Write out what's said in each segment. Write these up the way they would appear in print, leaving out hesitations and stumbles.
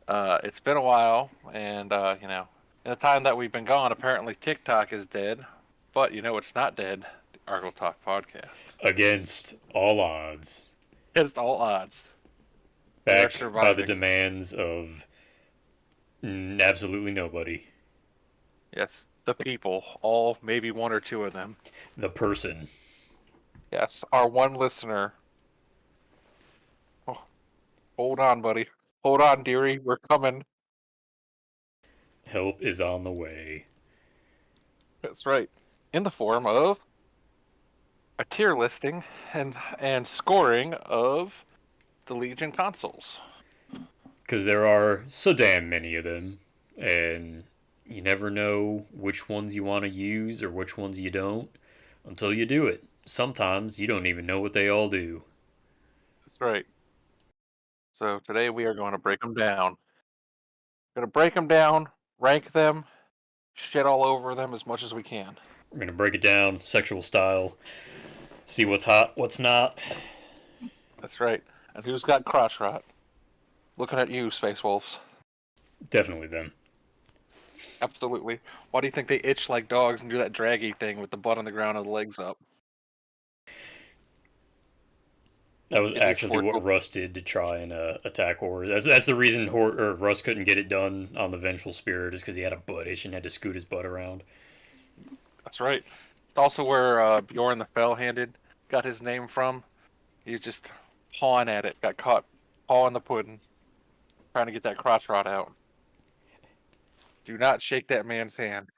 It's been a while, and in the time that we've been gone, apparently TikTok is dead. But it's not dead. The Argel Talk podcast. Against all odds, Against all odds, we are back by the surviving. demands of absolutely nobody. Yes, the people, all maybe one or two of them. The person. Yes, our one listener. Oh, hold on, buddy. Hold on, dearie. We're coming. Help is on the way. That's right. In the form of a tier listing and scoring of the Legion consoles. Because there are so damn many of them, and you never know which ones you want to use or which ones you don't until you do it. Sometimes you don't even know what they all do. That's right. So today we are going to break them down. Going to break them down, rank them, shit all over them as much as we can. We're going to break it down, sexual style, see what's hot, what's not. That's right. And who's got crotch rot? Looking at you, Space Wolves. Definitely them. Absolutely. Why do you think they itch like dogs and do that draggy thing with the butt on the ground and the legs up? That was Idiots actually for what Russ did to try and attack Horror. That's the reason Russ couldn't get it done on the Vengeful Spirit is because he had a butt itch and had to scoot his butt around. That's right. It's also where Bjorn the Fell-Handed got his name from. He was just pawing at it, got caught pawing the pudding, trying to get that crotch rot out. Do not shake that man's hand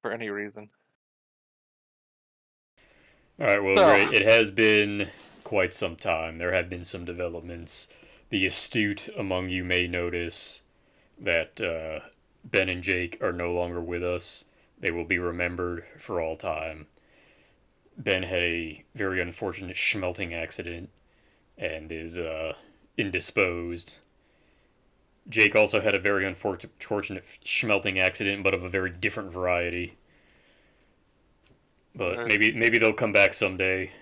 for any reason. All right, well, So, great. It has been quite some time. There have been some developments. The astute among you may notice that Ben and Jake are no longer with us. They will be remembered for all time. Ben had a very unfortunate schmelting accident and is indisposed. Jake also had a very unfortunate schmelting accident, but of a very different variety. But maybe they'll come back someday.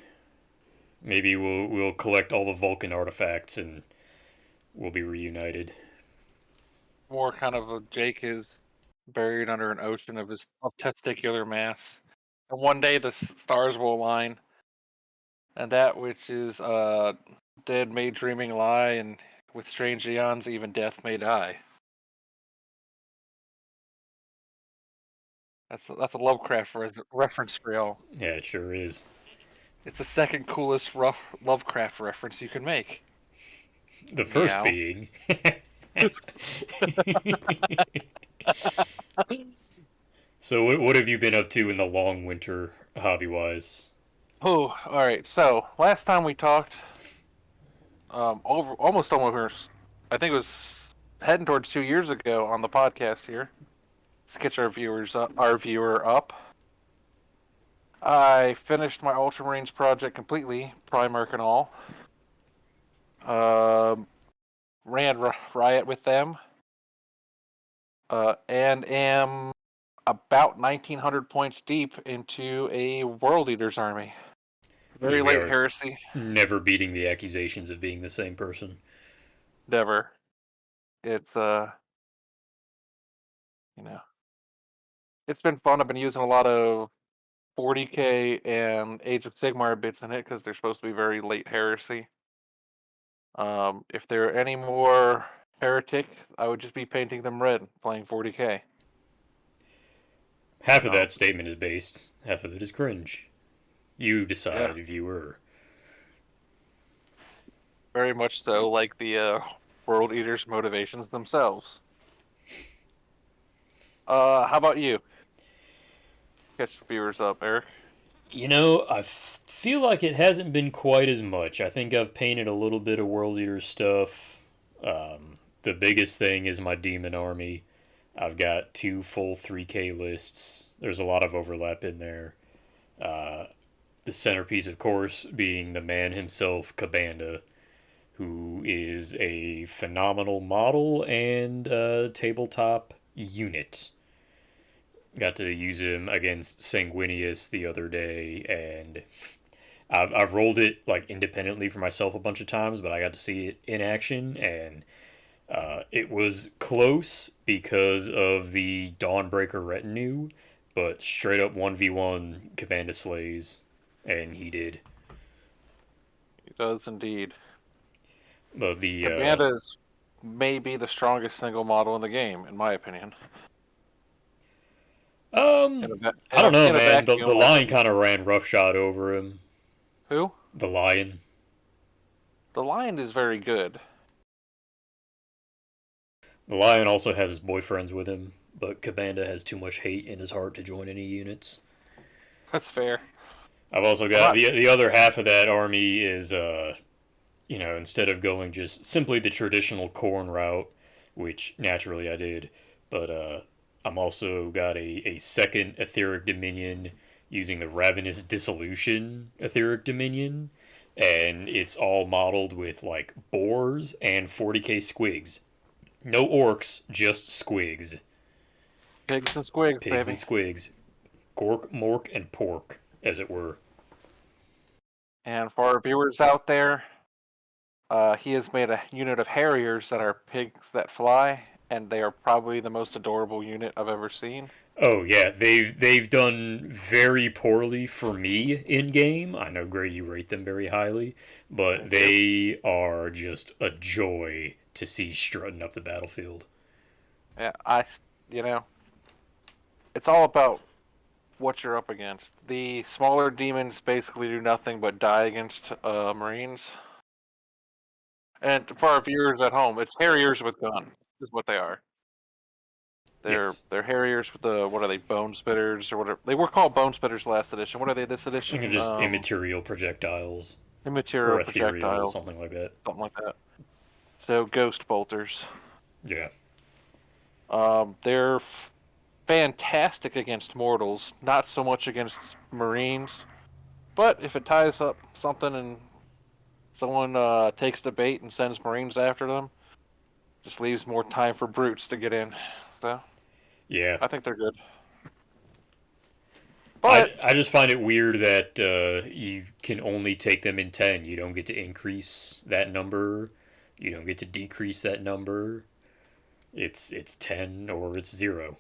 Maybe we'll collect all the Vulcan artifacts and we'll be reunited. more kind of a Jake is buried under an ocean of his of testicular mass. And one day the stars will align, and that which is dead may dreaming lie, and with strange eons even death may die. That's a Lovecraft reference for y'all. Yeah, it sure is. It's the second coolest Lovecraft reference you can make. The first Meow. being. So what have you been up to in the long winter, hobby wise? Oh, all right. So last time we talked, over almost, I think it was heading towards 2 years ago on the podcast here. Let's get our viewer up. I finished my Ultramarines project completely, Primarch and all. Um, ran Riot with them, and am about 1,900 points deep into a World Eaters army. Yeah, Very we late are heresy. never beating the accusations of being the same person. Never. It's you know, it's been fun. I've been using a lot of 40k and Age of Sigmar bits in it because they're supposed to be very late heresy. If there are any more heretic, I would just be painting them red, playing 40k. Half of Um, that statement is based, half of it is cringe. You yeah, decide, viewer. very much so, like the World Eaters' motivations themselves. How about you? Catch the viewers up, Eric. I feel like it hasn't been quite as much. I think I've painted a little bit of World Eater stuff. The biggest thing is my Demon Army. I've got two full 3K lists. There's a lot of overlap in there. Uh, the centerpiece, of course, being the man himself, Cabanda, who is a phenomenal model and tabletop unit. Got to use him against Sanguinius the other day, and I've rolled it like independently for myself a bunch of times, but I got to see it in action, and It was close because of the Dawnbreaker retinue, but straight up 1v1 Cabana slays, and he did. He does indeed. But the Cabana is maybe the strongest single model in the game, in my opinion. In a I don't know, in a man. The vacuum, I lion think he's kind of ran roughshod over him. who? The lion. The lion is very good. The lion also has his boyfriends with him, but Cabana has too much hate in his heart to join any units. That's fair. I've also I'm got not. the other half of that army is instead of going just simply the traditional corn route, which naturally I did, but I'm also got a second etheric dominion using the Ravenous Dissolution etheric dominion, and it's all modeled with like boars and 40k squigs. No orcs, just squigs. Pigs and squigs, Pigs and baby. squigs. Gork, mork, and pork, as it were. And for our viewers out there, he has made a unit of harriers that are pigs that fly, and they are probably the most adorable unit I've ever seen. Oh yeah, they've done very poorly for me in game. I know Gray, you rate them very highly, but Thank you. they are just a joy to see strutting up the battlefield. Yeah, you know, it's all about what you're up against. The smaller demons basically do nothing but die against Marines. And for our viewers at home, it's harriers with guns, is what they are. Yes, They're harriers with the what are they, bone spitters or whatever they were called, bone spitters last edition. What are they this and they're edition? just immaterial projectiles Immaterial or ethereal, projectiles, something like that. something like that. So ghost bolters. Yeah, They're fantastic against mortals, not so much against marines. But if it ties up something and someone takes the bait and sends marines after them, just leaves more time for brutes to get in. So yeah. I think they're good. I, But I just find it weird that you can only take them in 10. You don't get to increase that number. You don't get to decrease that number. It's 10 or it's 0.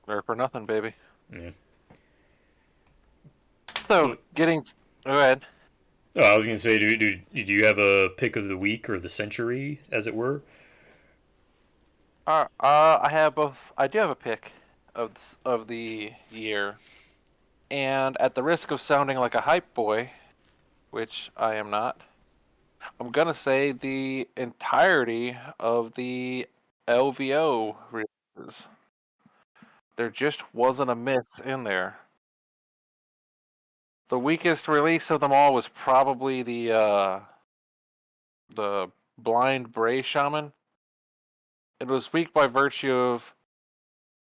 they're for nothing, baby. Yeah. So But getting go ahead. oh, I was gonna say, do you have a pick of the week or the century, as it were? I have both. I do have a pick of the year, and at the risk of sounding like a hype boy, which I am not, I'm gonna say the entirety of the LVO releases. There just wasn't a miss in there. The weakest release of them all was probably the blind Bray Shaman. It was weak by virtue of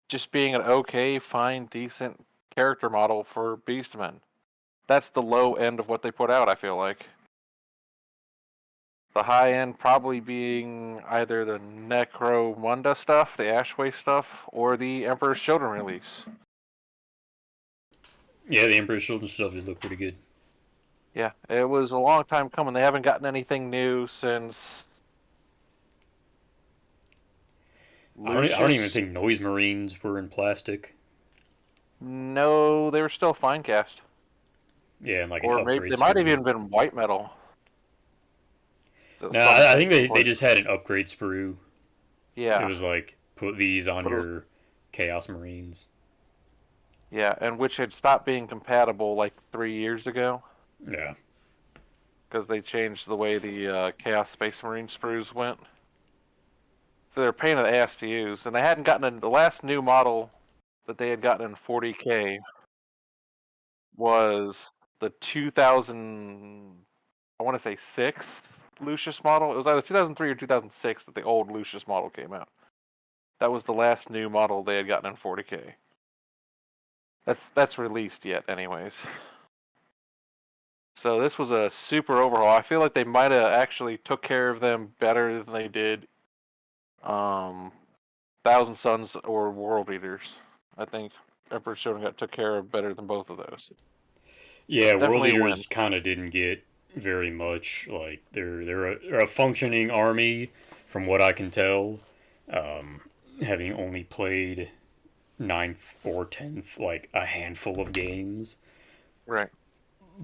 just being an okay, fine, decent character model for Beastmen. That's the low end of what they put out, I feel like. The high end probably being either the Necromunda stuff, the Ashway stuff, or the Emperor's Children release. Yeah, the Emperor's Children stuff did look pretty good. Yeah, it was a long time coming. They haven't gotten anything new since I don't even Lucius. think Noise Marines were in plastic. No, they were still fine cast. Yeah, and like an Or maybe upgrade they might have sprue. even been white metal. No, Some I think some they portion. just had an upgrade sprue. It Yeah, was like put these on but it was your Chaos Marines. yeah, and which had stopped being compatible like 3 years ago Yeah, because they changed the way the Chaos Space Marine sprues went. So they're a pain in the ass to use, and they hadn't gotten the last new model that they had gotten in 40K was the 2000. I want to say six Lucius model. It was either 2003 or 2006 that the old Lucius model came out. That was the last new model they had gotten in 40K. That's released yet, anyways. So this was a super overhaul. I feel like they might have actually took care of them better than they did um, Thousand Suns or World Eaters. I think Emperor's Children got took care of better than both of those. yeah. World Definitely a win. Eaters kind of didn't get very much. Like they're a functioning army from what I can tell, um, having only played ninth or 10th, like a handful of games. Right.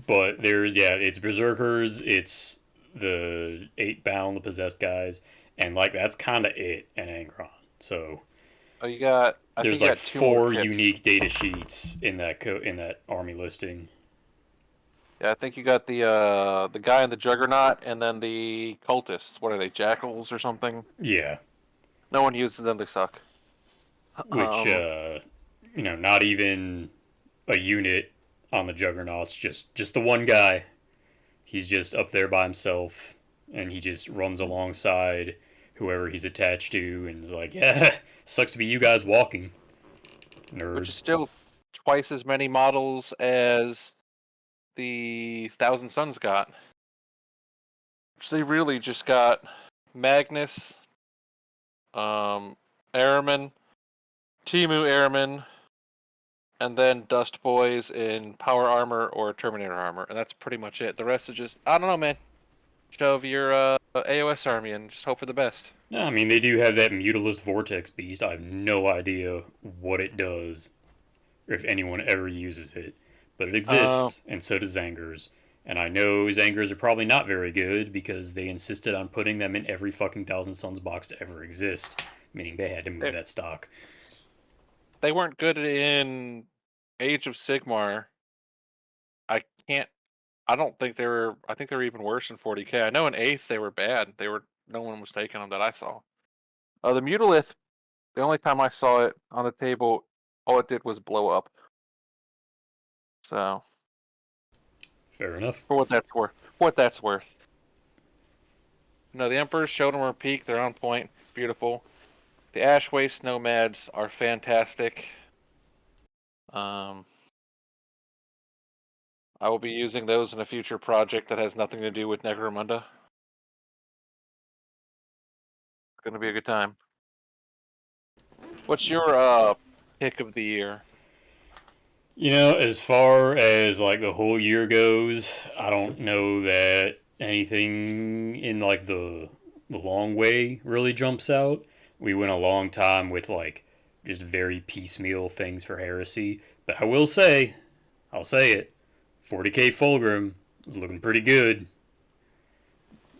But there's, yeah, it's Berserkers, it's the 8 bound, the possessed guys, and like that's kind of it, and Angron. So Oh, you got. I think there's you like got two more four kits. unique data sheets in in that army listing. Yeah, I think you got the guy in the Juggernaut, and then the cultists. What are they, jackals or something? Yeah, No one uses them; they suck. which Um, not even a unit on the Juggernauts, just the one guy. He's just up there by himself, and he just runs alongside whoever he's attached to, and is like, yeah, sucks to be you guys walking, which is nerds. still twice as many models as the Thousand Suns got. So they really just got Magnus, um, Airman, Timu Airman, and then Dust Boys in Power Armor or Terminator Armor, and that's pretty much it. The rest is just I don't know, man. Shove your AOS army and just hope for the best. No, I mean they do have that Mutalised Vortex Beast. I have no idea what it does, or if anyone ever uses it, but it Uh, exists, and so does Zangers. And I know Zangers are probably not very good because they insisted on putting them in every fucking Thousand Suns box to ever exist, meaning they had to move they, that stock. they weren't good in Age of Sigmar. I can't. I don't think they were. I think they were even worse in 40k. I know in Eighth they were bad. They were. No one was taking them that I saw. The Mutalith. The only time I saw it on the table, all it did was blow up. So Fair enough. for what that's worth. What that's worth. No, the Emperors showed them her peak. They're on point. It's beautiful. The Ash Waste Nomads are fantastic. Um, I will be using those in a future project that has nothing to do with Necromunda. It's gonna be a good time. What's your pick of the year? As far as like the whole year goes, I don't know that anything in like the long way really jumps out. We went a long time with like just very piecemeal things for heresy, but I'll say it, 40k Fulgrim is looking pretty good.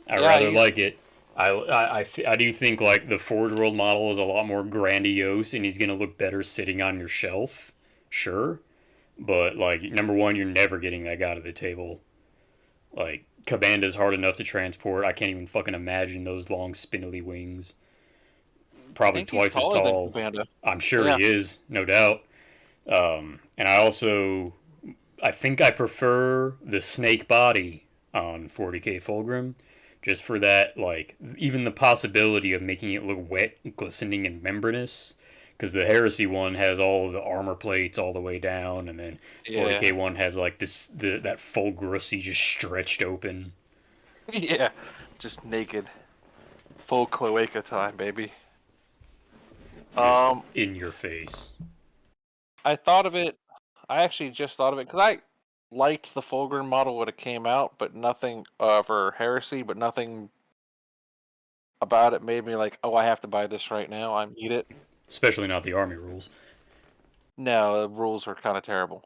I Yeah, rather he's. like it. I do think like the Forge World model is a lot more grandiose, and he's gonna look better sitting on your shelf. Sure, but like number one, you're never getting that guy to the table. Like Cabanda's hard enough to transport. I can't even fucking imagine those long spindly wings. I Probably think he's twice as taller than tall. Cabanda. I'm sure Yeah, he is, no doubt. And I think I prefer the snake body on 40k Fulgrim, just for that, like even the possibility of making it look wet, glistening, and membranous. Because the Heresy one has all the armor plates all the way down, and then yeah, 40k one has like that full Grussi just stretched open, yeah. Just naked, full cloaca time, baby. just Um, in your face. I thought of it. I actually just thought of it because I liked the Fulgrim model when it came out, but nothing for Heresy, but nothing about it made me like, oh, I have to buy this right now. I need it. Especially not the army rules. No, the rules were kind of terrible.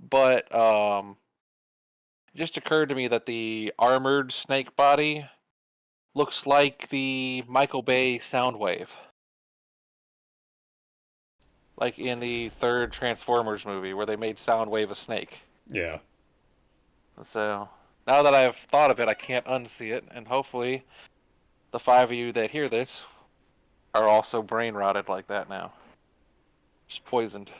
But it just occurred to me that the armored snake body looks like the Michael Bay Soundwave, like in the third Transformers movie where they made Soundwave a snake. Yeah. So now that I've thought of it, I can't unsee it, and hopefully the five of you that hear this are also brain rotted like that now, just poisoned.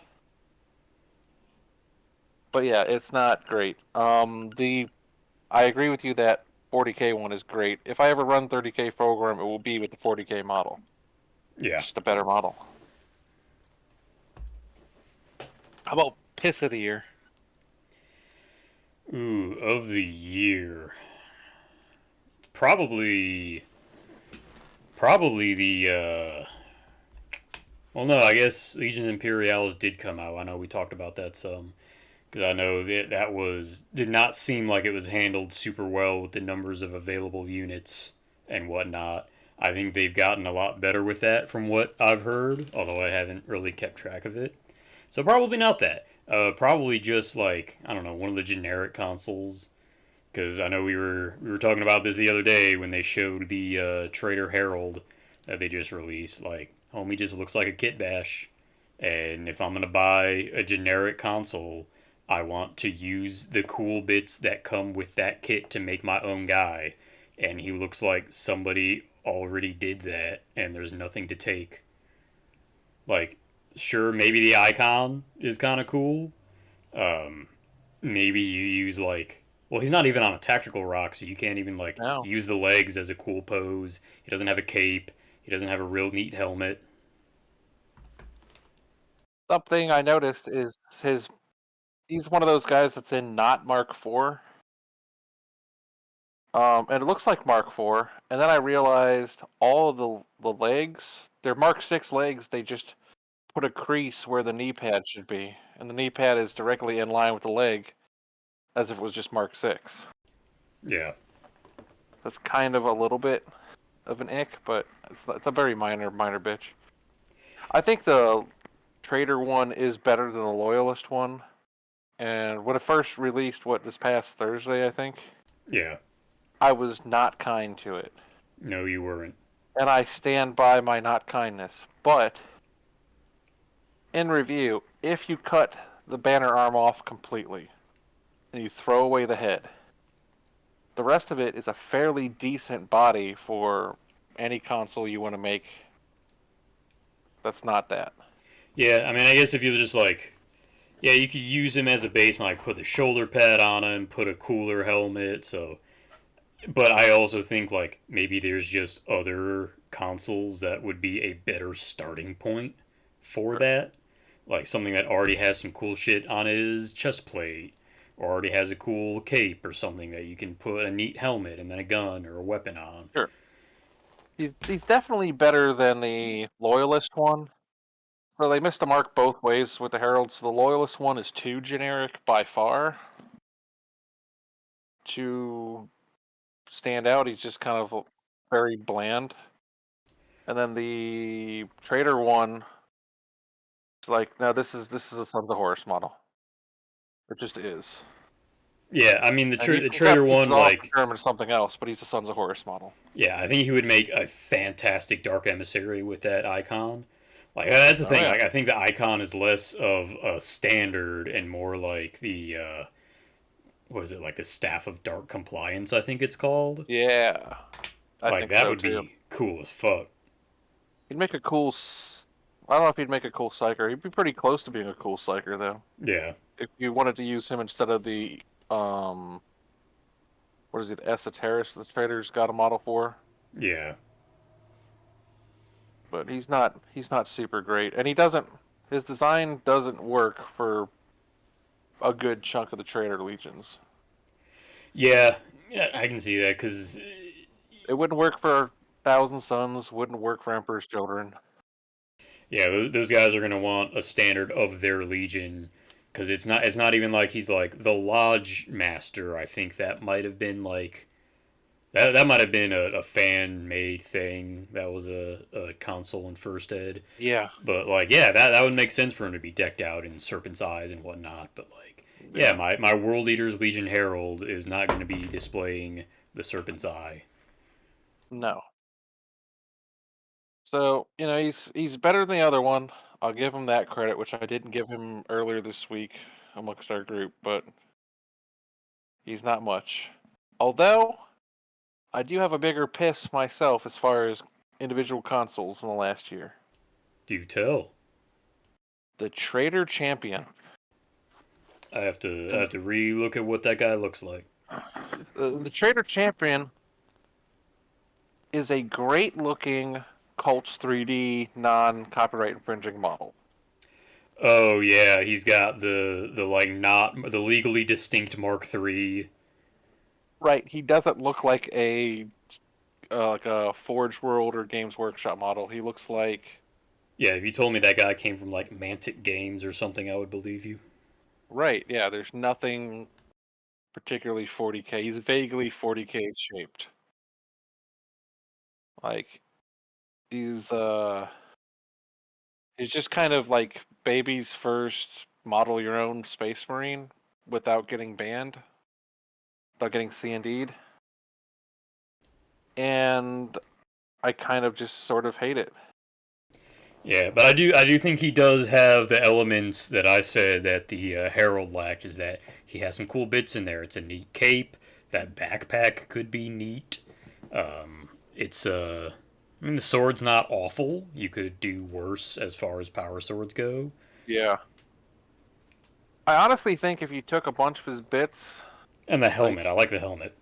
But yeah, it's not great. The I agree with you that 40k one is great. If I ever run 30k program, it will be with the 40k model. Yeah. Just a better model. How about piss of the year? Ooh, of the year. Probably probably the well, no, I guess Legions Imperialis did come out. I know we talked about that some, because I know that did not seem like it was handled super well with the numbers of available units, and whatnot. I think they've gotten a lot better with that from what I've heard, although I haven't really kept track of it. So probably not that. Probably just like I don't know, one of the generic consoles. Because I know we were talking about this the other day when they showed the Trader Herald that they just released. Like, homie just looks like a kit bash, and if I'm gonna buy a generic console, I want to use the cool bits that come with that kit to make my own guy. And he looks like somebody already did that, and there's nothing to take. Like, sure, maybe the icon is kind of cool. Um, Maybe you use like, well, he's not even on a tactical rock, so you can't even like No. use the legs as a cool pose. He doesn't have a cape. He doesn't have a real neat helmet. Something I noticed is his. He's one of those guys that's in not Mark IV. And it looks like Mark IV. And then I realized all of the legs, they're Mark VI legs. They just put a crease where the knee pad should be, and the knee pad is directly in line with the leg, as if it was just Mark VI. Yeah, That's kind of a little bit of an ick, but it's a very minor bitch. I think the Trader one is better than the Loyalist one. And when it first released, what, this past Thursday, I think, yeah. I was not kind to it. No, you weren't. And I stand by my not kindness. But in review, if you cut the banner arm off completely and you throw away the head, the rest of it is a fairly decent body for any console you want to make that's not that. Yeah, I mean, I guess if you're just like, yeah, you could use him as a base and like put the shoulder pad on him, put a cooler helmet. So, but I also think like maybe there's just other consoles that would be a better starting point for Sure. that. Like something that already has some cool shit on his chest plate, or already has a cool cape or something that you can put a neat helmet and then a gun or a weapon on. Sure. He's definitely better than the Loyalist one. So they missed the mark both ways with the Heralds. The Loyalist one is too generic by far to stand out. He's just kind of very bland. And then the Trader one, it's like, no, this is a Sons of Horus model. It just is. Yeah, I mean And you the can cut Trader pieces one, off and like, turn him into something else, but he's a Sons of Horus model. yeah, I think he would make a fantastic Dark Emissary with that icon. Like that's the Oh thing. yeah. Like I think the icon is less of a standard and more like the what is it, like the Staff of Dark Compliance? I think it's called. Yeah. I Like think that so would too. be cool as fuck. He'd make a cool. I don't know if he'd make a cool psyker. He'd be pretty close to being a cool psyker though. Yeah, If you wanted to use him instead of the what is it, the Astartes the traders got a model for, yeah. but he's not super great, and he doesn't his design doesn't work for a good chunk of the trader legions. Yeah, yeah, I can see that because It wouldn't work for Thousand Sons, wouldn't work for Emperor's Children. yeah, those guys are gonna want a standard of their legion because it's not even like he's like the lodge master. I think that might have been like that might have been a fan made thing. That was a console in first ed, Yeah, but like yeah, that would make sense for him to be decked out in serpent's eyes and whatnot. But like yeah, yeah, my World Eaters Legion Herald is not going to be displaying the serpent's eye. no. So he's better than the other one. I'll give him that credit, which I didn't give him earlier this week amongst our group, but he's not much. Although I do have a bigger piss myself as far as individual consoles in the last year. Do tell. The Trader Champion. I have to re-look at what that guy looks like. The Trader Champion is a great looking Colts 3D non copyright infringing model. Oh yeah, he's got the like not the legally distinct Mark III. Right, he doesn't look like a Forge World or Games Workshop model. He looks like Yeah, if you told me that guy came from like Mantic Games or something, I would believe you. right. Yeah, there's nothing particularly 40K. He's vaguely 40K shaped. Like he's he's just kind of like baby's first model your own space marine without getting banned, without getting C&D'd. And I kind of just sort of hate it. Yeah, but I do think he does have the elements that I said that the Herald lacked. Is that he has some cool bits in there. It's a neat cape. That backpack could be neat. It's I mean the sword's not awful. You could do worse as far as power swords go. Yeah. I honestly think if you took a bunch of his bits, And the helmet, like, I like the helmet.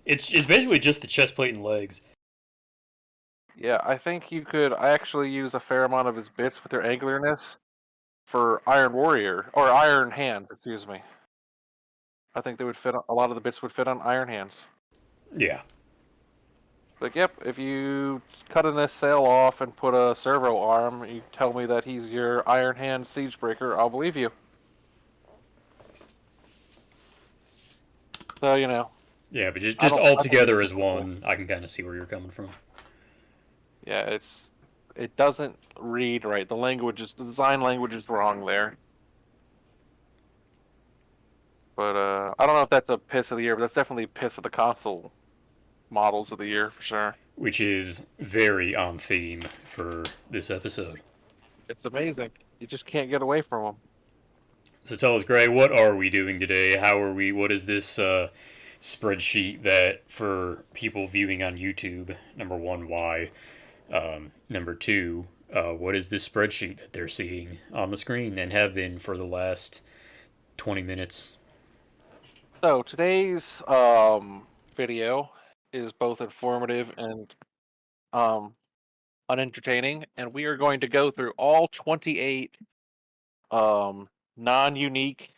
It's basically just the chest plate and legs. yeah, I think you could actually use a fair amount of his bits with their angularness for Iron Warrior, or Iron Hands, excuse me. I think they would fit, a lot of the bits would fit on Iron Hands. Yeah. Like, yep, if you cut an sail off and put a servo arm, you tell me that he's your Iron Hand Siegebreaker, I'll believe you. So, Yeah, but just all I think it's together as super cool. one, I can kind of see where you're coming from. Yeah, it doesn't read right. The design language is wrong there. But I don't know if that's a piss of the year, but that's definitely piss of the console models of the year for sure. Which is very on theme for this episode. It's amazing. You just can't get away from them. So tell us, Gray, what are we doing today? How are we? What is this spreadsheet that for people viewing on YouTube? Number one, why? Number two, what is this spreadsheet that they're seeing on the screen and have been for the last 20 minutes? So today's video is both informative and um unentertaining, and we are going to go through all 28 non-unique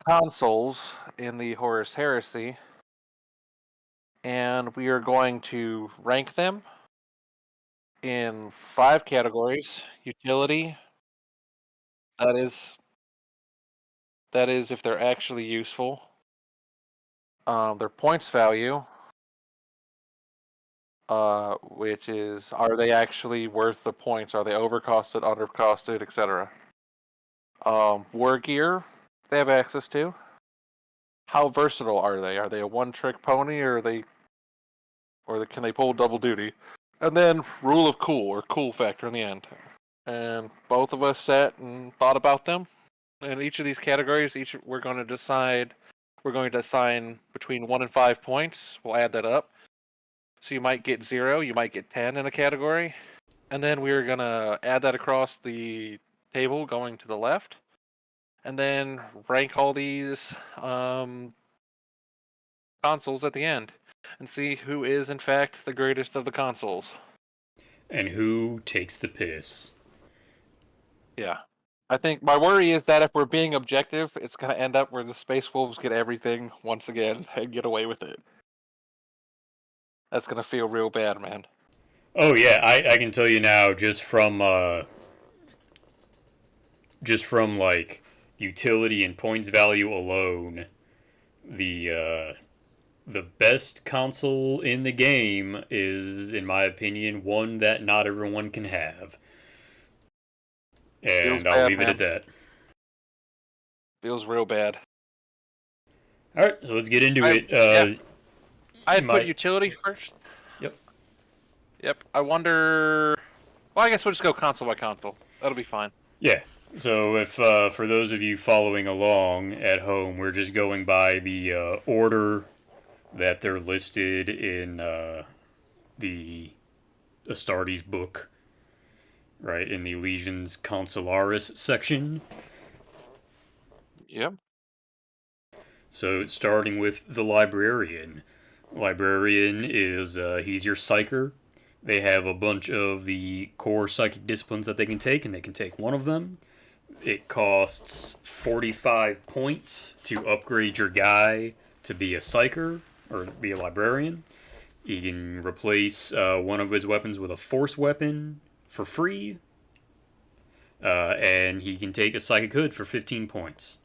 consoles in the Horus Heresy, and we are going to rank them in 5 categories. Utility, that is if they're actually useful. Their points value, which is, are they actually worth the points? Are they overcosted, undercosted, etc. War gear they have access to. How versatile are they? Are they a one-trick pony, can they pull double duty? And then rule of cool, or cool factor in the end. And both of us sat and thought about them. In each of these categories, we're going to decide. We're going to assign between 1 and 5 points. We'll add that up. So you might get 0, you might get 10 in a category, and then we're gonna add that across the table going to the left, and then rank all these consoles at the end, and see who is in fact the greatest of the consoles. And who takes the piss? Yeah. I think my worry is that if we're being objective, it's going to end up where the Space Wolves get everything once again and get away with it. That's going to feel real bad, man. Oh yeah, I can tell you now just from like utility and points value alone, the best console in the game is, in my opinion, one that not everyone can have. Feels And I'll bad, leave it man. at that. Feels real bad. All right, so let's get into it. Yeah, I You had put might. utility first. Yep. Yep. I wonder. Well, I guess we'll just go console by console. That'll be fine. Yeah. So if for those of you following along at home, we're just going by the order that they're listed in the Astartes book, right, in the Legions Consularis section. Yep. So starting with the Librarian. Librarian is he's your psyker. They have a bunch of the core psychic disciplines that they can take, and they can take one of them. It costs 45 points to upgrade your guy to be a psyker or be a librarian. He can replace one of his weapons with a force weapon for free. And he can take a psychic hood for 15 points.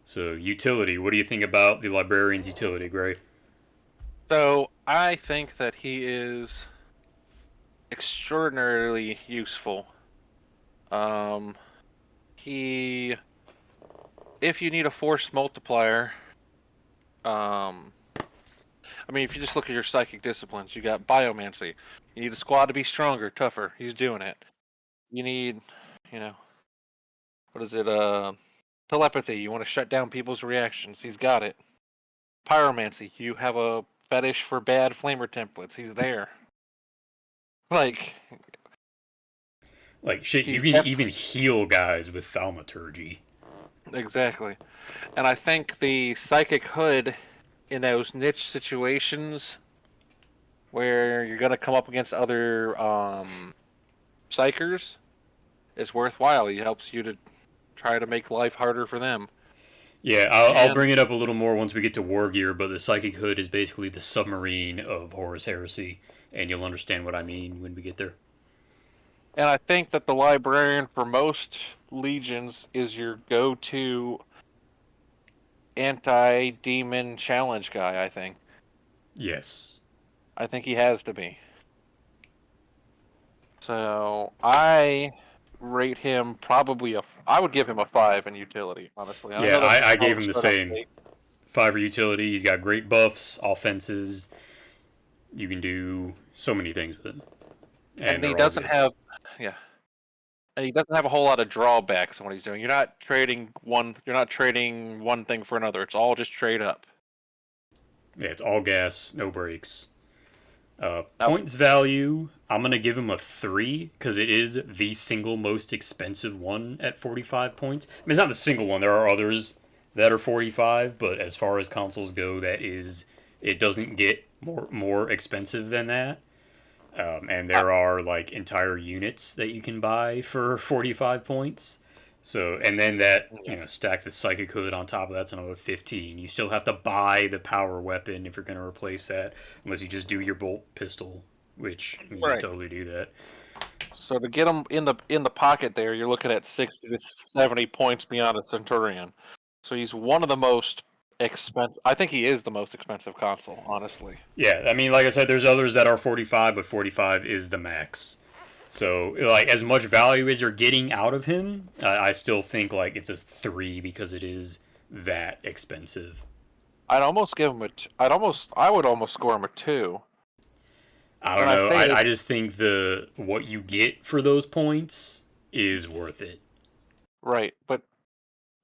So, utility. What do you think about the librarian's utility, Gray? So I think that he is extraordinarily useful. Um, he, if you need a force multiplier, um, I mean, if you just look at your psychic disciplines, you got biomancy. You need a squad to be stronger, tougher. He's doing it. You need, you know, what is it? Telepathy. You want to shut down people's reactions. He's got it. Pyromancy. You have a fetish for bad flamer templates. He's there. Like, Like shit, you he's can even definitely heal guys with thaumaturgy. exactly. And I think the psychic hood in those niche situations where you're gonna come up against other psychers is worthwhile. He helps you to try to make life harder for them. Yeah, I'll And bring it up a little more once we get to War Gear, but the Psychic Hood is basically the submarine of Horus Heresy, and you'll understand what I mean when we get there. I think that the librarian for most legions is your go-to anti-demon challenge guy. Yes. I think he has to be. So I rate him probably I would give him a 5 in utility, honestly. And I Yeah, know that's a I strong gave him the start out same. the gate. 5 utility. He's got great buffs, offenses. You can do so many things with him, and And he they're all doesn't good. have, yeah, and he doesn't have a whole lot of drawbacks in what he's doing. You're not trading one. You're not trading one thing for another. It's all just trade up. Yeah, it's all gas, no brakes. Now, Points value, I'm going to give him a 3 because it is the single most expensive one at 45 points. I mean, it's not the single one. There are others that are 45, but as far as consoles go, it doesn't get more expensive than that. And I, there are like entire units that you can buy for 45 points. So, and then yeah, stack the psychic hood on top of that's another 15. You still have to buy the power weapon if you're going to replace that, unless you just do your bolt pistol, which I mean, you can right. totally do that. So to get him in the pocket there, you're looking at 60 to 70 points beyond a Centurion. So he's one of the most expensive. I think he is the most expensive console, honestly. Yeah, I mean, like I said, there's others that are 45, but 45 is the max. So, like, as much value as you're getting out of him, I still think like it's a 3 because it is that expensive. I'd almost give him I would almost score him a 2. I don't And I know. say this I just think the what you get for those points is worth it. right, but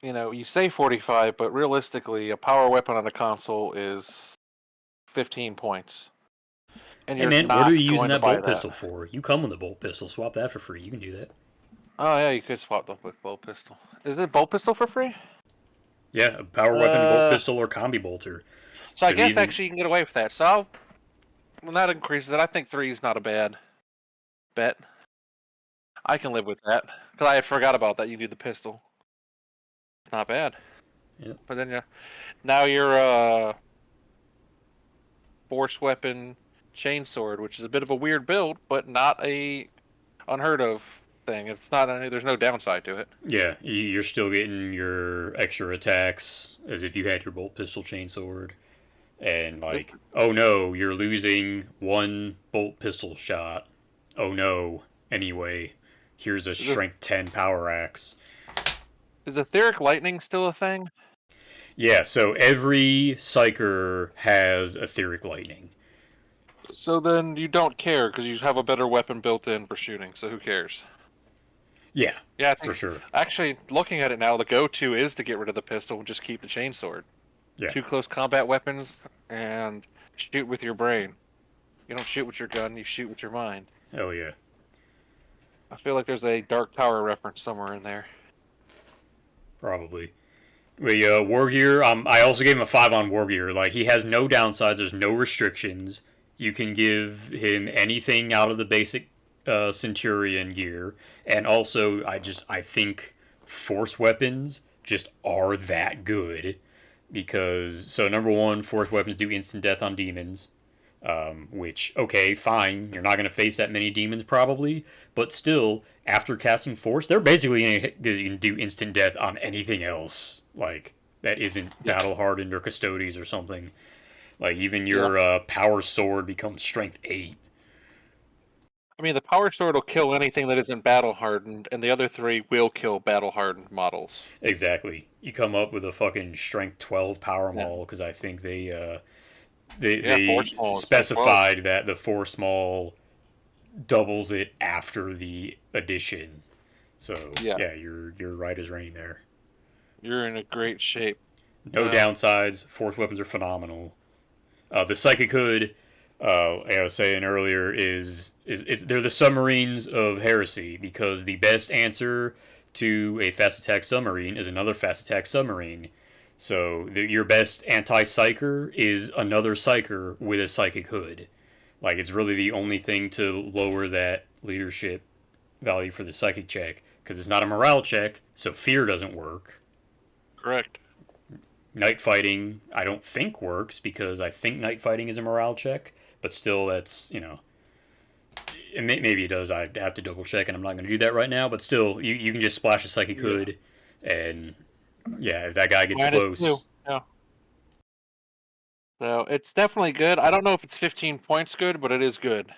you say 45, but realistically, a power weapon on a console is 15 points, and Hey you're man, what are not you using going to that buy bolt that. pistol for? You come with the bolt pistol. Swap that for free. You can do that. Oh yeah, you could swap the with bolt pistol. Is it bolt pistol for free? Yeah, a power weapon, bolt Uh, pistol, or combi bolter. so I Because guess even actually you can get away with that. When that increases it, I think 3 is not a bad bet. I can live with that because I had forgot about that. You need the pistol. It's not bad. yeah, But then now you're force weapon chainsword, which is a bit of a weird build, but not a unheard of thing. It's not any. There's no downside to it. yeah, you're still getting your extra attacks as if you had your bolt pistol chainsword. And Is like, oh no, you're losing one bolt pistol shot. Oh no. Anyway, here's a is, strength 10 power axe. is etheric lightning still a thing? Yeah, so every psyker has etheric lightning. So then you don't care because you have a better weapon built in for shooting. So who cares? Yeah, Yeah, I for think sure. actually looking at it now, the go-to is to get rid of the pistol and just keep the chainsword. Yeah. Two close combat weapons and shoot with your brain. You don't shoot with your gun, you shoot with your mind. Hell yeah. I feel like there's a Dark Tower reference somewhere in there. Probably. But War Gear. I also gave him a 5 on War Gear. Like he has no downsides. There's no restrictions. You can give him anything out of the basic Centurion gear, and also I think force weapons just are that good because so number one, force weapons do instant death on demons. Which, okay, fine, you're not going to face that many demons probably, but still, after casting Force, they're basically going to do instant death on anything else, like, that isn't Yeah. battle hardened or Custodes or something. Like even Yeah. your power sword becomes strength 8. I mean, the power sword will kill anything that isn't battle hardened, and the other three will kill battle hardened models. Exactly. You come up with a fucking strength 12 power Yeah. maul because I think Yeah, they force maul is like 12. specified that the force maul doubles it after the addition. So Yeah, yeah, you're right as rain there. you're in a great shape. No So, downsides. Force weapons are phenomenal. The psychic hood, like I was saying earlier, is they're the submarines of heresy because the best answer to a fast attack submarine is another fast attack submarine. So your best anti psyker is another psyker with a psychic hood. Like it's really the only thing to lower that leadership value for the psychic check because it's not a morale check, so fear doesn't work. correct. Night fighting, I don't think works because I think night fighting is a morale check, but still, that's maybe it does. I have to double check, and I'm not going to do that right now. But still, you can just splash a psychic Yeah. hood, and yeah, if that guy gets -2. close, Yeah. So it's definitely good. I don't know if it's 15 points good, but it is good.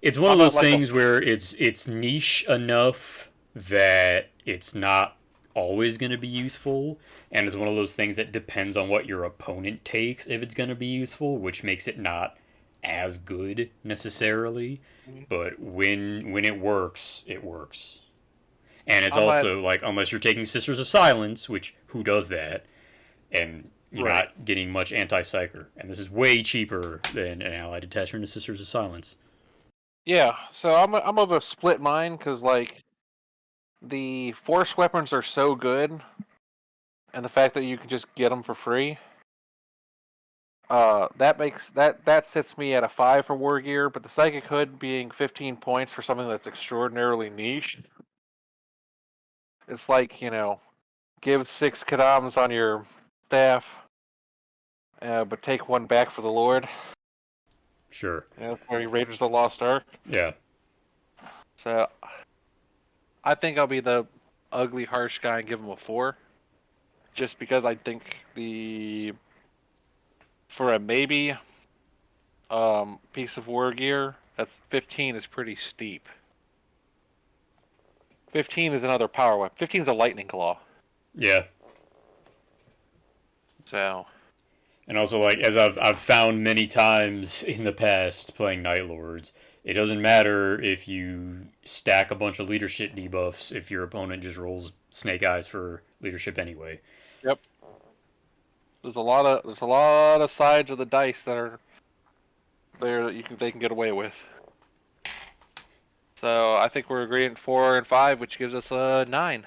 it's one of On a those like a things where it's niche enough that it's not always going to be useful, and it's one of those things that depends on what your opponent takes if it's going to be useful, which makes it not as good necessarily. But when it works, it works. And it's I'm at also like unless you're taking Sisters of Silence, which who does that, and you're right. not getting much anti-psyker, and this is way cheaper than an allied detachment of Sisters of Silence. Yeah, so I'm of a split mind because like the force weapons are so good, and the fact that you can just get them for free, that makes that sits me at a 5 for war gear. But the psychic hood being 15 points for something that's extraordinarily niche, it's like give 6 kadams on your staff, but take 1 back for the Lord. Sure. That's where he Raiders of the Lost Ark. Yeah. So I think I'll be the ugly, harsh guy and give him a 4, just because I think the for a maybe piece of war gear that's 15 is pretty steep. 15 is another power weapon. 15 is a lightning claw. Yeah. So And also, like as I've found many times in the past playing Night Lords, it doesn't matter if you stack a bunch of leadership debuffs if your opponent just rolls Snake Eyes for leadership anyway. yep, there's a lot of sides of the dice that are there that they can get away with. So I think we're agreeing 4 and 5, which gives us a 9.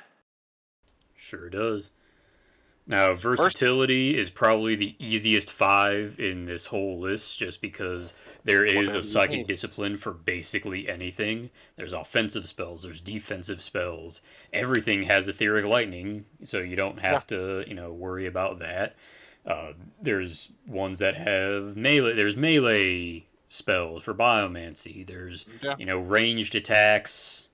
Sure does. Now, First, versatility is probably the easiest 5 in this whole list just because there is a whatever you psychic need. discipline for basically anything. There's offensive spells, there's defensive spells. Everything has etheric lightning, so you don't Yeah, have to, worry about that. There's ones that have melee. There's melee spells for biomancy. There's, yeah. ranged attacks,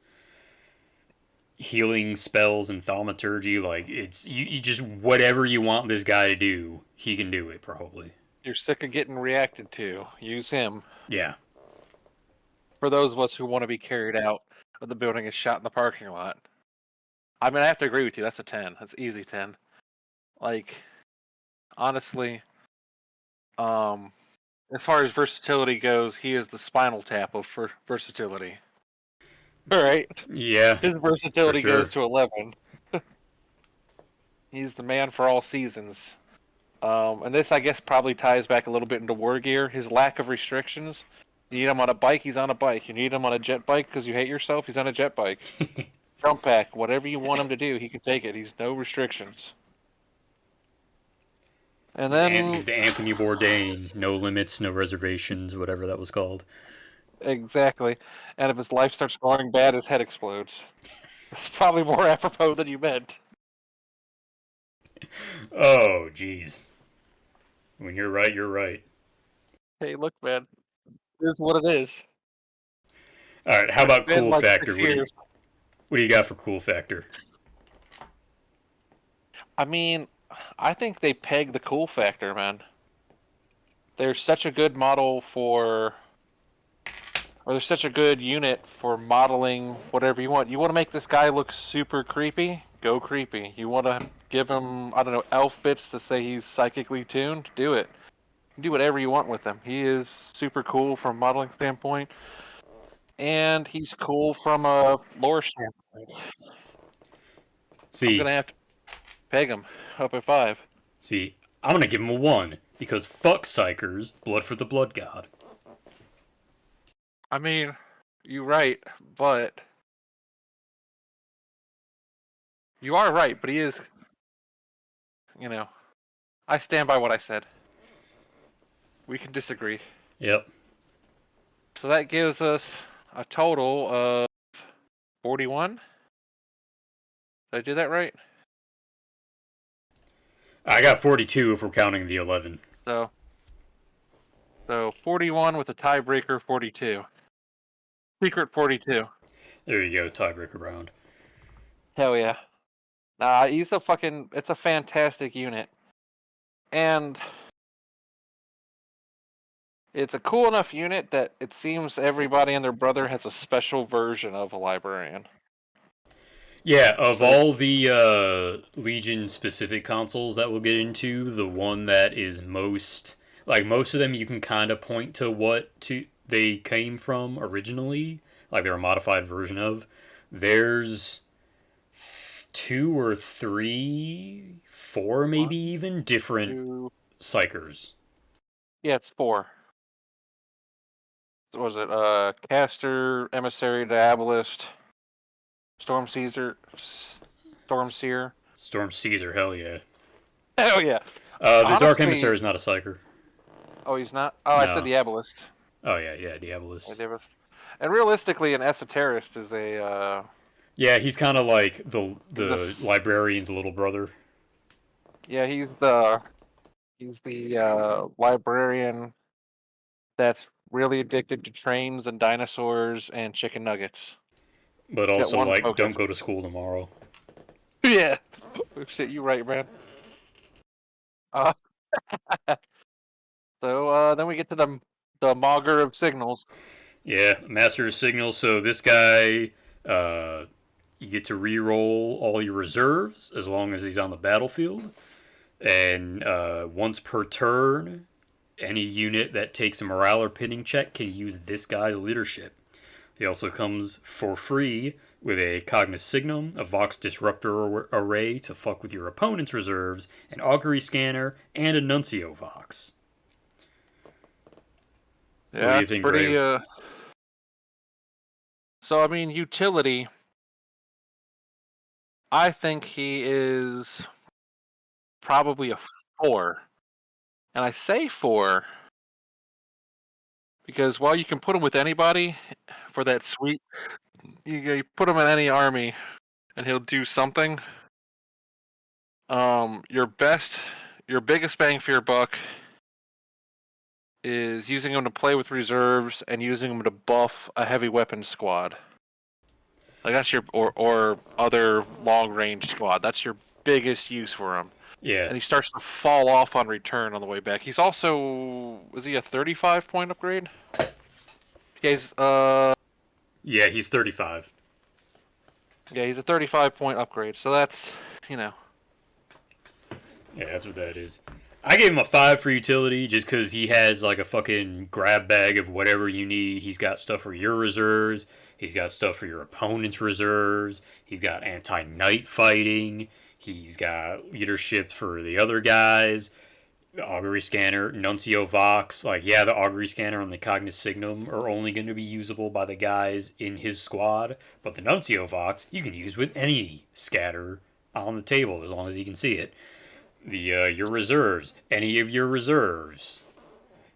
healing spells and thaumaturgy. Like it's you just whatever you want this guy to do, he can do it probably. You're sick of getting reacted to. Use him. Yeah. For those of us who want to be carried out of the building and shot in the parking lot. I mean, I have to agree with you. That's a 10. That's easy 10. Like, honestly, um, as far as versatility goes, he is the Spinal Tap of versatility. All right, Yeah, his for versatility goes sure. to 11. He's the man for all seasons. And this, I guess, probably ties back a little bit into War Gear. His lack of restrictions. You need him on a bike, he's on a bike. You need him on a jet bike because you hate yourself, he's on a jet bike. Jump pack, whatever you want him to do, he can take it. He's no restrictions. And He's then, the Anthony Bourdain, no limits, no reservations, whatever that was called. exactly. And if his life starts going bad, his head explodes. It's probably more apropos than you meant. Oh, jeez. When you're right, you're right. Hey, look, man. It is what it is. All right, how It's about been cool like factor? 6 years. What do you got for cool factor? I mean, I think they peg the cool factor, man. they're such a good model for, or they're such a good unit for modeling whatever you want. You want to make this guy look super creepy? Go creepy. You want to give him, I don't know, elf bits to say he's psychically tuned? Do it. Do whatever you want with him. He is super cool from a modeling standpoint, and he's cool from a lore standpoint. I'm See, gonna have to peg him up at 5. see, I'm gonna give him a 1 because fuck Psychers, blood for the blood god. I mean, you're right, but you are right, but he is, you know, I stand by what I said. We can disagree. Yep. So that gives us a total of 41. Did I do that right? I got 42 if we're counting the 11. So, so 41 with a tiebreaker 42. Secret 42. There you go, tiebreaker round. Hell yeah. Nah, he's a fucking. It's a fantastic unit, and it's a cool enough unit that it seems everybody and their brother has a special version of a librarian. Yeah, of So all the Legion specific consoles that we'll get into, the one that is most like most of them you can kind of point to what to they came from originally, like they're a modified version of. There's two or three, four maybe one, even different two, psychers. yeah, it's 4. What was it Caster, Emissary, Diabolist, Storm Caesar, Storm Seer? Storm Caesar, hell yeah. Hell yeah! The Dark Honestly, Emissary is not a psyker. oh, he's not. Oh, I said No. Diabolist. Oh yeah, yeah, Diabolist. Diabolist. And realistically, an Esoterist is a Yeah, he's kind of like he's a the librarian's little brother. yeah, he's the librarian that's really addicted to trains and dinosaurs and chicken nuggets. But He's got also one like don't focus. go to school tomorrow. Yeah. Oh, shit, you right, man. Uh, so then we get to the Mogger of Signals. Yeah, Master of Signals. So this guy, uh, you get to re-roll all your reserves as long as he's on the battlefield, and once per turn, any unit that takes a morale or pinning check can use this guy's leadership. He also comes for free with a Cognis Signum, a Vox Disruptor array to fuck with your opponent's reserves, an Augury Scanner, and a Nuncio Vox. What do Yeah, you it's think, pretty. Ray? So I mean, utility. I think he is probably a 4, and I say 4 because while you can put him with anybody for that sweet, you put him in any army and he'll do something. Your biggest bang for your buck is using him to play with reserves and using him to buff a heavy weapon squad. Like that's your or other long range squad. That's your biggest use for him. And he Yes. starts to fall off on return on the way back. He's also is he a 35 point upgrade? Yeah, Yeah, he's 35. he's a 35 point upgrade. So that's Yeah, that's what that is. I gave him a 5 for utility just because he has like a fucking grab bag of whatever you need. He's got stuff for your reserves. He's got stuff for your opponent's reserves. He's got anti-knight fighting. He's got leadership for the other guys. The Augury Scanner, Nuncio Vox. Like, yeah, the Augury Scanner and the Cognis Signum are only going to be usable by the guys in his squad. But the Nuncio Vox, you can use with any scatter on the table as long as you can see it. Your reserves, any of your reserves.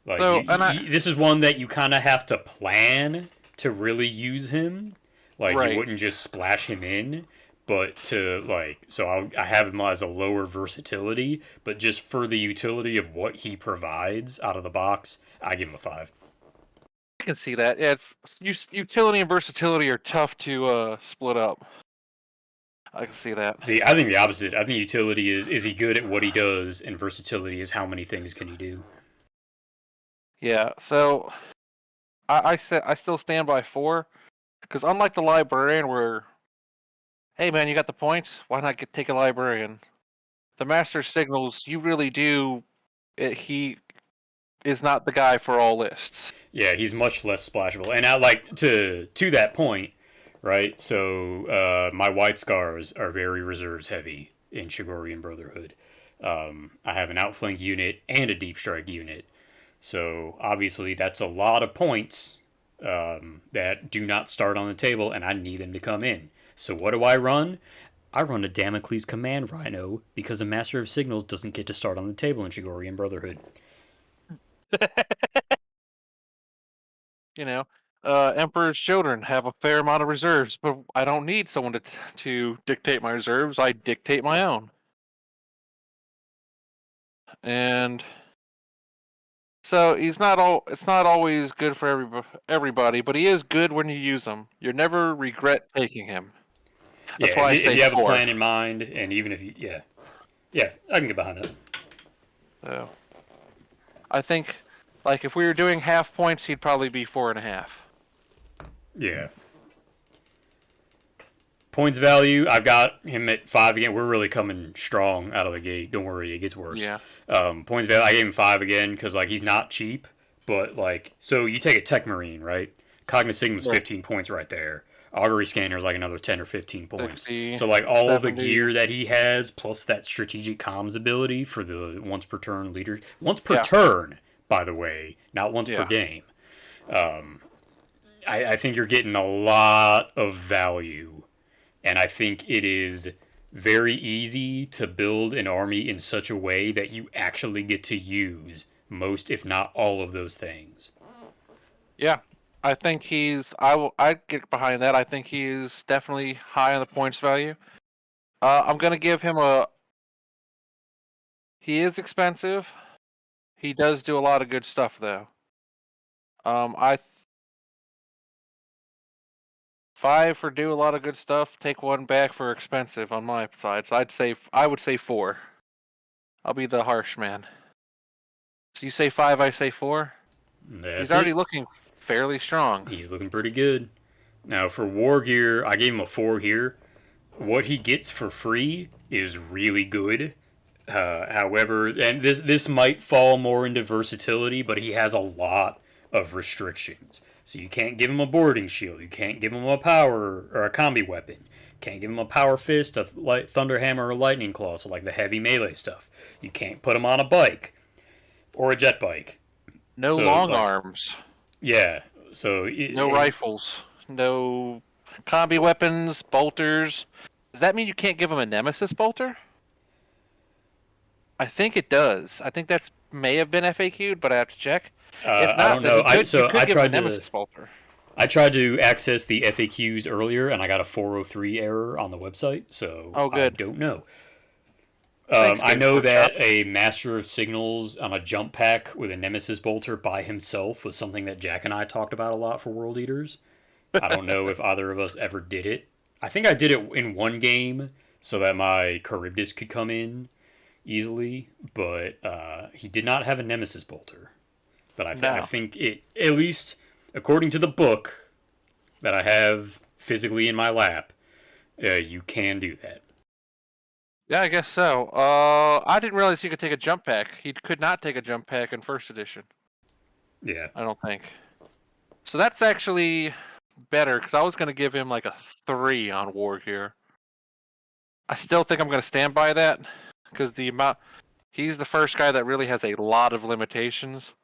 Like so and I this is one that you kind of have to plan to really use him. Like you right. wouldn't just splash him in, but to like so I have him as a lower versatility, but just for the utility of what he provides out of the box, I give him a 5. I can see that. Yeah, it's utility and versatility are tough to split up. I can see that. See, I think the opposite. I think utility is he good at what he does, and versatility is how many things can he do. Yeah, so I still stand by 4 because unlike the librarian, where hey man, you got the points, why not take a librarian? The master signals, you really do. He is not the guy for all lists. Yeah, he's much less splashable. And I like to that point, right? So my white scars are very reserves heavy in Shigorian Brotherhood. I have an outflank unit and a deep strike unit, so obviously that's a lot of points that do not start on the table, and I need them to come in. So what do I run? I run a Damocles Command Rhino because a Master of Signals doesn't get to start on the table in Shigorian Brotherhood. You know, Emperor's children have a fair amount of reserves, but I don't need someone to dictate my reserves. I dictate my own, and so he's not all. It's not always good for everybody, but he is good when you use him. You never regret taking him. Yeah, That's why I if say you have a 4. plan in mind, and even if you, yeah, I can get behind that. So I think, like, if we were doing half points, he'd probably be 4.5. Yeah. Points value, I've got him at 5 again. We're really coming strong out of the gate. Don't worry, it gets worse. Yeah. Points value, I gave him 5 again because like he's not cheap, but like so you take a Tech Marine, right? Cognoscigma's 15 points right there. Augury Scanner is like another 10 or 15 points. 60, So like all of the 70. gear that he has, plus that strategic comms ability for the once per turn leader, once per Yeah. turn, by the way, not once per Yeah. game. I think you're getting a lot of value, and I think it is very easy to build an army in such a way that you actually get to use most, if not all, of those things. Yeah. I think he's. I'd get behind that. I think he's definitely high on the points value. I'm gonna give him a. He is expensive. He does do a lot of good stuff though. I 5 for do a lot of good stuff. Take 1 back for expensive on my side. So I would say 4. I'll be the harsh man. So you say 5, I say 4. He's That's already it. looking fairly strong. He's looking pretty good. Now, for War Gear, I gave him a 4 here. What he gets for free is really good. However, and this might fall more into versatility, but he has a lot of restrictions. So you can't give him a boarding shield. You can't give him a power or a combi weapon. Can't give him a power fist, a thunder hammer, or lightning claw. So like the heavy melee stuff. You can't put him on a bike or a jet bike. No So long like arms. yeah. So No rifles. No combi weapons, bolters. Does that mean you can't give him a nemesis bolter? I think it does. I think that may have been FAQ'd, but I have to check. If I not, don't then know. you So could give him a nemesis bolter. I tried to access the FAQs earlier, and I got a 403 error on the website, so Oh, I good. don't know. Thanks, I Games know Workshop. that a Master of Signals on a jump pack with a Nemesis Bolter by himself was something that Jack and I talked about a lot for World Eaters. I don't know if either of us ever did it. I think I did it in one game so that my Charybdis could come in easily, but he did not have a Nemesis Bolter. But I No. think it, at least according to the book that I have physically in my lap, you can do that. Yeah, I guess so. I didn't realize he could take a jump pack. He could not take a jump pack in first edition. Yeah. I don't think. So that's actually better because I was going to give him like a 3 on War Gear. I still think I'm going to stand by that because he's the first guy that really has a lot of limitations.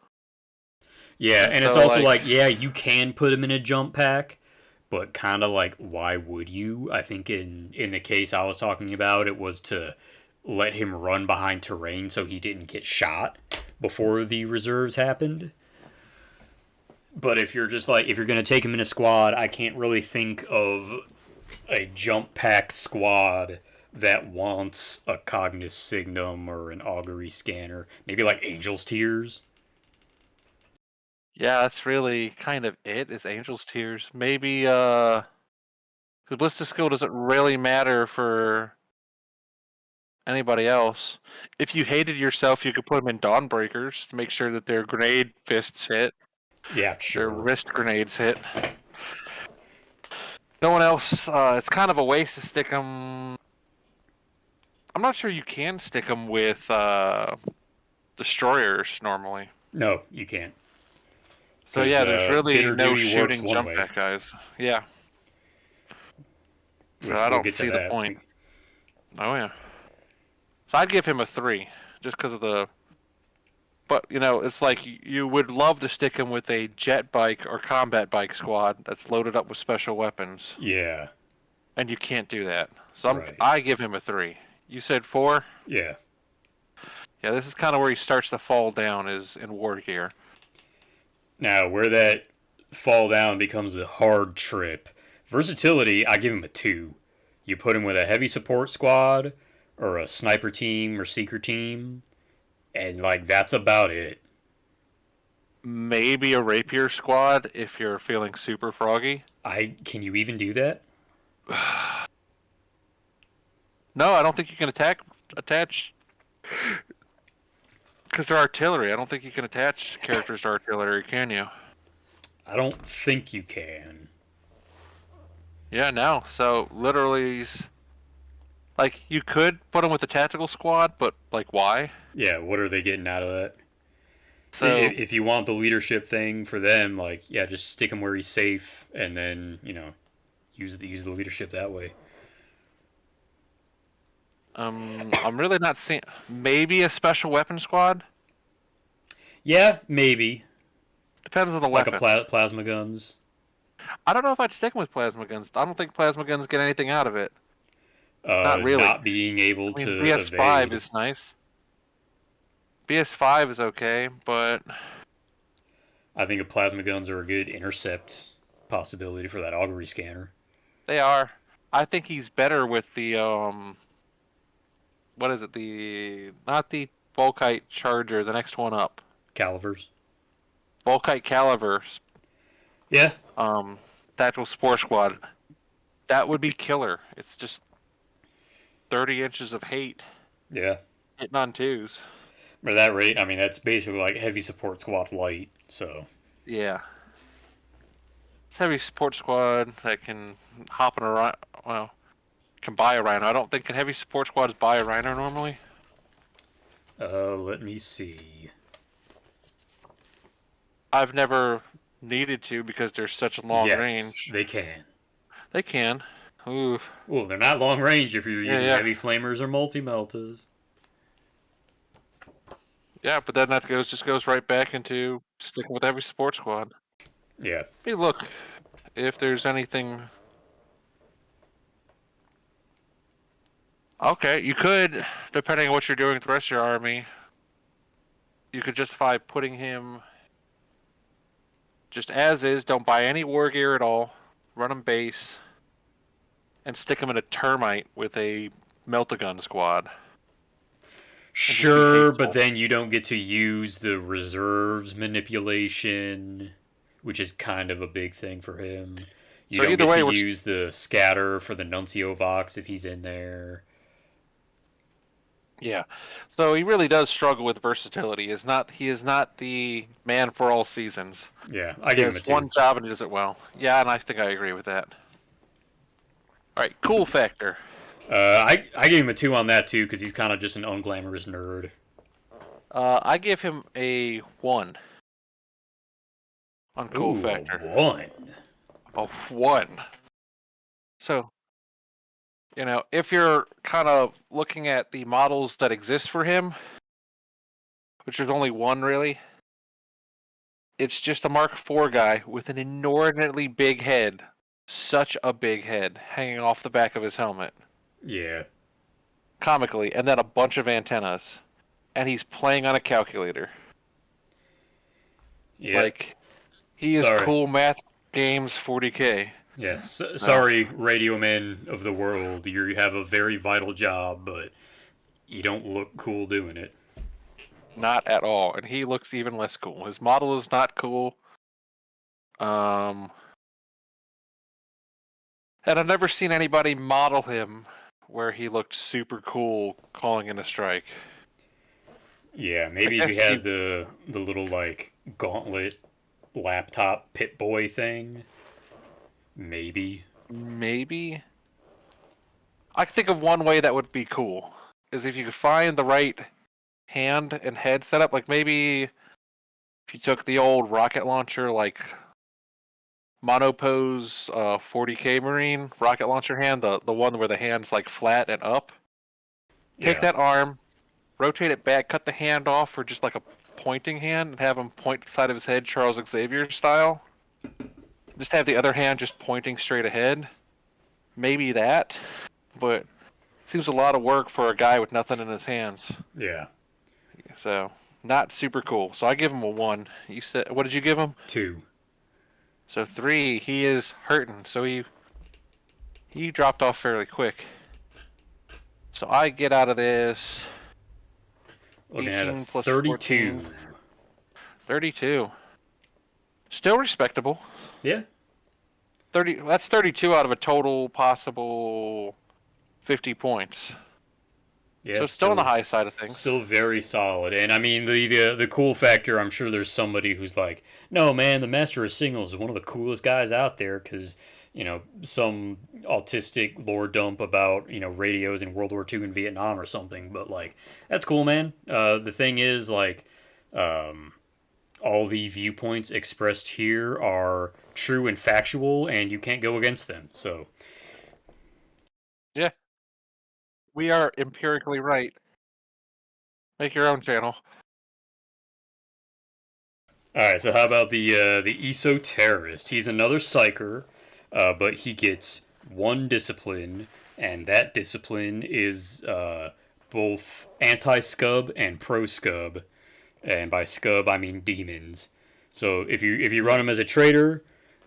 Yeah, And and it's so also like like, yeah, you can put him in a jump pack, but kind of like, why would you? I think in the case I was talking about, it was to let him run behind terrain so he didn't get shot before the reserves happened. But if you're just like, if you're gonna take him in a squad, I can't really think of a jump pack squad that wants a Cognis Signum or an Augury Scanner. Maybe like Angel's Tears. yeah, that's really kind of it is Angel's Tears. Maybe because Blister Skill doesn't really matter for anybody else. If you hated yourself, you could put them in Dawnbreakers to make sure that their grenade fists hit, Yeah, their sure. wrist grenades hit. No one else. It's kind of a waste to stick them. I'm not sure you can stick them with destroyers normally. No, you can't. So Because yeah, there's really bitter no duty works shooting one jump way, back guys. Yeah. So which I we'll don't get to see the that. point. Oh yeah. So I'd give him a 3, just because of the. But it's like you would love to stick him with a jet bike or combat bike squad that's loaded up with special weapons, Yeah, and you can't do that. So right. I give him a 3. You said 4. Yeah. Yeah, this is kind of where he starts to fall down is in war gear. Now, where that fall down becomes a hard trip. Versatility, I give him a 2. You put him with a heavy support squad or a sniper team or seeker team, and like that's about it. Maybe a rapier squad if you're feeling super froggy. Can you even do that? No, I don't think you can attach because they're artillery. I don't think you can attach characters to artillery, can you? I don't think you can. Yeah, no. So literally, like you could put them with the tactical squad, but like why? Yeah, what are they getting out of that? So If you want the leadership thing for them, like yeah, just stick him where he's safe, and then use the leadership that way. I'm really not seeing maybe a special weapon squad. Yeah, maybe Depends on the like a weapon. plasma guns. I don't know if I'd stick with plasma guns. I don't think plasma guns get anything out of it. Not really. Not being able I mean, to BS5 evade. is nice. BS5 is okay, but I think plasma guns are a good intercept possibility for that augury scanner. they are. I think he's better with the what is it? The not the Volkite Charger, the next one up. Calivers. Volkite Caliber, Yeah. um, Tactical Spore Squad. That would be killer. It's just 30 inches of hate Yeah. hitting on twos. But at that rate, I mean, that's basically like heavy support squad light. So Yeah. It's heavy support squad that can hop in a rhino. Well, can buy a rhino. I don't think can heavy support squads buy a rhino normally. let me see. I've never needed to because they're such long Yes, range. they can. They can. Ooh. Well, they're not long range if you're using Yeah. heavy flamers or multi meltas. Yeah, but then that just goes right back into sticking with heavy support squad. Yeah. Hey, look, if there's anything. Okay, you could, depending on what you're doing with the rest of your army, you could justify putting him just as is. Don't buy any war gear at all. Run him base, and stick him in a termite with a melt-a-gun squad. Sure, but then you don't get to use the reserves manipulation, which is kind of a big thing for him. You So don't either get way, to use the scatter for the Nuncio Vox if he's in there. yeah. So he really does struggle with versatility. He is not the man for all seasons. Yeah, I He give him a has 2. one job and he does it well. Yeah, and I think I agree with that. All right, cool factor. I gave him a 2 on that too because he's kind of just an unglamorous nerd. I give him a 1 on cool Ooh, factor. a 1. A 1. So, if you're kind of looking at the models that exist for him, which is only one really, it's just a Mark IV guy with an inordinately big head. Such a big head hanging off the back of his helmet. Yeah. Comically, and then a bunch of antennas. And he's playing on a calculator. Yeah. Like, he is cool math games 40K. Yeah. Sorry, radio men of the world. You have a very vital job, but you don't look cool doing it. Not at all. And he looks even less cool. His model is not cool. And I've never seen anybody model him where he looked super cool calling in a strike. Yeah, I maybe if you guess had the little like gauntlet laptop Pit Boy thing, maybe. maybe I can think of one way that would be cool is if you could find the right hand and head setup. Like maybe if you took the old rocket launcher, like Monopose 40K Marine rocket launcher hand, the one where the hand's like flat and up. Take Yeah, that arm, rotate it back, cut the hand off for just like a pointing hand, and have him point the side of his head, Charles Xavier style. Just have the other hand just pointing straight ahead. Maybe that, but seems a lot of work for a guy with nothing in his hands. yeah. So not super cool. So I give him a 1. You said what did you give him? 2. So 3. He is hurting. So he dropped off fairly quick. So I get out of this Looking at a 18 plus 32. 14, 32. Still respectable. Yeah. 30. That's 32 out of a total possible 50 points. Yeah, So it's still on the high side of things. still very solid. And I mean the cool factor, I'm sure there's somebody who's like, "No, man, the Master of Singles is one of the coolest guys out there cuz some autistic lore dump about, radios in World War II in Vietnam or something, but like that's cool, man. The thing is like all the viewpoints expressed here are true and factual and you can't go against them. So, Yeah, we are empirically right. Make your own channel. all right, so how about the ESO terrorist? He's another psyker, but he gets one discipline, and that discipline is both anti-scub and pro-scub, and by scub I mean demons. So if you run him as a traitor,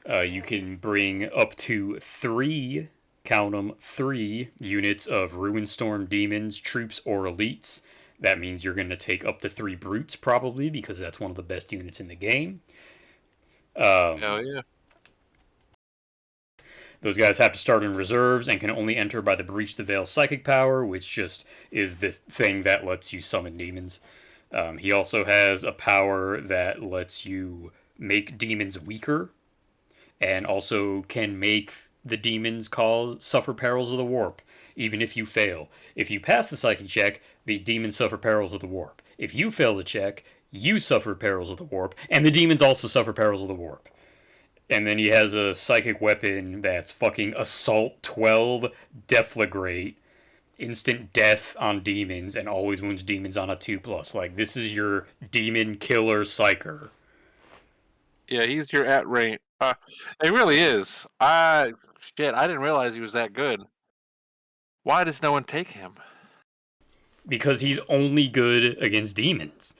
you can bring up to 3, count 'em, 3 units of Ruinstorm demons, troops, or elites. That means you're going to take up to 3 brutes probably because that's one of the best units in the game. Hell yeah. Those guys have to start in reserves and can only enter by the Breach the Veil psychic power, which just is the thing that lets you summon demons. He also has a power that lets you make demons weaker and also can make the demons suffer perils of the warp, even if you fail. If you pass the psychic check, the demons suffer perils of the warp. If you fail the check, you suffer perils of the warp, and the demons also suffer perils of the warp. And then he has a psychic weapon that's fucking Assault 12 Deflagrate. Instant death on demons and always wounds demons on a 2+. Like, this is your demon killer psyker. Yeah, he's your at range. He really is. Shit, I didn't realize he was that good. Why does no one take him? Because he's only good against demons.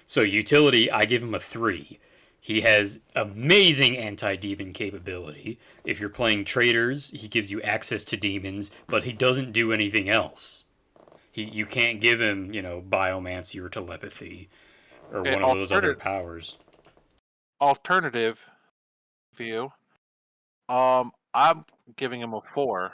So utility, I give him a 3. He has amazing anti-demon capability. If you're playing traders, he gives you access to demons, but he doesn't do anything else. You can't give him, biomancy or telepathy or Okay, one of those other powers. alternative view. I'm giving him a 4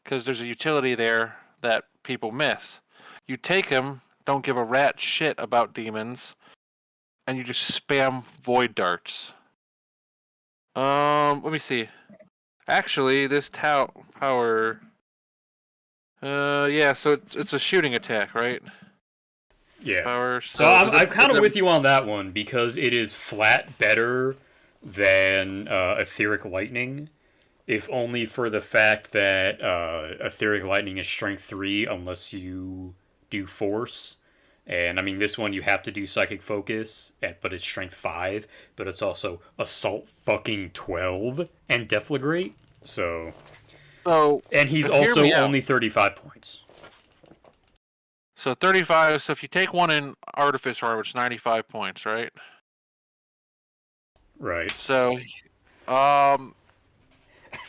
because there's a utility there that people miss. You take him, don't give a rat shit about demons, and you just spam void darts. Let me see. Actually, this power. Yeah. So it's a shooting attack, right? Yeah. Power. So I'm kind of with you on that one because it is flat better than Etheric Lightning, if only for the fact that Etheric Lightning is Strength 3 unless you do Force. And I mean, this one you have to do Psychic Focus, but it's Strength 5, but it's also Assault fucking 12 and Deflagrate. So. And he's also only 35 points. So 35. So if you take one in Artificer, which is 95 points, right? Right. So,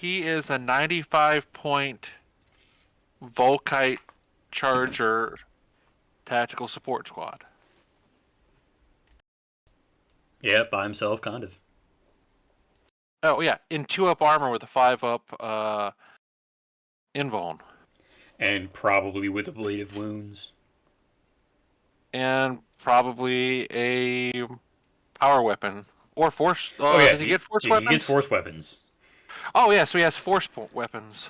he is a 95-point Volkite Charger tactical support squad. Yeah, by himself, kind of. Oh yeah, in 2-up armor with a 5-up invuln. And probably with ablative wounds. and probably a power weapon or force. Oh yeah, Does he get force he gets weapons? force weapons. Oh yeah, so he has weapons.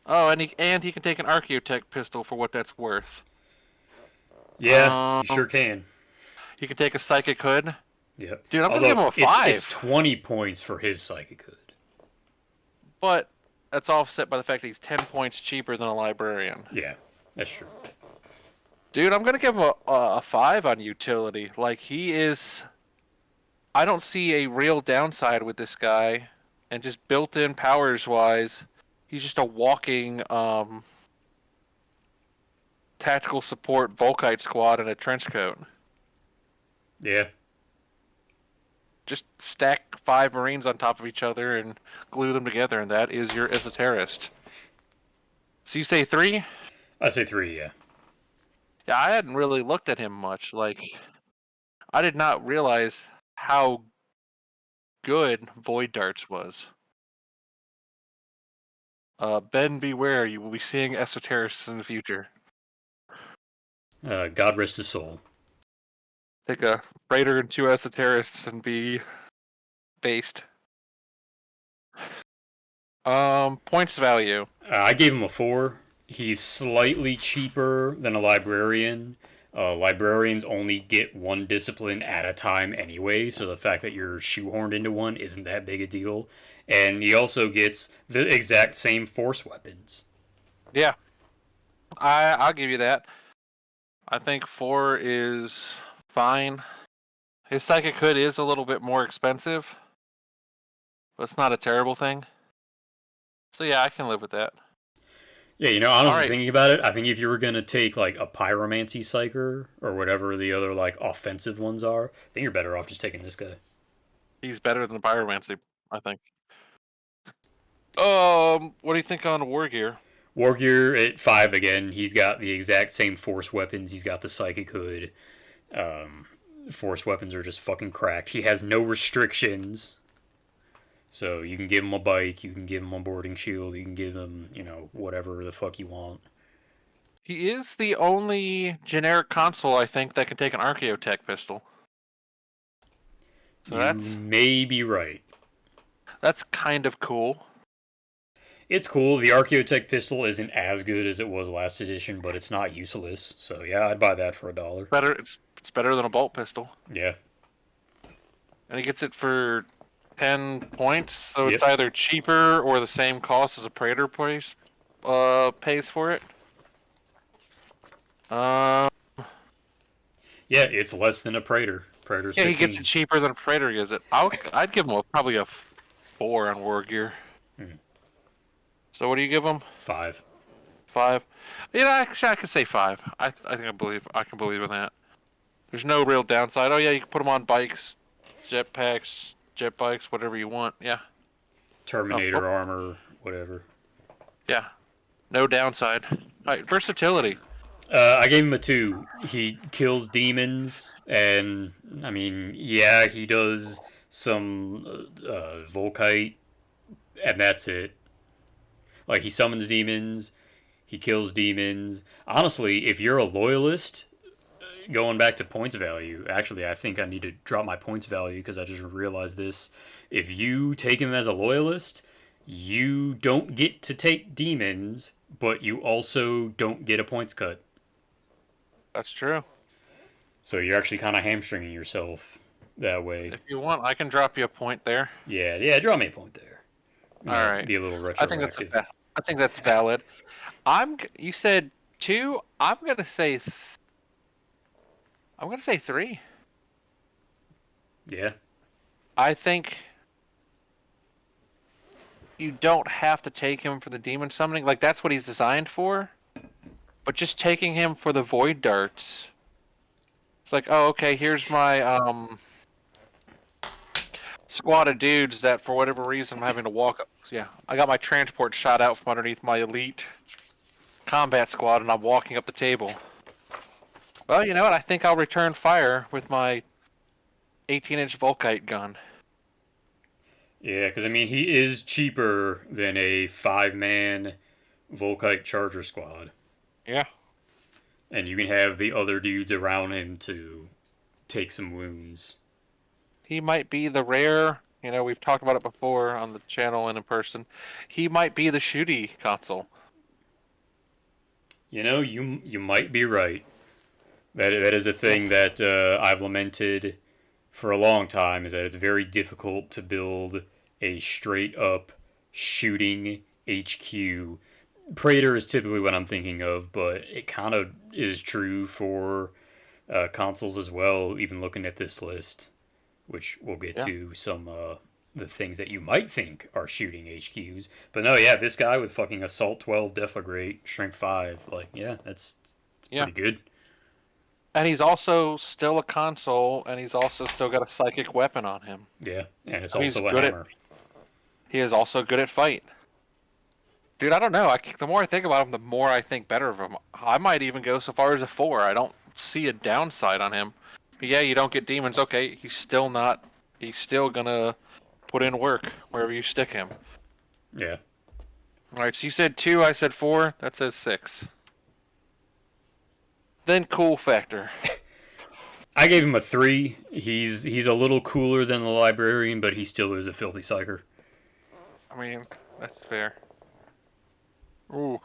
Oh, and he can take an Archaeotech pistol for what that's worth. Yeah, he Um, sure can. he can take a Psychic Hood. Yep. Dude, I'm gonna give Although him a it's 5, 20 points for his psychic hood. but that's offset by the fact that he's 10 points cheaper than a librarian. Yeah, that's true. Dude, I'm gonna give him a 5 on utility. Like he is, I don't see a real downside with this guy, and just built-in powers wise, he's just a walking tactical support Volkite squad in a trench coat. Yeah. Just stack 5 Marines on top of each other and glue them together, and that is your esoterist. So you say 3? I say 3, yeah. Yeah, I hadn't really looked at him much. Like, I did not realize how good Void Darts was. Ben, beware, you will be seeing esoterists in the future. God rest his soul. Take a Raider and 2 esoterists and be based. Points value. I gave him a 4. He's slightly cheaper than a librarian. Librarians only get one discipline at a time anyway, so the fact that you're shoehorned into one isn't that big a deal. And he also gets the exact same force weapons. Yeah, I'll give you that. I think 4 is fine. His Psychic Hood is a little bit more expensive, but it's not a terrible thing. So yeah, I can live with that. Yeah, you know, All honestly right, thinking about it, I think if you were gonna take like a pyromancy psyker or whatever the other like offensive ones are, I think you're better off just taking this guy. he's better than the Pyromancy, I think. What do you think on War Gear? War Gear at 5 again. He's got the exact same force weapons. He's got the psychic hood. Um, Force weapons are just fucking cracked. He has no restrictions. So you can give him a bike, you can give him a boarding shield, you can give him, you know, whatever the fuck you want. He is the only generic console I think that can take an Archaeotech pistol. So You that's may be right. that's kind of cool. It's cool. The Archaeotech pistol isn't as good as it was last edition, but it's not useless. So yeah, I'd buy that for $1. Better it's better than a bolt pistol. Yeah. And he gets it for 10 points, so it's Yep. either cheaper or the same cost as a Praetor pays for it. Uh, Yeah, it's less than a Praetor. Praetor's yeah, he 15. gets it cheaper than a Praetor gets it. I'd give him probably a 4 on War Gear. So what do you give him? 5. 5. Yeah, actually, I could say 5. I think I can believe in that. There's no real downside. Oh yeah, you can put them on bikes, jetpacks, jet bikes, whatever you want. Yeah. Terminator armor, whatever. Yeah. No downside. All right, versatility. I gave him a 2. He kills demons, and I mean, yeah, he does some Volkite, and that's it. Like he summons demons, he kills demons. Honestly, if you're a loyalist, going back to points value, actually, I think I need to drop my points value because I just realized this. If you take him as a loyalist, you don't get to take demons, but you also don't get a points cut. That's true. So you're actually kind of hamstringing yourself that way. If you want, I can drop you a point there. Yeah, yeah, draw me a point there. All right. Be a little I think that's retroactive. I think that's valid. You said 2. I'm gonna say 3. Yeah. I think you don't have to take him for the demon summoning. Like that's what he's designed for. But just taking him for the void darts. It's like, oh, okay, here's my squad of dudes that for whatever reason I'm having to walk up. Yeah, I got my transport shot out from underneath my elite combat squad and I'm walking up the table. Well, you know what? I think I'll return fire with my 18-inch Volkite gun. Yeah, because I mean, he is cheaper than a 5-man Volkite Charger Squad. Yeah. And you can have the other dudes around him to take some wounds. He might be the rare, we've talked about it before on the channel and in person. He might be the shooty console. You might be right. That is a Yeah. thing that I've lamented for a long time, is that it's very difficult to build a straight up shooting HQ. Praetor is typically what I'm thinking of, but it kind of is true for consoles as well, even looking at this list, which we'll get Yeah. to some the things that you might think are shooting HQs. But no, yeah, this guy with fucking Assault 12, Deflagrate, Strength 5, like, yeah, it's Yeah. pretty good. And he's also still a console, and he's also still got a psychic weapon on him. Yeah, and it's So he's also a good at. hammer. He is also good at fight. Dude, I don't know. The more I think about him, the more I think better of him. I might even go so far as a 4. I don't see a downside on him. But yeah, you don't get demons. Okay, he's still not. He's still gonna put in work wherever you stick him. Yeah. All right, so you said 2, I said 4. That says 6. Then cool factor. I gave him a 3. He's a little cooler than the librarian, but he still is a filthy psyker. I mean, that's fair. Ooh.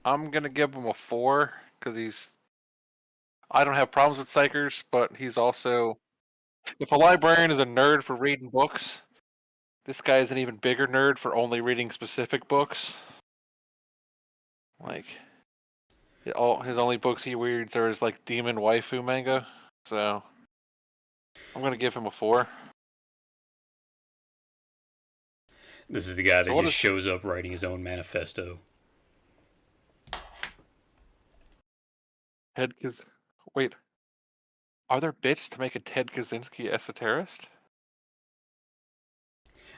I'm gonna give him a 4 because he's. I don't have problems with psychers, but he's also. If a librarian is a nerd for reading books, this guy is an even bigger nerd for only reading specific books. Like, all his only books he reads are his like demon waifu manga. So, I'm gonna give him a 4. This is the guy So that what just is shows up writing his own manifesto. Ted Wait, are there bits to make a Ted Kaczynski esoterist?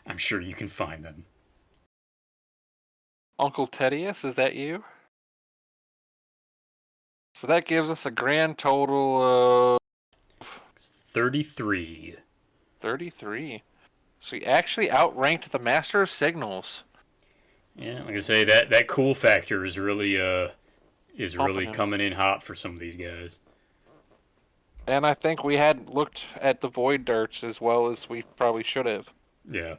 I'm sure you can find them. Uncle Tedious, is that you? So that gives us a grand total of 33. 33. So he actually outranked the Master of Signals. Yeah, like I say, that cool factor is Pumping really him. coming in hot for some of these guys. And I think we had looked at the Void Darts as well as we probably should have. Yeah.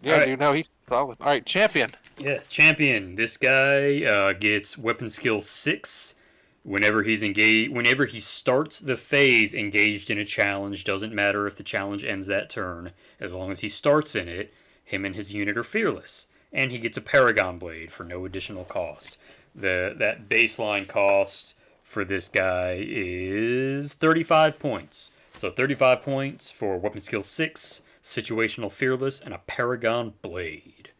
Yeah, dude, no, he's solid. All right, champion. Yeah, champion. This guy gets weapon skill 6 whenever he's engaged. Whenever he starts the phase engaged in a challenge, doesn't matter if the challenge ends that turn. As long as he starts in it, him and his unit are fearless, and he gets a Paragon Blade for no additional cost. That baseline cost for this guy is 35 points. So 35 points for weapon skill 6, situational fearless, and a Paragon Blade.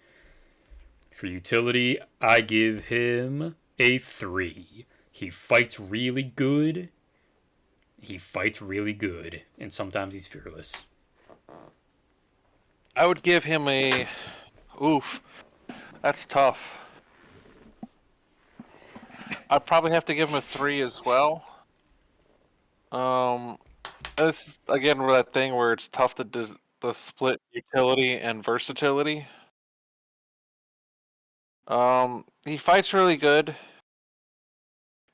For utility, I give him a 3. He fights really good. And sometimes he's fearless. I would give him a. Oof. That's tough. I'd probably have to give him a 3 as well. This is, again, where that thing where it's tough to split utility and versatility. He fights really good,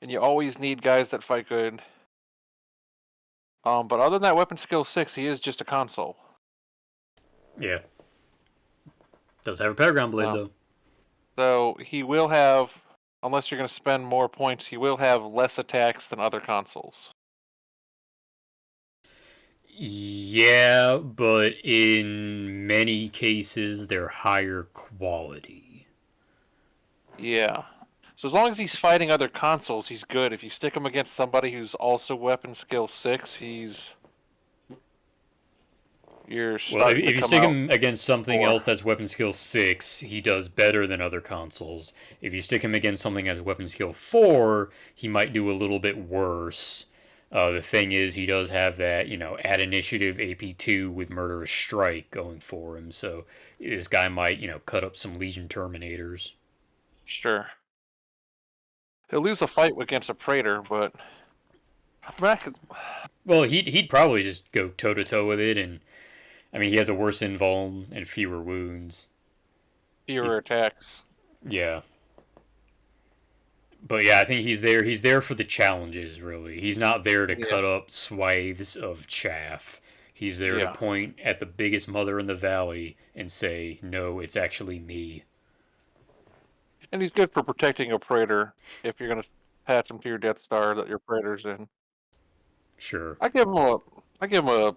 and you always need guys that fight good. But other than that, weapon skill 6, he is just a console. Yeah. Does have a Paragon Blade, though. So he will have, unless you're going to spend more points, he will have less attacks than other consoles. Yeah, but in many cases, they're higher quality. Yeah. So as long as he's fighting other consoles, he's good. If you stick him against somebody who's also weapon skill 6, you're starting If to you come stick out. him against something 4. else that's weapon skill 6, he does better than other consoles. If you stick him against something that's weapon skill 4, he might do a little bit worse. The thing is, he does have that, at initiative AP2 with Murderous Strike going for him, so this guy might, cut up some Legion Terminators. Sure. He'll lose a fight against a Praetor, but Well, he'd probably just go toe to toe with it, and I mean he has a worse invuln and fewer wounds. Fewer He's attacks. yeah. But yeah, I think he's there. He's there for the challenges, really. He's not there to Yeah. cut up swathes of chaff. He's there to Yeah. point at the biggest mother in the valley and say, "No, it's actually me." And he's good for protecting a Praetor if you're gonna attach him to your Death Star that your Praetor's in. Sure. I give him a I give him a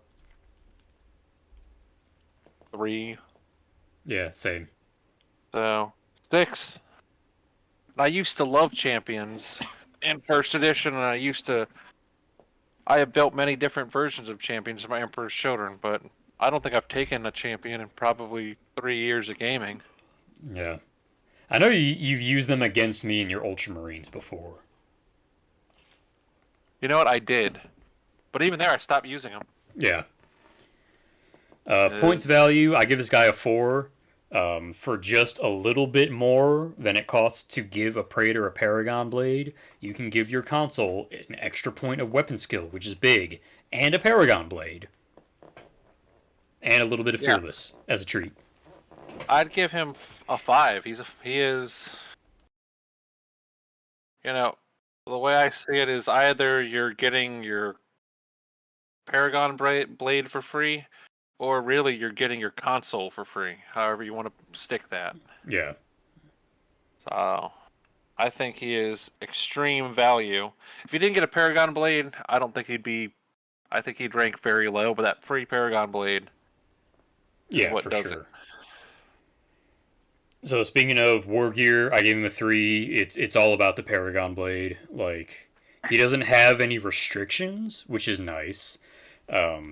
3. Yeah, same. So 6. I used to love champions in first edition, and I have built many different versions of champions in my Emperor's Children, but I don't think I've taken a champion in probably 3 years of gaming. Yeah. I know you've used them against me in your Ultramarines before. You know what? I did, but even there, I stopped using them. Yeah. Uh, Points value, I give this guy a 4. For just a little bit more than it costs to give a Praetor a Paragon Blade, you can give your Consul an extra point of weapon skill, which is big, and a Paragon Blade, and a little bit of yeah, Fearless as a treat. I'd give him a 5. He is, you know, the way I see it is either you're getting your Paragon blade for free, or really you're getting your console for free. However you want to stick that. Yeah. So I think he is extreme value. If he didn't get a Paragon blade, I don't think he'd be. I think he'd rank very low. But that free Paragon blade is Yeah, what for does it. sure. So speaking of war gear, I gave him a 3. It's all about the Paragon Blade. Like he doesn't have any restrictions, which is nice.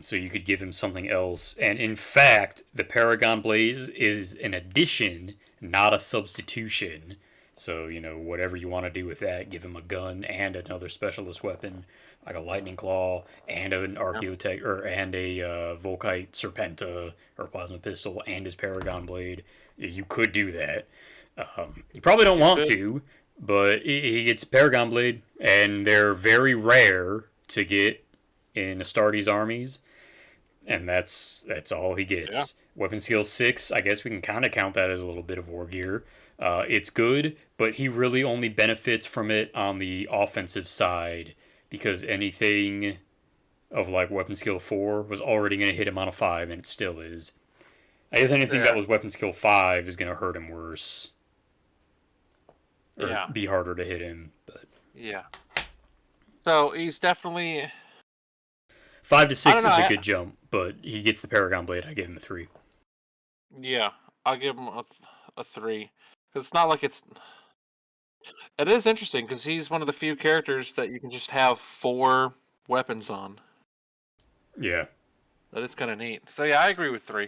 So you could give him something else. And in fact, the Paragon Blade is an addition, not a substitution. So, whatever you want to do with that, give him a gun and another specialist weapon, like a Lightning Claw and an Yeah, Archaeotech, and a Volkite Serpenta or Plasma Pistol and his Paragon Blade. You could do that. You probably don't you want could. to, but he gets Paragon Blade, and they're very rare to get in Astartes armies, and that's all he Yeah, gets. Weapon skill 6, I guess we can kind of count that as a little bit of war gear. It's good, but he really only benefits from it on the offensive side because anything of like weapon skill 4 was already going to hit him on a 5, and it still is. I guess anything that yeah, was weapon skill 5 is going to hurt him worse or yeah, be harder to hit him. But yeah. So he's definitely. 5 to I don't 6 know. is a good jump, but he gets the Paragon Blade. I give him a 3. Yeah, I'll give him a 3 because it's not like it's. It is interesting because he's one of the few characters that you can just have 4 weapons on. Yeah. That is kind of neat. So yeah, I agree with 3.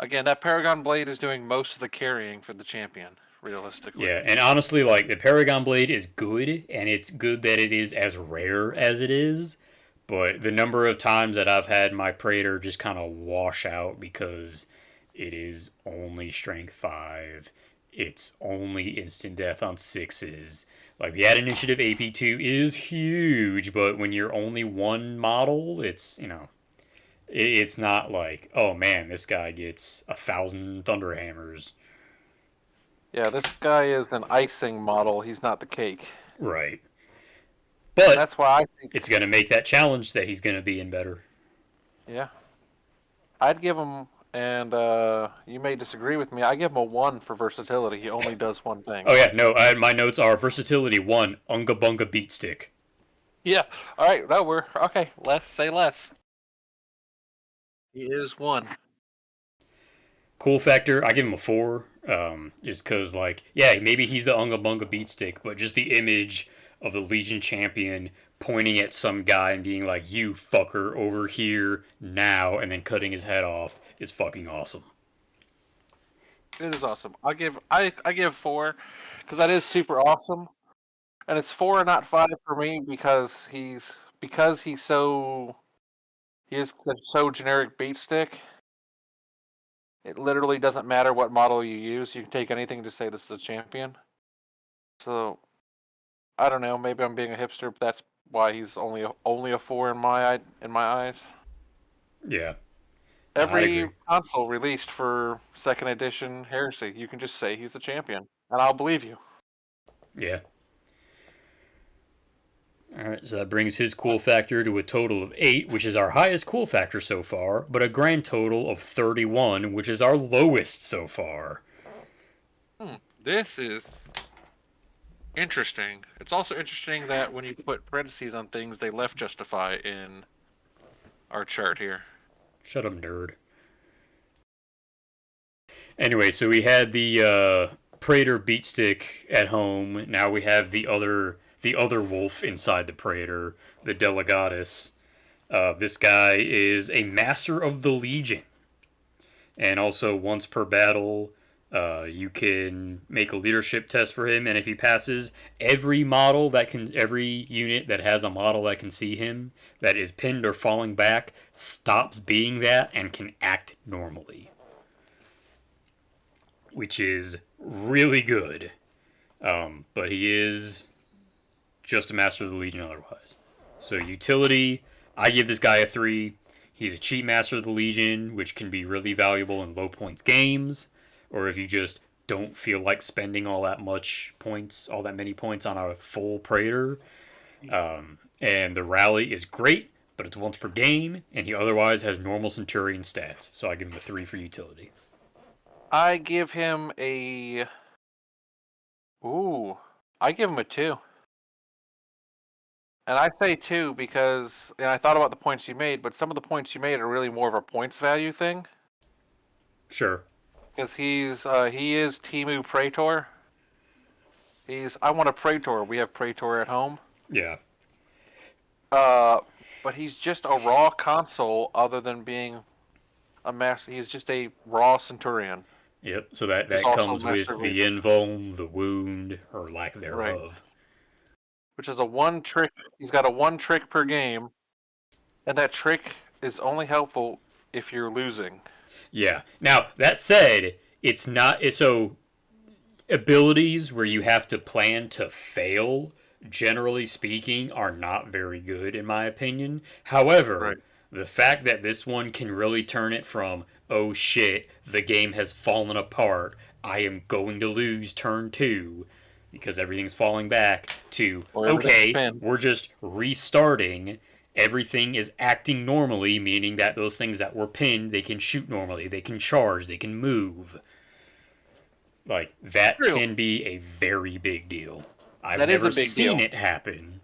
Again, that Paragon Blade is doing most of the carrying for the champion, realistically. Yeah, and honestly, like the Paragon Blade is good, and it's good that it is as rare as it is. But the number of times that I've had my Praetor just kind of wash out because it is only Strength 5, it's only instant death on 6s. Like the add initiative AP2 is huge, but when you're only one model, it's not like, oh man, this guy gets 1,000 Thunderhammers. Yeah, this guy is an icing model. He's not the cake. Right. And But that's why I think, it's going to make that challenge that he's going to be in better. yeah, I'd give him, and you may disagree with me, I give him a 1 for versatility. He only does one thing. Oh yeah, no, my notes are versatility 1, Unga Bunga Beat Stick. Yeah, alright, no, we're, okay, less, say less. He is 1. Cool factor, I give him a 4. Just because, like, yeah, maybe he's the Unga Bunga Beat Stick, but just the image of the Legion champion pointing at some guy and being like, you fucker, over here, now, and then cutting his head off is fucking awesome. It is awesome. I give 4, because that is super awesome. And it's 4 and not 5 for me because he is such so generic beat stick. It literally doesn't matter what model you use. You can take anything to say this is a champion. So I don't know. Maybe I'm being a hipster, but that's why he's only a 4 in my eyes. Yeah. I'd Every agree. console released for second edition Heresy, you can just say he's the champion, and I'll believe you. Yeah. All right, so that brings his cool factor to a total of 8, which is our highest cool factor so far, but a grand total of 31, which is our lowest so far. This is interesting. It's also interesting that when you put parentheses on things, they left justify in our chart here. Shut up, nerd. Anyway, so we had the Praetor Beatstick at home. Now we have the other wolf inside the Praetor, the Delegatus. This guy is a master of the Legion, and also once per battle, you can make a leadership test for him, and if he passes, every unit that has a model that can see him that is pinned or falling back stops being that and can act normally, which is really good. But he is just a master of the Legion otherwise. So utility, I give this guy a 3. He's a cheap master of the Legion, which can be really valuable in low points games, or if you just don't feel like spending all that many points on a full Praetor. And the rally is great, but it's once per game, and he otherwise has normal Centurion stats. So I give him a 3 for utility. I give him a. Ooh, I give him a 2. And I say 2 because, and I thought about the points you made, but some of the points you made are really more of a points value thing. Sure. Because he is Timu Praetor. I want a Praetor. We have Praetor at home. Yeah. But he's just a raw console other than being a master. He's just a raw Centurion. Yep. So that, Who's that also comes a master with of the Legion. invuln, the wound, or lack Right. thereof. Which is a one trick. He's got a one trick per game, and that trick is only helpful if you're losing. Yeah. Now that said, it's not so abilities where you have to plan to fail. Generally speaking, are not very good in my opinion. However, Right. the fact that this one can really turn it from oh shit, the game has fallen apart. I am going to lose turn 2 because everything's falling back to Or everything's okay, pinned. we're just restarting. Everything is acting normally, meaning that those things that were pinned, they can shoot normally, they can charge, they can move. Like, that True. can be a very big deal. I've That is never a big seen deal. it happen,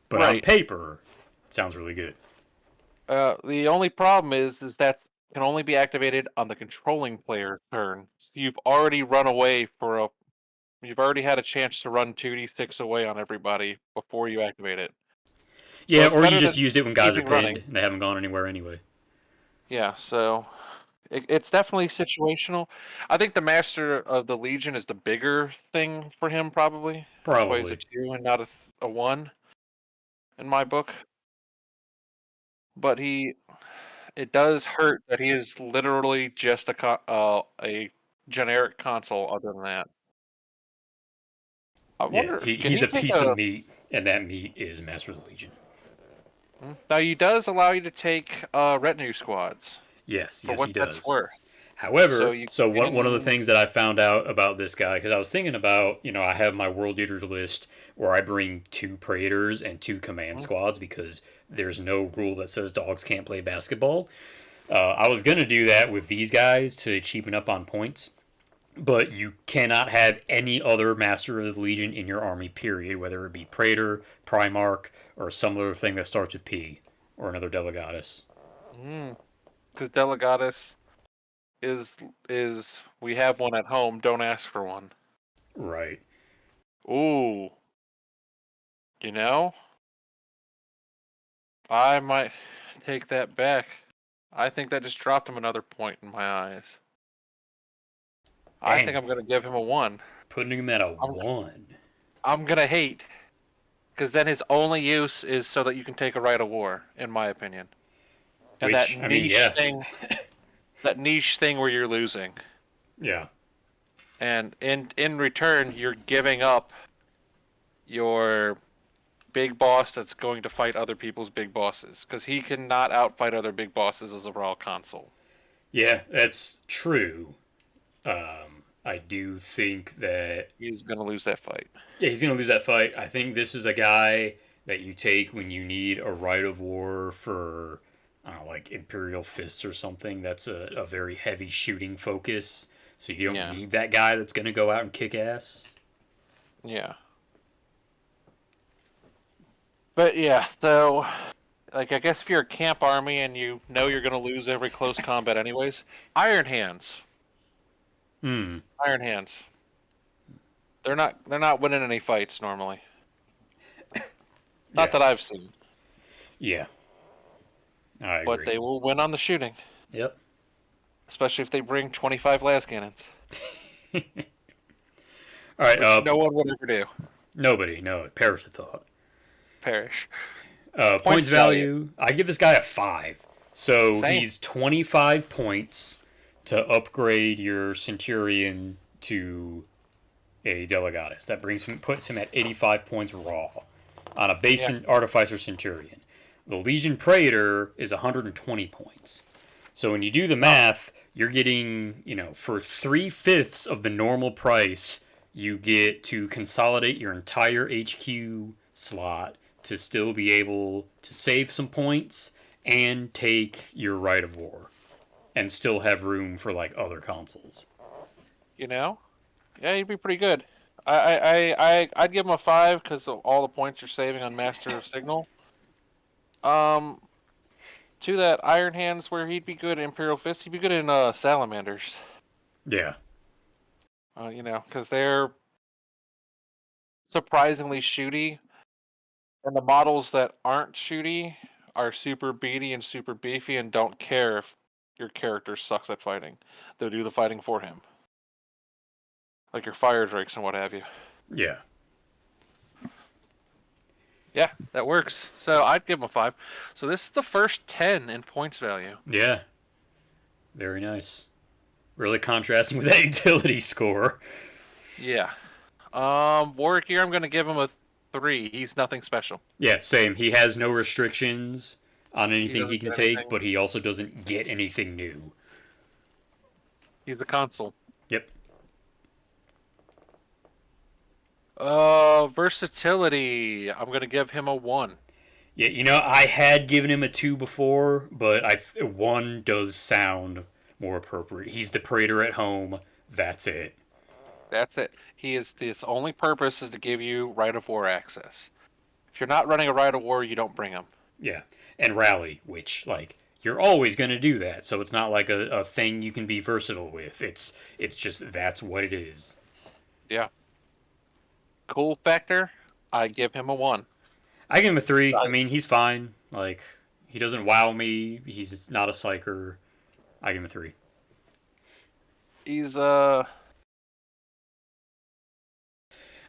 but on Right. paper, it sounds really good. The only problem is that can only be activated on the controlling player's turn. So you've already run away for a. You've already had a chance to run 2d6 away on everybody before you activate it. So Yeah, it's or you better just than use it when guys are keeping pinned running. and they haven't gone anywhere anyway. Yeah, so it's definitely situational. I think the Master of the Legion is the bigger thing for him, probably. That's why he's a Probably. 2 and not a 1 in my book. But it does hurt that he is literally just a generic console. Other than that, I Yeah, wonder, can he's he a take piece of a? meat, and that meat is Master of the Legion. Now he does allow you to take retinue squads Yes, for yes, what he that's does. worth. So However, you so one of the can. things that I found out about this guy, because I was thinking about, I have my World Eaters list where I bring 2 Praetors and 2 command Mhm. squads because there's no rule that says dogs can't play basketball. I was going to do that with these guys to cheapen up on points, but you cannot have any other Master of the Legion in your army, period, whether it be Praetor, Primarch, or some other thing that starts with P, or another Delegatus. Because Delegatus is we have one at home. Don't ask for one. Right. Ooh, you know, I might take that back. I think that just dropped him another point in my eyes. I think Dang. I'm gonna give him a 1. Putting him at a I'm 1. I'm gonna hate because then his only use is so that you can take a right of war, in my opinion. And Which, I mean, yeah. that niche thing where you're losing, Yeah. and in return you're giving up your big boss that's going to fight other people's big bosses because he cannot outfight other big bosses as a raw console. Yeah, that's true. I do think that He's gonna lose that fight. yeah, he's gonna lose that fight. I think this is a guy that you take when you need a right of war for, I don't know, like Imperial Fists or something. That's a very heavy shooting focus, so you don't Yeah, need that guy that's gonna go out and kick ass. yeah. But yeah, so like I guess if you're a camp army and you know you're gonna lose every close combat anyways, Iron Hands. Hmm. Iron Hands. They're not winning any fights normally. Not Yeah. that I've seen. Yeah. I But agree. they will win on the shooting, Yep. especially if they bring 25 las cannons, All right. which no one would ever do. Nobody. No. Perish the thought. Perish. Points Points value. value. I give this guy a 5. So Same. he's 25 points to upgrade your Centurion to a Delegatus. That puts him at 85 points raw on a base Yeah. Artificer Centurion. The Legion Praetor is 120 points. So when you do the math, you're getting, for 3/5 of the normal price, you get to consolidate your entire HQ slot to still be able to save some points and take your right of war and still have room for like other consoles. You know? Yeah, he'd be pretty good. I'd give him a 5 because of all the points you're saving on Master of Signal. Um, to that Iron Hands where he'd be good, Imperial Fist, he'd be good in Salamanders. Yeah. Because they're surprisingly shooty, and the models that aren't shooty are super beady and super beefy and don't care if your character sucks at fighting. They'll do the fighting for him, like your fire drakes and what have you. Yeah. Yeah, that works. So I'd give him a 5. So this is the first 10 in points value. Yeah. Very nice. Really contrasting with that utility score. Yeah. Warwick here, I'm going to give him a 3. He's nothing special. Yeah, same. He has no restrictions on He anything he doesn't can get take, anything. but he also doesn't get anything new. He's a consul. Yep. Versatility. I'm going to give him a 1. Yeah, I had given him a 2 before, but 1 does sound more appropriate. He's the Praetor at home. That's it. That's it. His only purpose is to give you right of war access. If you're not running a right of war, you don't bring him. Yeah. And rally, which, like, you're always going to do that, so it's not like a thing you can be versatile with. It's just that's what it is. Yeah. Cool factor. I give him a 1. I give him a 3. I mean, he's fine. Like, he doesn't wow me. He's not a psyker. I give him a 3. He's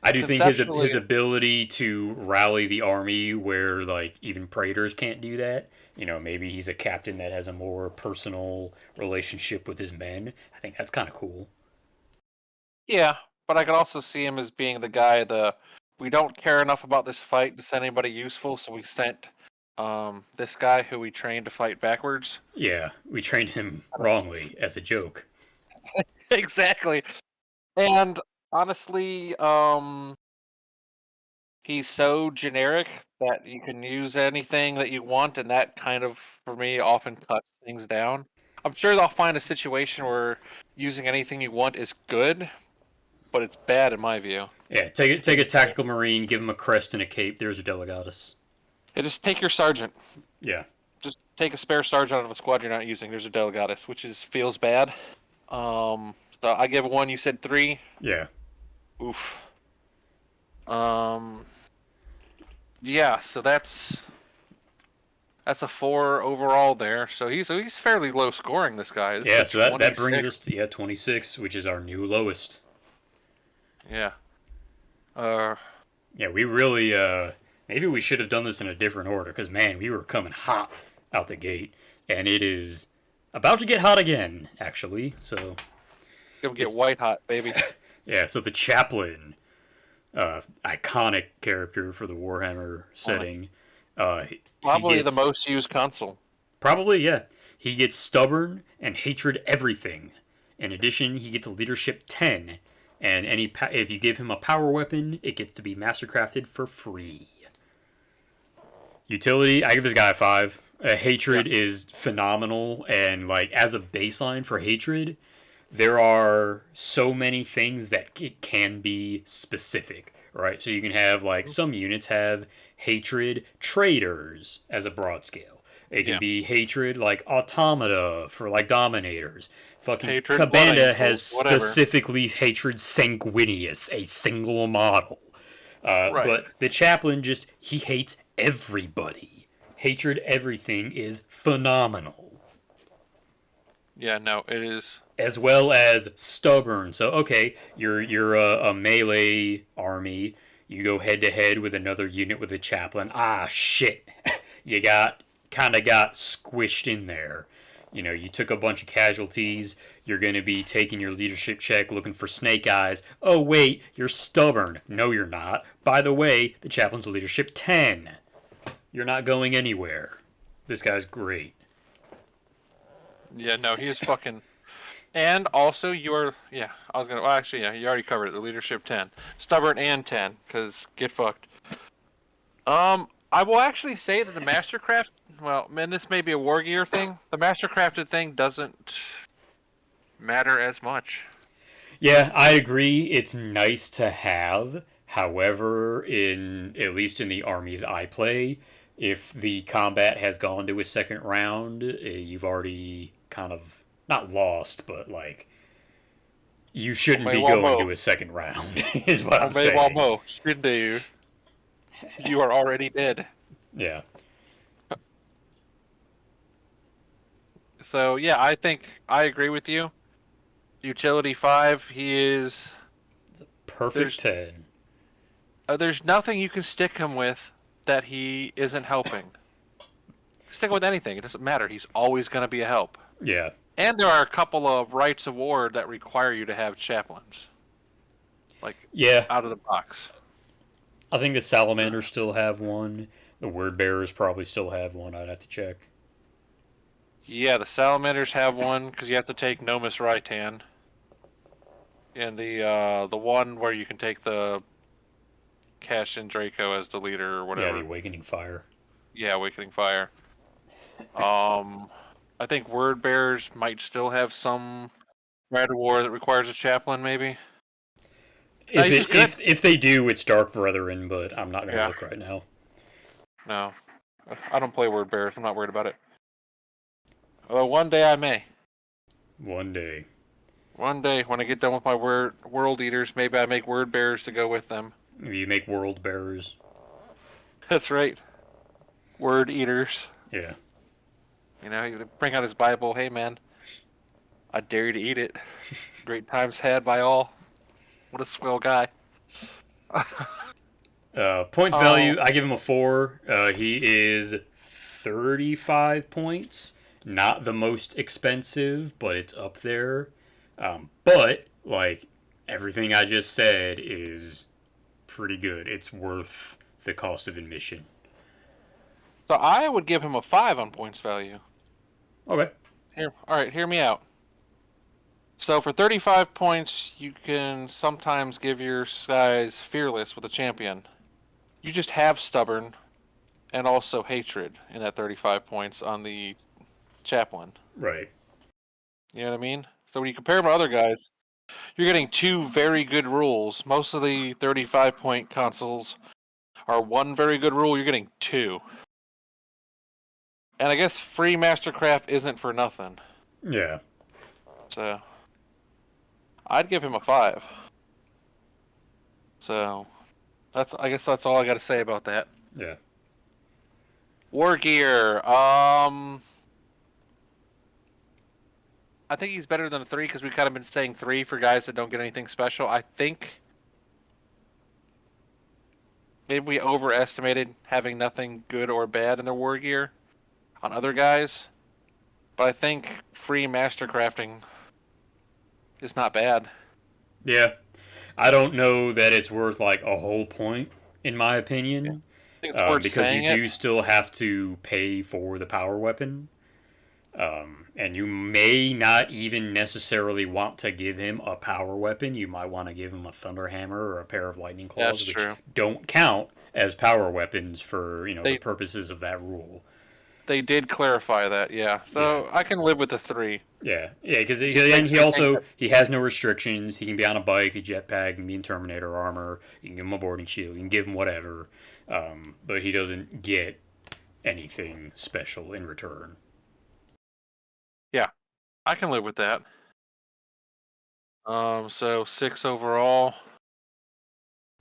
I do think his conceptually. ability to rally the army where like even praetors can't do that. Maybe he's a captain that has a more personal relationship with his men. I think that's kind of cool. Yeah, but I could also see him as being the guy. We don't care enough about this fight to send anybody useful, so we sent this guy who we trained to fight backwards. Yeah, we trained him wrongly as a joke. Exactly. And honestly, he's so generic that you can use anything that you want, and that kind of, for me, often cuts things down. I'm sure they'll find a situation where using anything you want is good, but it's bad in my view. Yeah, take a tactical marine, give him a crest and a cape. There's a delegatus. Yeah, just take your sergeant. Yeah, Just take a spare sergeant out of a squad you're not using. There's a delegatus, which feels bad. So I give 1. You said 3. yeah, Oof. Um, yeah. So that's a 4 overall there. So he's fairly low scoring. This guy. This yeah. is So a that brings 26. us to 26, which is our new lowest. Yeah. Uh, Yeah, we really maybe we should have done this in a different order because man, we were coming hot out the gate, and it is about to get hot again, actually. So gonna get white hot, baby. yeah, so the chaplain, iconic character for the Warhammer setting, Probably the gets most used console. probably yeah. He gets stubborn and hatred everything. In addition, he gets leadership 10, and if you give him a power weapon, it gets to be mastercrafted for free. Utility, I give this guy a 5. Yeah. Hatred is phenomenal, and like as a baseline for hatred, there are so many things that it can be specific, right? So you can have like some units have hatred traders as a broad scale. It can Yeah. be hatred like automata for like dominators. Fucking Hatred, blood Cabana has angels, whatever. specifically hatred sanguinius, a single model. Right. But the chaplain just he hates everybody. Hatred everything is phenomenal, Yeah, no, it is. as well as stubborn. So okay, you're a melee army. You go head to head with another unit with a chaplain. Ah shit, you got squished in there. You know, you took a bunch of casualties. You're going to be taking your leadership check looking for snake eyes. Oh, wait, you're stubborn. No, you're not. By the way, the chaplain's leadership 10. You're not going anywhere. This guy's great. Yeah, no, he is fucking. And also, you are. Yeah, I was gonna. Well, actually, yeah, you already covered it. The leadership 10, stubborn and 10, because get fucked. I will actually say that the Mastercraft. Well, man, this may be a War Gear thing. The Mastercrafted thing doesn't matter as much. Yeah, I agree. It's nice to have. However, in at least in the armies I play, if the combat has gone to a second round, you've already kind of not lost, but like you shouldn't Ome be going to Wabo. a second round, is what I'm Ome saying. Wabo. Shindeyu. You are already dead. Yeah. So, yeah, I think I agree with you. Utility 5, he is. Perfect There's 10. there's nothing you can stick him with that he isn't helping. Stick with anything. It doesn't matter. He's always going to be a help. Yeah. And there are a couple of rights of war that require you to have chaplains, like Yeah. out of the box. I think the Salamanders still have one. The Word Bearers probably still have one. I'd have to check. Yeah, the salamanders have one because you have to take Nomus Raitan, and the one where you can take the Cassian Draco as the leader or Yeah, the whatever. Awakening Fire. Yeah, Awakening Fire. Um, I think Word Bearers might still have some right of war that requires a chaplain, maybe. No, If he's it just good. if they do, it's Dark Brethren, but I'm not gonna Yeah, look right now. no, I don't play Word Bearers. I'm not worried about it. Although one day I may. One day. One day when I get done with my world eaters, maybe I make Word Bearers to go with them. You make World Bearers. That's right, Word Eaters. Yeah. You know, you bring out his Bible. Hey, man, I dare you to eat it. Great times had by all. What a swell guy. Points Oh, value, I give him a 4. He is 35 points. Not the most expensive, but it's up there. But, like, everything I just said is pretty good. It's worth the cost of admission. so I would give him a 5 on points value. Okay. Here, all right, hear me out. So for 35 points, you can sometimes give your guys fearless with a champion. You just have stubborn and also hatred in that 35 points on the chaplain. Right. You know what I mean? So when you compare them to other guys, you're getting two very good rules. Most of the 35-point consoles are one very good rule. You're getting two. And I guess free Mastercraft isn't for nothing. Yeah. So I'd give him a 5. So I guess that's all I got to say about that. Yeah. War gear. I think he's better than a 3 because we've kind of been saying 3 for guys that don't get anything special. I think maybe we overestimated having nothing good or bad in their war gear on other guys. But I think free Mastercrafting is not bad. Yeah. I don't know that it's worth, like, a whole point, in my Yeah. opinion. I think it's worth Because you saying it. do still have to pay for the power weapon. And you may not even necessarily want to give him a power weapon. You might want to give him a thunder hammer or a pair of lightning That's claws, which true. don't count as power weapons for the They purposes of that rule. they did clarify that, yeah. Yeah, So I can live with the three. yeah, because It just then makes he me think also that he has no restrictions. He can be on a bike, a jetpack, he can be in Terminator armor. You can give him a boarding shield. You can give him whatever, but he doesn't get anything special in return. yeah, I can live with that. So 6 overall.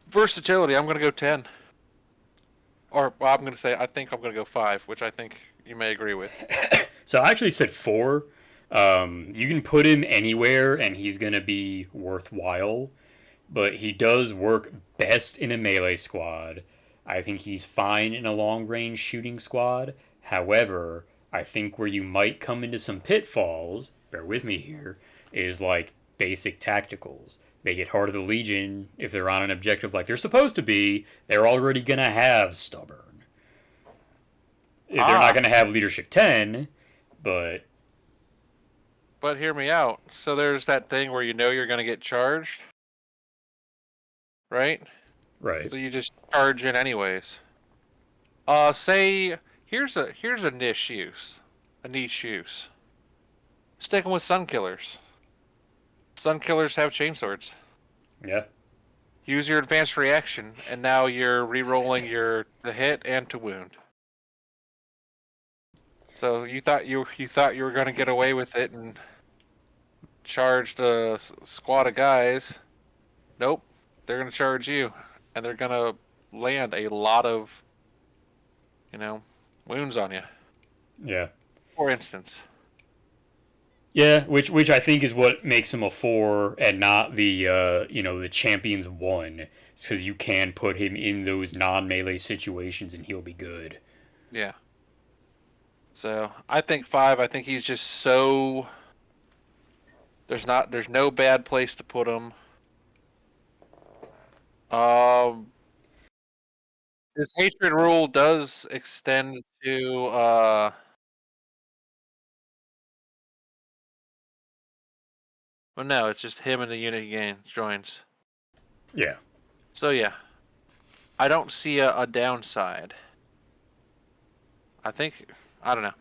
Versatility, I'm gonna go 10. Or well, I'm gonna say I think I'm gonna go 5, which I think you may agree with. So I actually said 4. You can put him anywhere, and he's gonna be worthwhile. But he does work best in a melee squad. I think he's fine in a long range shooting squad. However, I think where you might come into some pitfalls, bear with me here, is like basic tacticals. Make it hard of the Legion if they're on an objective like they're supposed to be. They're already gonna have stubborn. They're not Ah, gonna have leadership 10, but but hear me out. So there's that thing where you know you're gonna get charged, right? right. So you just charge in anyways. Say here's a niche use. Sticking with sun killers. Sun killers have chainswords. Yeah. Use your advanced reaction, and now you're re-rolling your to hit and to wound. So you thought you were gonna get away with it and charged a squad of guys. Nope, they're gonna charge you, and they're gonna land a lot of you know wounds on you. Yeah. For instance, Yeah, which I think is what makes him a 4 and not the the champions 1, because you can put him in those non melee situations and he'll be good. yeah. So I think 5. I think he's just so there's no bad place to put him. Um, This hatred rule does extend to well no, it's just him and the unit he gains joins. Yeah, So yeah, I don't see a downside. I think I don't know.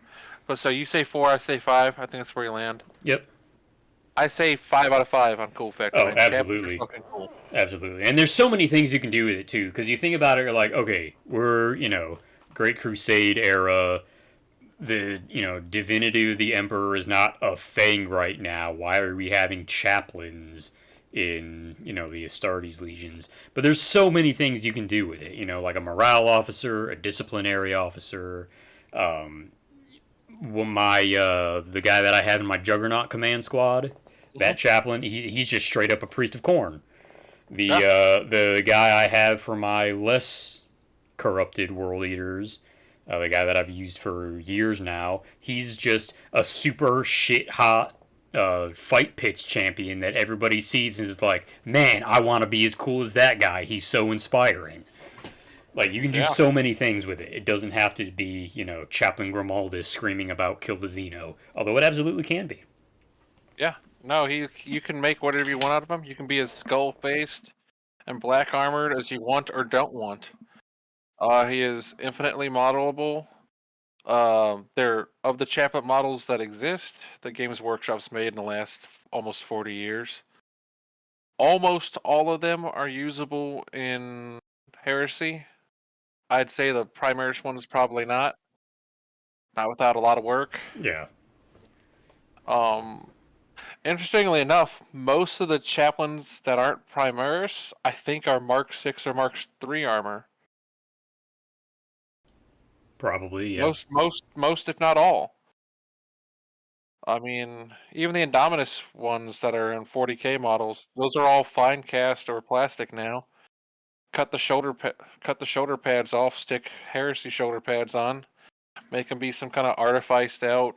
But so you say 4, I say 5. I think that's where you land. yep. I say 5 out of 5 on cool factor Oh, ranks. Champions are absolutely, fucking cool. absolutely. And there's so many things you can do with it too, because you think about it, you're like, okay, we're Great Crusade era. The divinity of the emperor is not a thing right now. Why are we having chaplains in the Astartes legions? But there's so many things you can do with it. Like a morale officer, a disciplinary officer. My the guy that I have in my Juggernaut command squad, Mm-hmm. that chaplain, he's just straight up a priest of corn. Yeah, The guy I have for my less corrupted world eaters, the guy that I've used for years now, he's just a super shit hot fight pits champion that everybody sees and is like, man, I want to be as cool as that guy. He's so inspiring. Like, you can do yeah, so many things with it. It doesn't have to be, Chaplain Grimaldus screaming about kill the Xeno, although it absolutely can be. yeah. No, you can make whatever you want out of him. You can be as skull faced and black armored as you want or don't want. He is infinitely modelable. They're of the chaplet models that exist that Games Workshop's made in the last almost 40 years. Almost all of them are usable in Heresy. I'd say the Primaris one is probably not without a lot of work. Yeah, Um, Interestingly enough, most of the chaplains that aren't Primaris, I think, are Mark 6 or Mark 3 armor. probably, yeah. Most, if not all. I mean, even the Indominus ones that are in 40K models, those are all fine cast or plastic now. Cut the shoulder pads off, stick Heresy shoulder pads on, make them be some kind of artificed out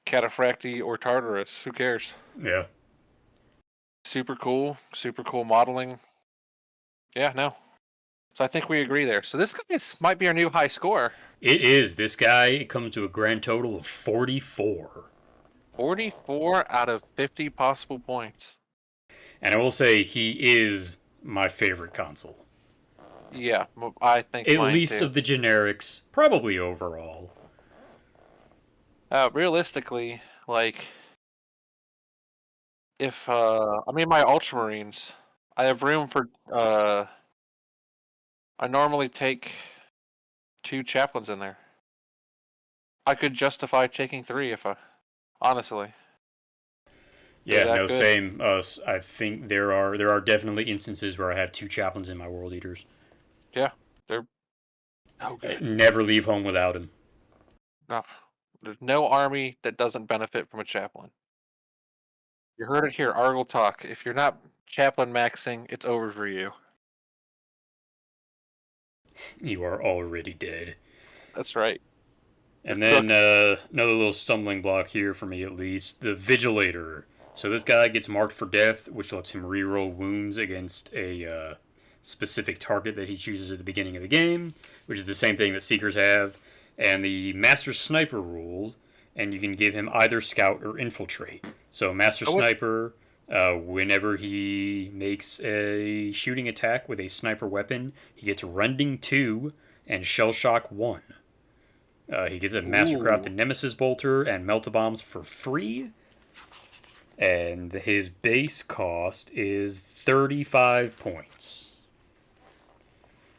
Cataphracti or Tartarus. Who cares? Yeah. Super cool modeling. Yeah, no, So I think we agree there. So this guy might be our new high score. It is. This guy comes to a grand total of 44. 44 out of 50 possible points. And I will say he is my favorite consul. Yeah, I think At mine least too. of the generics, probably overall. Realistically, like, if I mean my Ultramarines, I have room for I normally take 2 chaplains in there. I could justify taking 3 if I honestly. They're Yeah, that no, good. same. I think there are definitely instances where I have two chaplains in my world eaters. Yeah, they're so good. Never leave home without him. No, there's no army that doesn't benefit from a chaplain. You heard it here, Argel Talk. If you're not chaplain maxing, it's over for you. You are already dead. That's right. You're And then cooked. another little stumbling block here for me, at least, the Vigilator. So this guy gets marked for death, which lets him reroll wounds against a specific target that he chooses at the beginning of the game, which is the same thing that Seekers have. And the Master Sniper rule, and you can give him either Scout or Infiltrate. So Master Oh, what? Sniper, whenever he makes a shooting attack with a sniper weapon, he gets Rending 2 and Shell Shock 1. He gets a Ooh. Mastercrafted Nemesis Bolter and Melta Bombs for free. And his base cost is 35 points.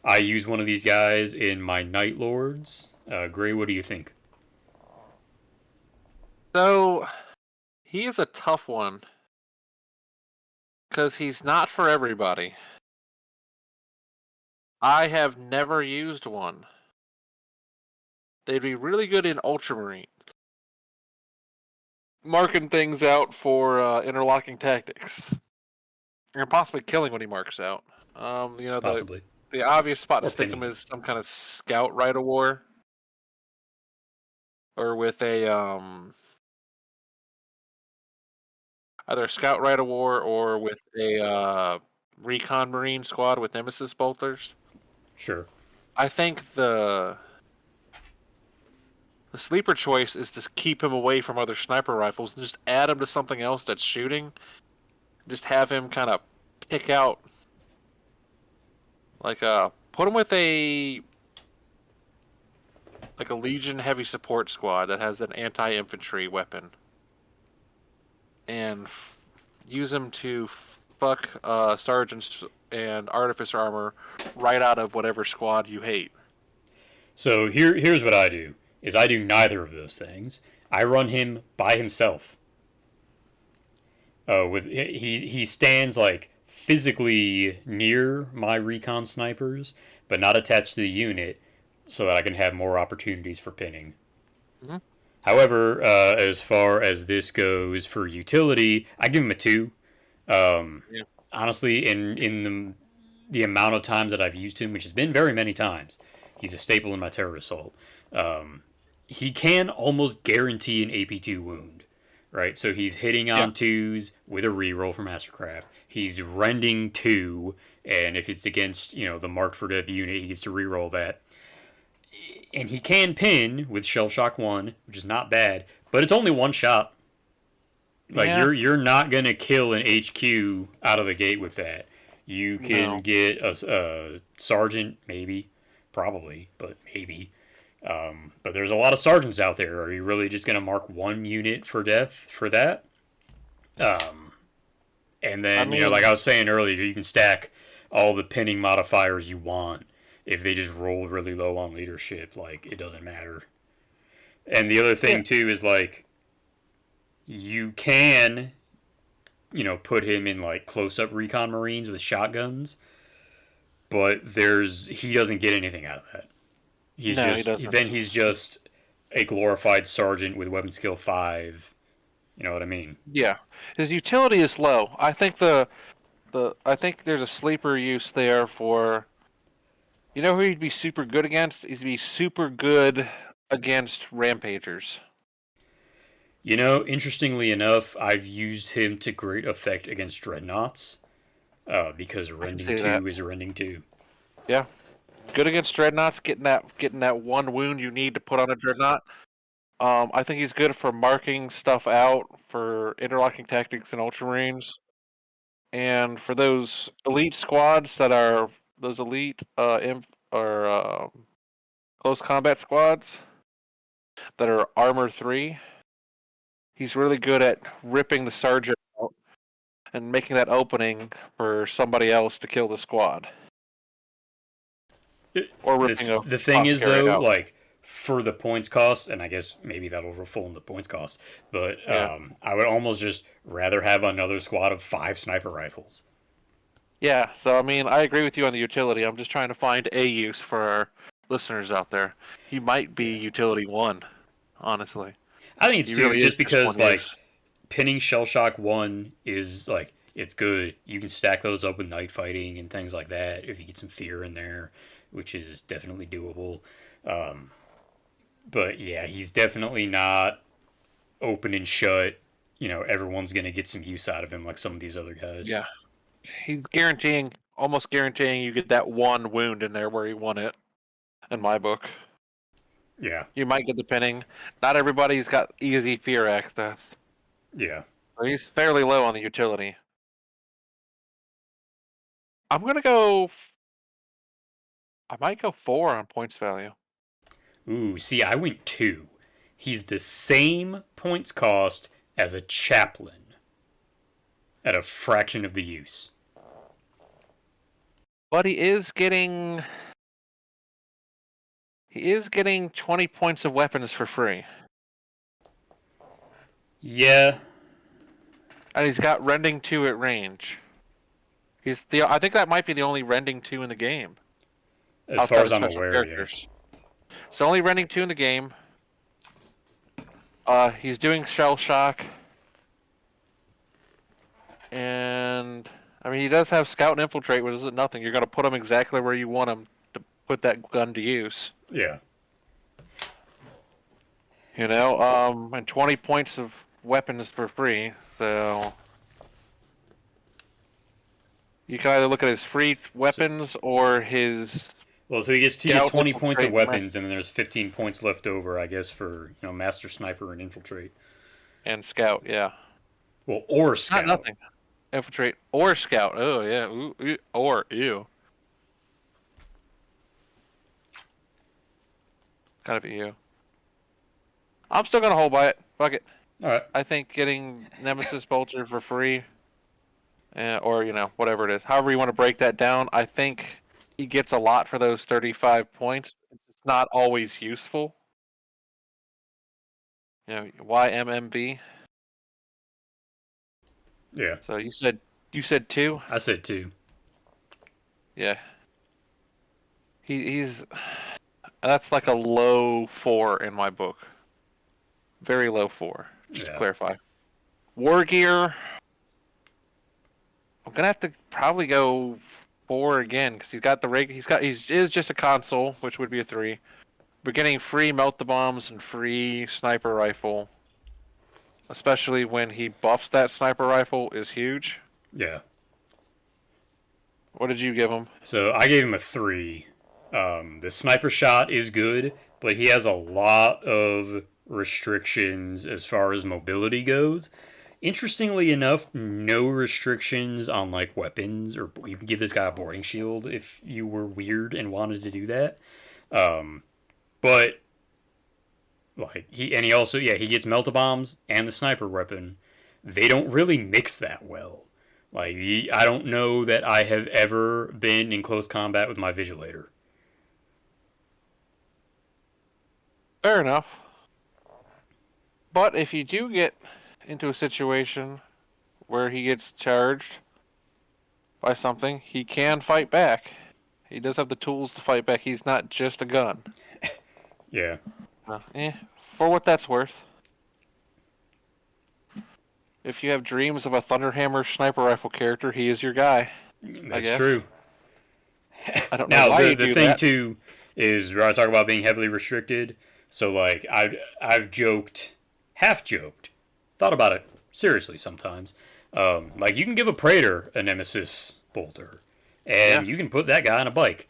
I use one of these guys in my Night Lords. Gray, what do you think? So he is a tough one because he's not for everybody. I have never used one. They'd be really good in Ultramarine. Marking things out for interlocking tactics. And possibly killing when he marks out. Possibly. The obvious spot to Or stick him pinning. is some kind of scout rite of war. Or with a either a scout rite of war or with a recon marine squad with nemesis bolters. Sure. I think the sleeper choice is to keep him away from other sniper rifles and just add him to something else that's shooting. Just have him kind of pick out, like put him with a Legion heavy support squad that has an anti-infantry weapon, and use him to fuck sergeants and artificer armor right out of whatever squad you hate. So here's what I do: is I do neither of those things. I run him by himself. With he stands like physically near my recon snipers, but not attached to the unit, so that I can have more opportunities for pinning. Mm-hmm. However, as far as this goes for utility, I give him a 2. Um, Yeah. Honestly, in the amount of times that I've used him, which has been very many times, he's a staple in my terror assault. He can almost guarantee an AP2 wound, right? So he's hitting Yeah. on 2s with a reroll for Mastercraft. He's rending 2, and if it's against the marked for death unit, he gets to reroll that. And he can pin with Shell Shock 1, which is not bad, but it's only one shot. Like Yeah. you're not gonna kill an HQ out of the gate with that. You can No. get a sergeant, maybe, probably, but maybe. But there's a lot of sergeants out there. Are you really just gonna mark one unit for death for that? And I then like mean, I was saying earlier, you can stack all the pinning modifiers you want if they just roll really low on leadership. Like it doesn't matter. And the other yeah. thing too is like you can put him in like close up recon marines with shotguns, but he doesn't get anything out of that. No, he doesn't. He's just a glorified sergeant with weapon skill 5. You know what I mean? Yeah, his utility is low. I think I think there's a sleeper use there for. You know who he'd be super good against? He'd be super good against rampagers. Interestingly enough, I've used him to great effect against dreadnoughts because I can rending see that. 2 is rending 2. Yeah. Good against dreadnoughts, getting that one wound you need to put on a dreadnought. I think he's good for marking stuff out for interlocking tactics and ultramarines, and for those elite squads that are those elite or close combat squads that are armor 3. He's really good at ripping the sergeant out and making that opening for somebody else to kill the squad, or ripping a The thing is apothecary though, out. like for the points cost, and I guess maybe that'll fall in the points cost, but Yeah. I would almost just rather have another squad of 5 sniper rifles. Yeah, so I mean, I agree with you on the utility. I'm just trying to find a use for our listeners out there. He might be Yeah, utility 1, honestly. I think it's He two, really is just just because one like use. pinning shell shock 1 is like it's good. You can stack those up with night fighting and things like that if you get some fear in there, which is definitely doable. Um, but yeah, he's definitely not open and shut. You know, everyone's gonna get some use out of him like some of these other guys. Yeah. He's guaranteeing, almost guaranteeing you get that one wound in there where he won it, in my book. Yeah, You might get the pinning. Not everybody's got easy fear access. yeah. So he's fairly low on the utility. I'm going to go. I might go 4 on points value. Ooh, see, I went 2. He's the same points cost as a chaplain at a fraction of the use. But he is getting. He is getting 20 points of weapons for free. Yeah, And he's got rending 2 at range. I think that might be the only rending 2 in the game. as far Outside as of I'm special aware, yeah. characters. It's the only rending 2 in the game. He's doing shell shock. And I mean, he does have scout and infiltrate, which isn't nothing. You're gonna put him exactly where you want him to put that gun to use. Yeah. And 20 points of weapons for free. So you can either look at his free So, weapons or his well, so he gets scout 20 points of infiltrate weapons, and then there's 15 points left over, I guess, for master sniper and infiltrate. and scout. Yeah, Well, or not scout. nothing. Infiltrate or scout. Oh yeah, or ew. Kind of ew. I'm still gonna hold by it. Fuck it. All right. I think getting Nemesis Bolter for free, or whatever it is, however you want to break that down, I think he gets a lot for those 35 points. It's not always useful. YMMV. Yeah. So you said 2. I said 2. Yeah, he's that's like a low 4 in my book. Very low 4. Just to Yeah. clarify. War gear. I'm gonna have to probably go 4 again because he's got the rig. He is just a console, which would be a 3. But getting free melt the bombs and free sniper rifle, especially when he buffs that sniper rifle, is huge. Yeah. What did you give him? So I gave him a 3. The sniper shot is good, but he has a lot of restrictions as far as mobility goes. Interestingly enough, no restrictions on like weapons, or you can give this guy a boarding shield if you were weird and wanted to do that. But like he also he gets melta bombs and the sniper weapon. They don't really mix that well. Like I don't know that I have ever been in close combat with my vigilator. Fair enough. But if you do get into a situation where he gets charged by something, he can fight back. He does have the tools to fight back. He's not just a gun. Yeah, For what that's worth. If you have dreams of a Thunderhammer sniper rifle character, he is your guy. I that's guess. true. I don't know Now why the you the do thing that. too is we're talking about being heavily restricted. So like I've joked, half joked, thought about it seriously sometimes. Like you can give a Praetor a Nemesis bolter, Yeah. and you can put that guy on a bike.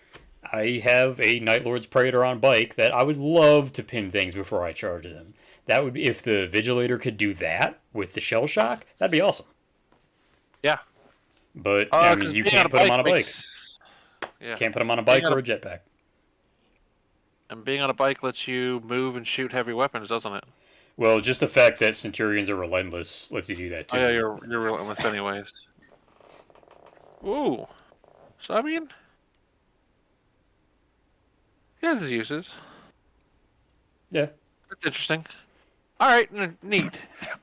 I have a Night Lord's Praetor on bike that I would love to pin things before I charge them. That would be if the Vigilator could do that with the Shell Shock. That'd be awesome. Yeah. But I mean, Because you being on can't a put them bike on a bike. makes. Yeah. Can't put them on a Being bike on or a a jetpack. and being on a bike lets you move and shoot heavy weapons, doesn't it? Well, just the fact that Centurions are relentless lets you do that Oh yeah, too. you're relentless anyways. Ooh. So I mean, he has his uses. Yeah. That's interesting. All right, neat.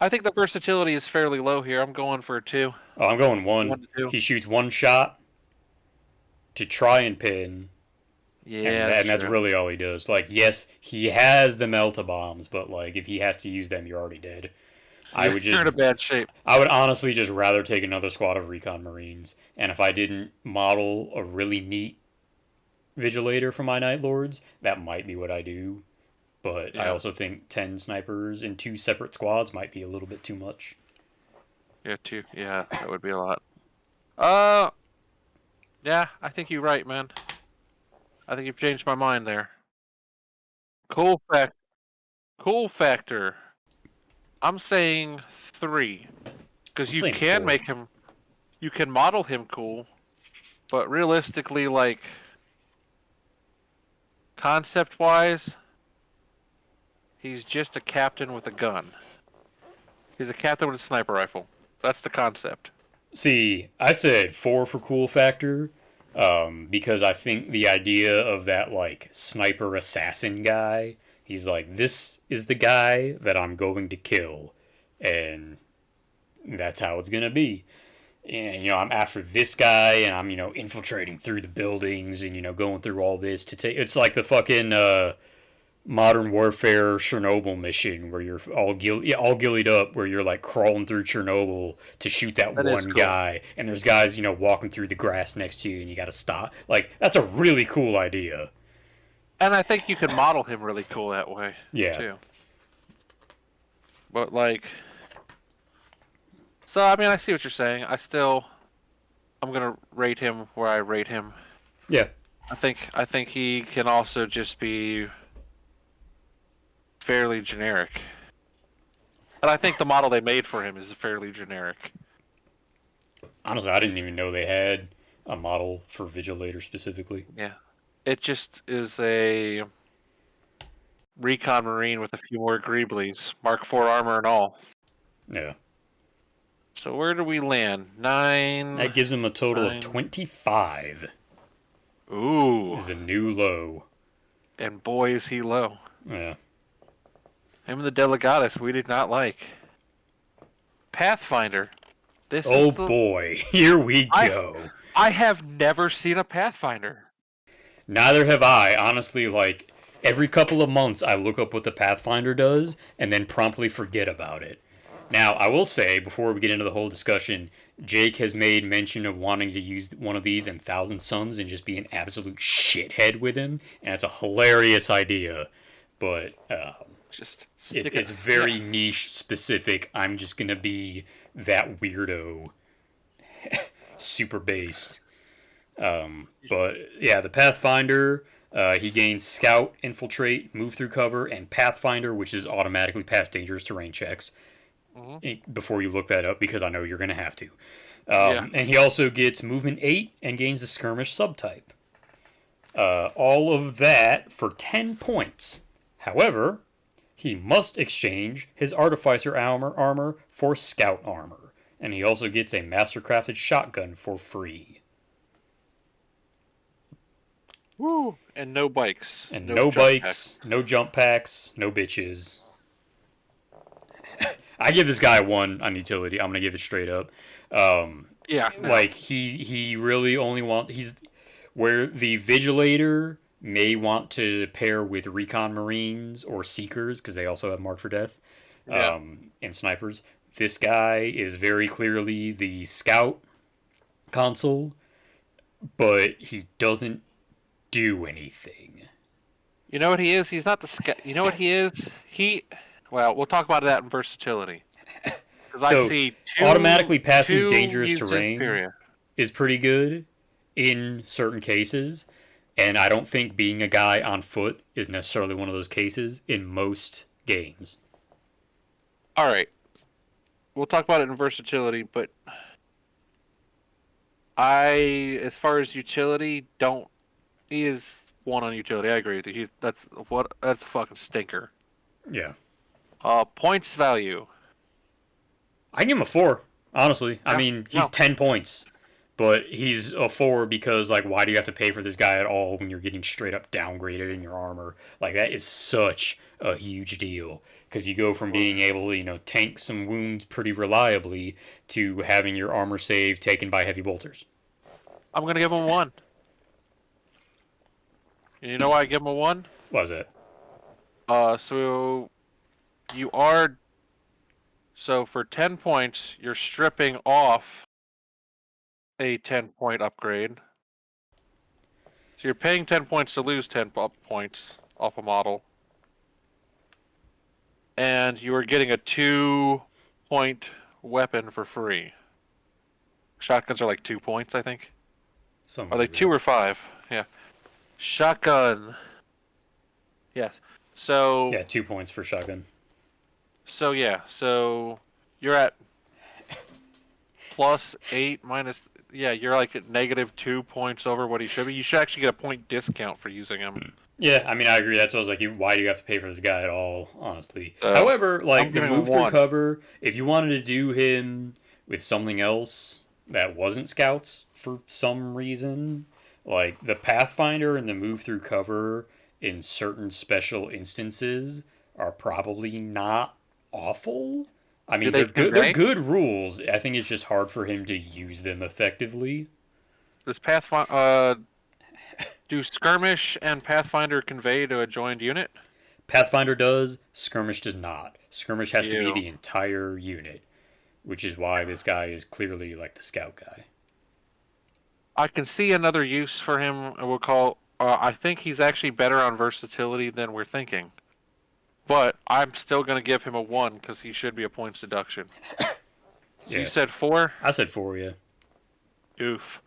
I think the versatility is fairly low here. I'm going for a 2. Oh, I'm going one. 1 to 2. He shoots one shot to try and pin, Yeah, that's and that's true. really all he does. Like, yes, he has the melta bombs, but like if he has to use them, you're already dead. I would You're just, in a bad shape. I would honestly just rather take another squad of recon marines. And if I didn't model a really neat vigilator for my night lords, that might be what I do. But I Yeah. also think 10 snipers in 2 separate squads might be a little bit too much. Yeah, 2. Yeah, that would be a lot. Uh, yeah, I think you're right, man. I think you've changed my mind there. Cool fact. Cool factor. I'm saying 3 because I'm you saying can 4. make him. You can model him cool, but realistically, like concept-wise, he's just a captain with a gun. He's a captain with a sniper rifle. That's the concept. See, I said 4 for cool factor, because I think the idea of that like sniper assassin guy, he's like, this is the guy that I'm going to kill, and that's how it's gonna be. And I'm after this guy, and I'm infiltrating through the buildings, and going through all this to take. It's like the fucking Modern Warfare Chernobyl mission where you're all gillied up, where you're like crawling through Chernobyl to shoot that That is one cool. guy, and there's guys walking through the grass next to you, and you got to stop. Like that's a really cool idea. And I think you can model him really cool that way, Yeah. too. But like, so I mean, I see what you're saying. I'm gonna rate him where I rate him. Yeah. I think he can also just be fairly generic. And I think the model they made for him is fairly generic. Honestly, I didn't even know they had a model for Vigilator specifically. Yeah. It just is a recon marine with a few more greeblies, Mark IV armor and all. Yeah. So where do we land? 9. That gives him a total 9. of 25. Ooh. Is a new low. And boy is he low. Yeah. Him and the Delegatus we did not like. Pathfinder. This Oh is the... boy, here we go. I have never seen a Pathfinder. Neither have I. Honestly, like, every couple of months I look up what the Pathfinder does and then promptly forget about it. Now, I will say, before we get into the whole discussion, Jake has made mention of wanting to use one of these in Thousand Suns and just be an absolute shithead with him, and it's a hilarious idea, but Just it's very niche specific. I'm just going to be that weirdo, super based. But yeah, the Pathfinder, he gains Scout, Infiltrate, Move Through Cover, and Pathfinder, which is automatically pass dangerous terrain checks. Before you look that up, because I know you're going to have to. And he also gets Movement 8 and gains the Skirmish subtype. All of that for 10 points. However, he must exchange his Artificer armor for Scout armor. And he also gets a Mastercrafted shotgun for free. Woo! And no bikes. And no bikes, no jump packs, no bitches. I give this guy 1 on utility. I'm gonna give it straight up. Yeah. No. Like he really only he's where the Vigilator may want to pair with Recon Marines or Seekers because they also have Mark for Death, and snipers. This guy is very clearly the Scout Consul, but he doesn't do anything. You know what he is? He's not the scout. You know what he is? Well, we'll talk about that in versatility. Because So, I see automatically passing two dangerous uses, terrain period. is pretty good in certain cases, And I don't think being a guy on foot is necessarily one of those cases in most games. All right, we'll talk about it in versatility, but as far as utility, don't. He is one on utility. I agree with you. That's a fucking stinker. Yeah. Points value. I give him a 4, honestly. I Yeah, mean, he's no. 10 points, but he's a 4 because, like, why do you have to pay for this guy at all when you're getting straight up downgraded in your armor? Like, that is such a huge deal because you go from being able to, tank some wounds pretty reliably to having your armor save taken by heavy bolters. I'm gonna give him a 1. And you know why I give him a 1? What is it? So you are for 10 points, you're stripping off a 10-point upgrade. So you're paying 10 points to lose 10 points off a model. And you are getting a 2-point weapon for free. Shotguns are like 2 points, I think. Something Are they like 2 that. or 5? Yeah. Shotgun. Yes. So Yeah, 2 points for shotgun. So you're at +8 minus. Yeah, you're like at -2 points over what he should be. You should actually get a point discount for using him. Yeah, I mean, I agree. That's what I was like, why do you have to pay for this guy at all, honestly? So However, I'm like, the giving him a move through 1. cover, if you wanted to do him with something else that wasn't scouts for some reason, like, the Pathfinder and the move through cover in certain special instances are probably not awful. I Do mean, they they're convey? good rules. I think it's just hard for him to use them effectively. Does do skirmish and Pathfinder convey to a joined unit? Pathfinder does, Skirmish does not. Skirmish has to be Ew. the entire unit, which is why this guy is clearly like the scout guy. I can see another use for him. We'll call. I think he's actually better on versatility than we're thinking. But I'm still going to give him a 1 because he should be a points deduction. So you Yeah, said 4? I said 4, yeah. Oof.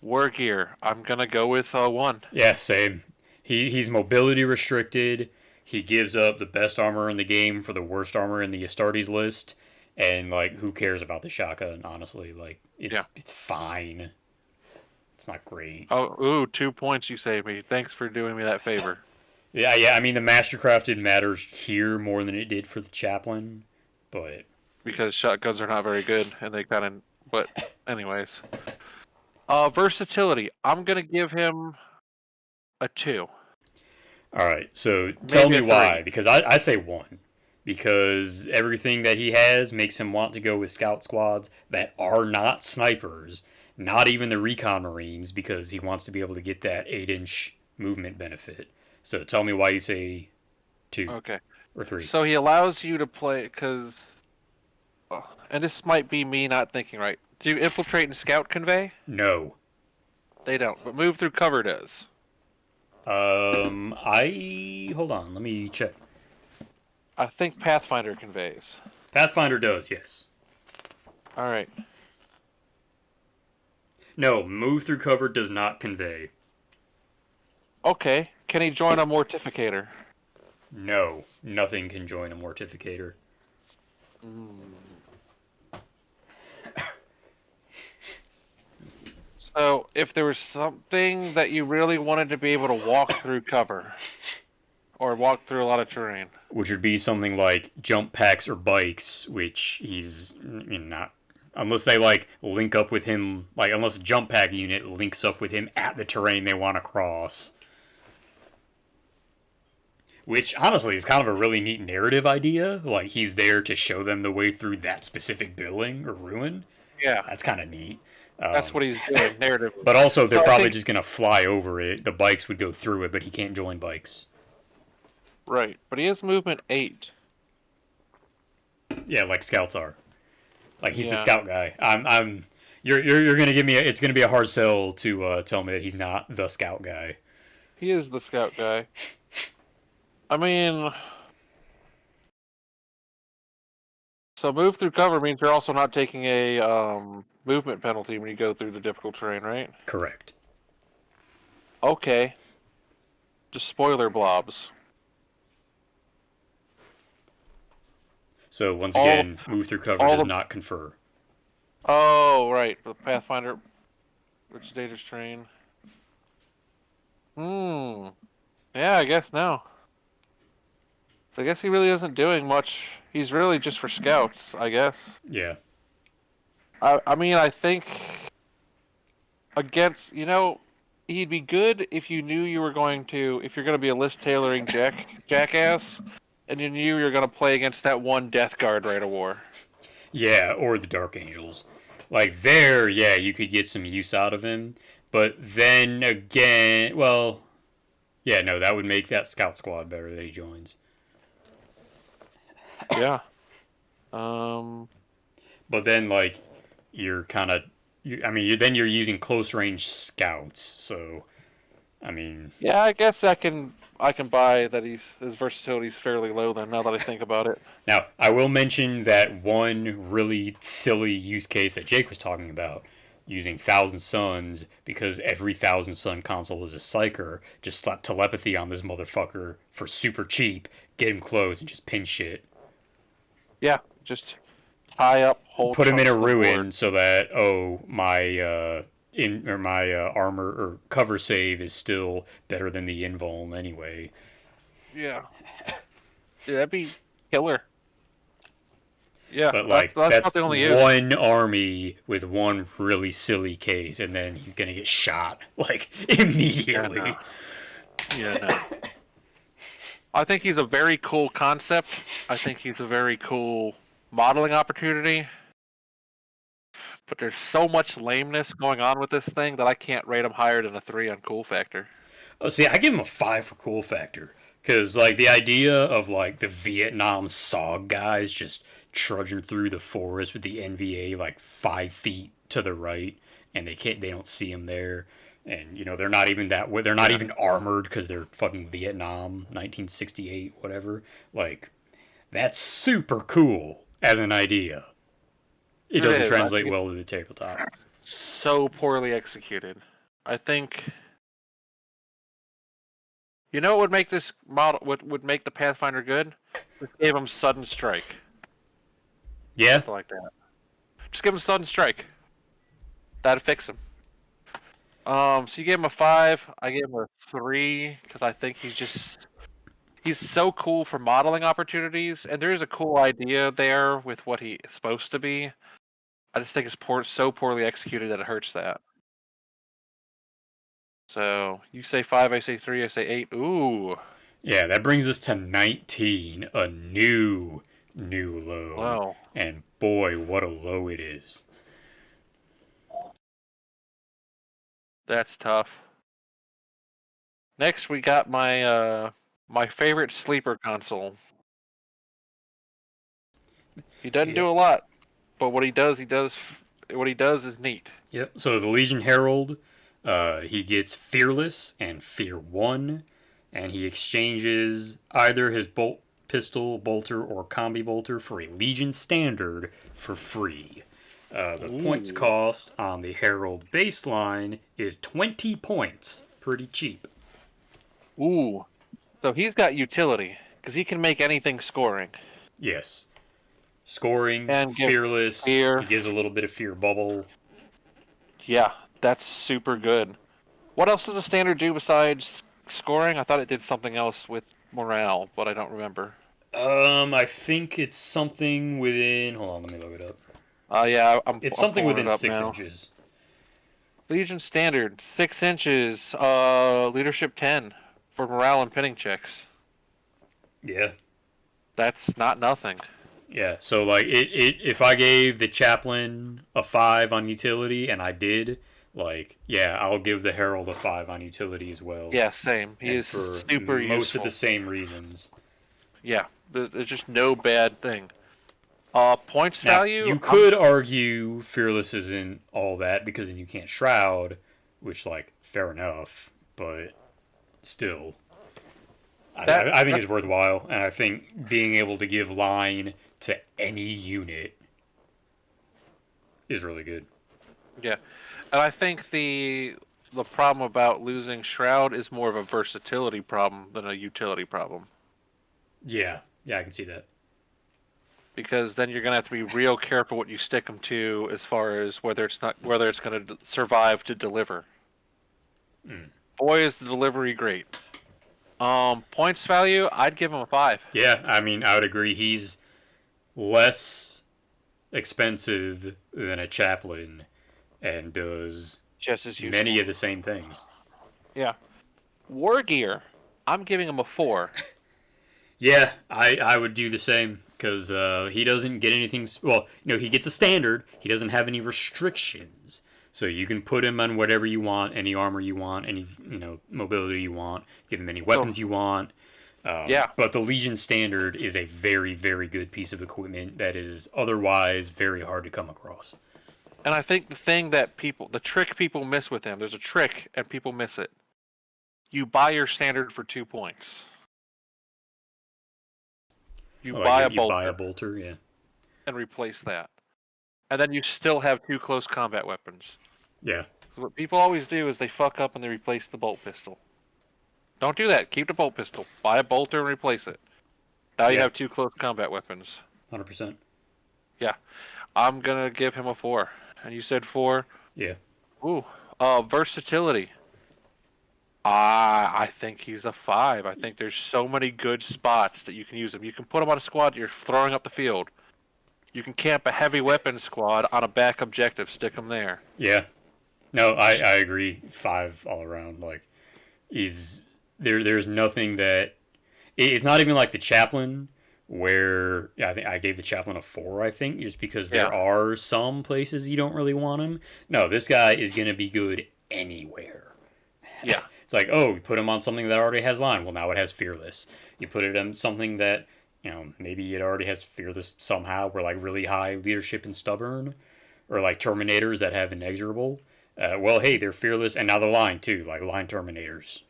War gear. I'm going to go with a 1. Yeah, same. He's mobility restricted. He gives up the best armor in the game for the worst armor in the Astartes list, and like, who cares about the shotgun? Honestly, like, Yeah. it's fine. It's not great. Oh, ooh, 2 points you saved me. Thanks for doing me that favor. Yeah, yeah. I mean, the Mastercrafted matters here more than it did for the chaplain, but Because shotguns are not very good, and they kind of. But, anyways. Versatility. I'm going to give him a 2. all right, so tell Maybe me a why. 3. Because I say 1. Because everything that he has makes him want to go with scout squads that are not snipers, not even the recon marines, because he wants to be able to get that 8-inch movement benefit. So tell me why you say 2 Okay. or 3. So he allows you to play, because. And this might be me not thinking right. Do infiltrate and scout convey? No. They don't, but move through cover does. I hold on. Let me check. I think Pathfinder conveys. Pathfinder does, yes. All right. No, move through cover does not convey. Okay. Can he join a mortificator? No, nothing can join a mortificator. So, if there was something that you really wanted to be able to walk through cover, or walk through a lot of terrain, Which would be something like jump packs or bikes, which he's not. Unless they like link up with him, like unless a jump pack unit links up with him at the terrain they want to cross. Which honestly is kind of a really neat narrative idea. Like he's there to show them the way through that specific building or ruin. yeah, That's kind of neat. that's what he's doing. Narrative. But also, they're So I probably think just gonna fly over it. The bikes would go through it, but he can't join bikes. right, but he has movement 8. Yeah, like scouts are. Like he's the Yeah, scout guy. I'm. You're gonna give me. It's gonna be a hard sell to tell me that he's not the scout guy. he is the scout guy. I mean, so move through cover means you're also not taking a movement penalty when you go through the difficult terrain, right? Correct. Okay. Just spoiler blobs. So once All again, move through cover all does the not confer. Oh, right. The Pathfinder which data strain. Hmm. Yeah, I guess no. So I guess he really isn't doing much. He's really just for scouts, I guess. Yeah. I mean, I think against, he'd be good if you knew you were going to, if you're going to be a list tailoring jackass, and you knew you were going to play against that one Death Guard right of war. Yeah, or the Dark Angels. Like there, yeah, you could get some use out of him. But then again, well, yeah, no, that would make that scout squad better that he joins. Yeah. Um. But then, like, you're kind of, I mean, then you're using close range scouts. So, I mean, Yeah, I guess I can buy that his versatility is fairly low. Then now that I think about it. now I will mention that one really silly use case that Jake was talking about, using Thousand Suns, because every Thousand Sun console is a psyker. Just slap telepathy on this motherfucker for super cheap, get him close, and just pin shit. Yeah, just tie up whole Put him in a chunks of the board. ruin so that my in or my armor or cover save is still better than the invuln anyway. Yeah. Yeah, that'd be killer. Yeah, But that's like that's that's not the only use. one army with one really silly case, and then he's gonna get shot like Yeah, no. immediately. Yeah, no. I think he's a very cool concept. I think he's a very cool modeling opportunity. But there's so much lameness going on with this thing that I can't rate him higher than a 3 on cool factor. Oh, see, I give him a 5 for cool factor because like the idea of like the Vietnam SOG guys just trudging through the forest with the NVA like 5 feet to the right, and they don't see him there, and they're not even they're not Yeah. even armored because they're fucking Vietnam 1968 whatever. Like that's super cool as an idea. It It doesn't is. I translate think well to the tabletop. it's so poorly executed. I think what would make this model would make the Pathfinder good? Just gave him sudden strike. Yeah, Something like that. Just give him sudden strike. That'd fix him. So you gave him a 5. I gave him a 3 because I think he's so cool for modeling opportunities, and there is a cool idea there with what he is supposed to be. I just think it's so poorly executed that it hurts that. So you say 5, I say 3, I say 8. Ooh, yeah, that brings us to 19, a new low. wow, And boy, what a low it is. that's tough. Next, we got my favorite sleeper console. He doesn't Yeah. do a lot, but what he does, what he does is neat. Yep. So the Legion Herald, he gets Fearless and Fear 1, and he exchanges either his bolt pistol bolter or combi bolter for a Legion Standard for free. The points Ooh, cost on the Herald baseline is 20 points. Pretty cheap. ooh. So he's got utility because he can make anything scoring Yes. Scoring, and give Fearless, he fear. gives a little bit of Fear Bubble. Yeah, that's super good. What else does the standard do besides scoring? I thought it did something else with morale, but I don't remember. I think it's something within. Hold on, let me look it up. Yeah, I'm It's I'm something pulling it within up six now. inches. Legion standard, 6 inches. Leadership 10 for morale and pinning checks. Yeah, That's not nothing. yeah. So like if I gave the chaplain a 5 on utility, and I did, like, yeah, I'll give the herald a 5 on utility as well, Yeah, same. He and is for super most of the useful. same reasons. Yeah, there's just no bad thing. Points Now value. you could argue fearless isn't all that because then you can't shroud, which like fair enough, but still. That I think that it's worthwhile, and I think being able to give line to any unit is really good. yeah, and I think the the problem about losing Shroud is more of a versatility problem than a utility problem. Yeah, yeah, I can see that. Because then you're gonna have to be real careful what you stick them to, as far as whether it's gonna survive to deliver. Mm. Boy, is the delivery great. Points value, I'd give him a 5. Yeah, I mean, I would agree. He's less expensive than a chaplain and does Just as many useful. of the same things. Yeah. War gear, I'm giving him a 4. Yeah, I would do the same because he doesn't get anything. Well, he gets a standard. He doesn't have any restrictions, so you can put him on whatever you want, any armor you want, any mobility you want, give him any So weapons you want. yeah, But the Legion standard is a very, very good piece of equipment that is otherwise very hard to come across. and I think the trick people miss with him. There's a trick, and people miss it. You buy your standard for 2 points. You Like buy a you buy a bolter bolter, yeah, and replace that, and then you still have 2 close combat weapons. yeah, So what people always do is they fuck up and they replace the bolt pistol. Don't do that. Keep the bolt pistol. Buy a bolter and replace it. Now you yeah, have 2 close combat weapons. 100%. Yeah, I'm gonna give him a 4. And you said 4. Yeah, Ooh, versatility. I think he's a 5. I think there's so many good spots that you can use him. You can put him on a squad that you're throwing up the field. You can camp a heavy weapons squad on a back objective. Stick him there. yeah. No, I agree. 5 all around. Like, is there's nothing that it's not even like the chaplain where I think I gave the chaplain a 4, I think, just because Yeah, there are some places you don't really want him. No, this guy is gonna be good anywhere. yeah, It's like, oh, you put him on something that already has line. Well, now it has fearless. You put it on something that maybe it already has fearless somehow, where like really high leadership and stubborn, or like terminators that have inexorable. Well, hey, they're fearless, and now they're line too, like line terminators.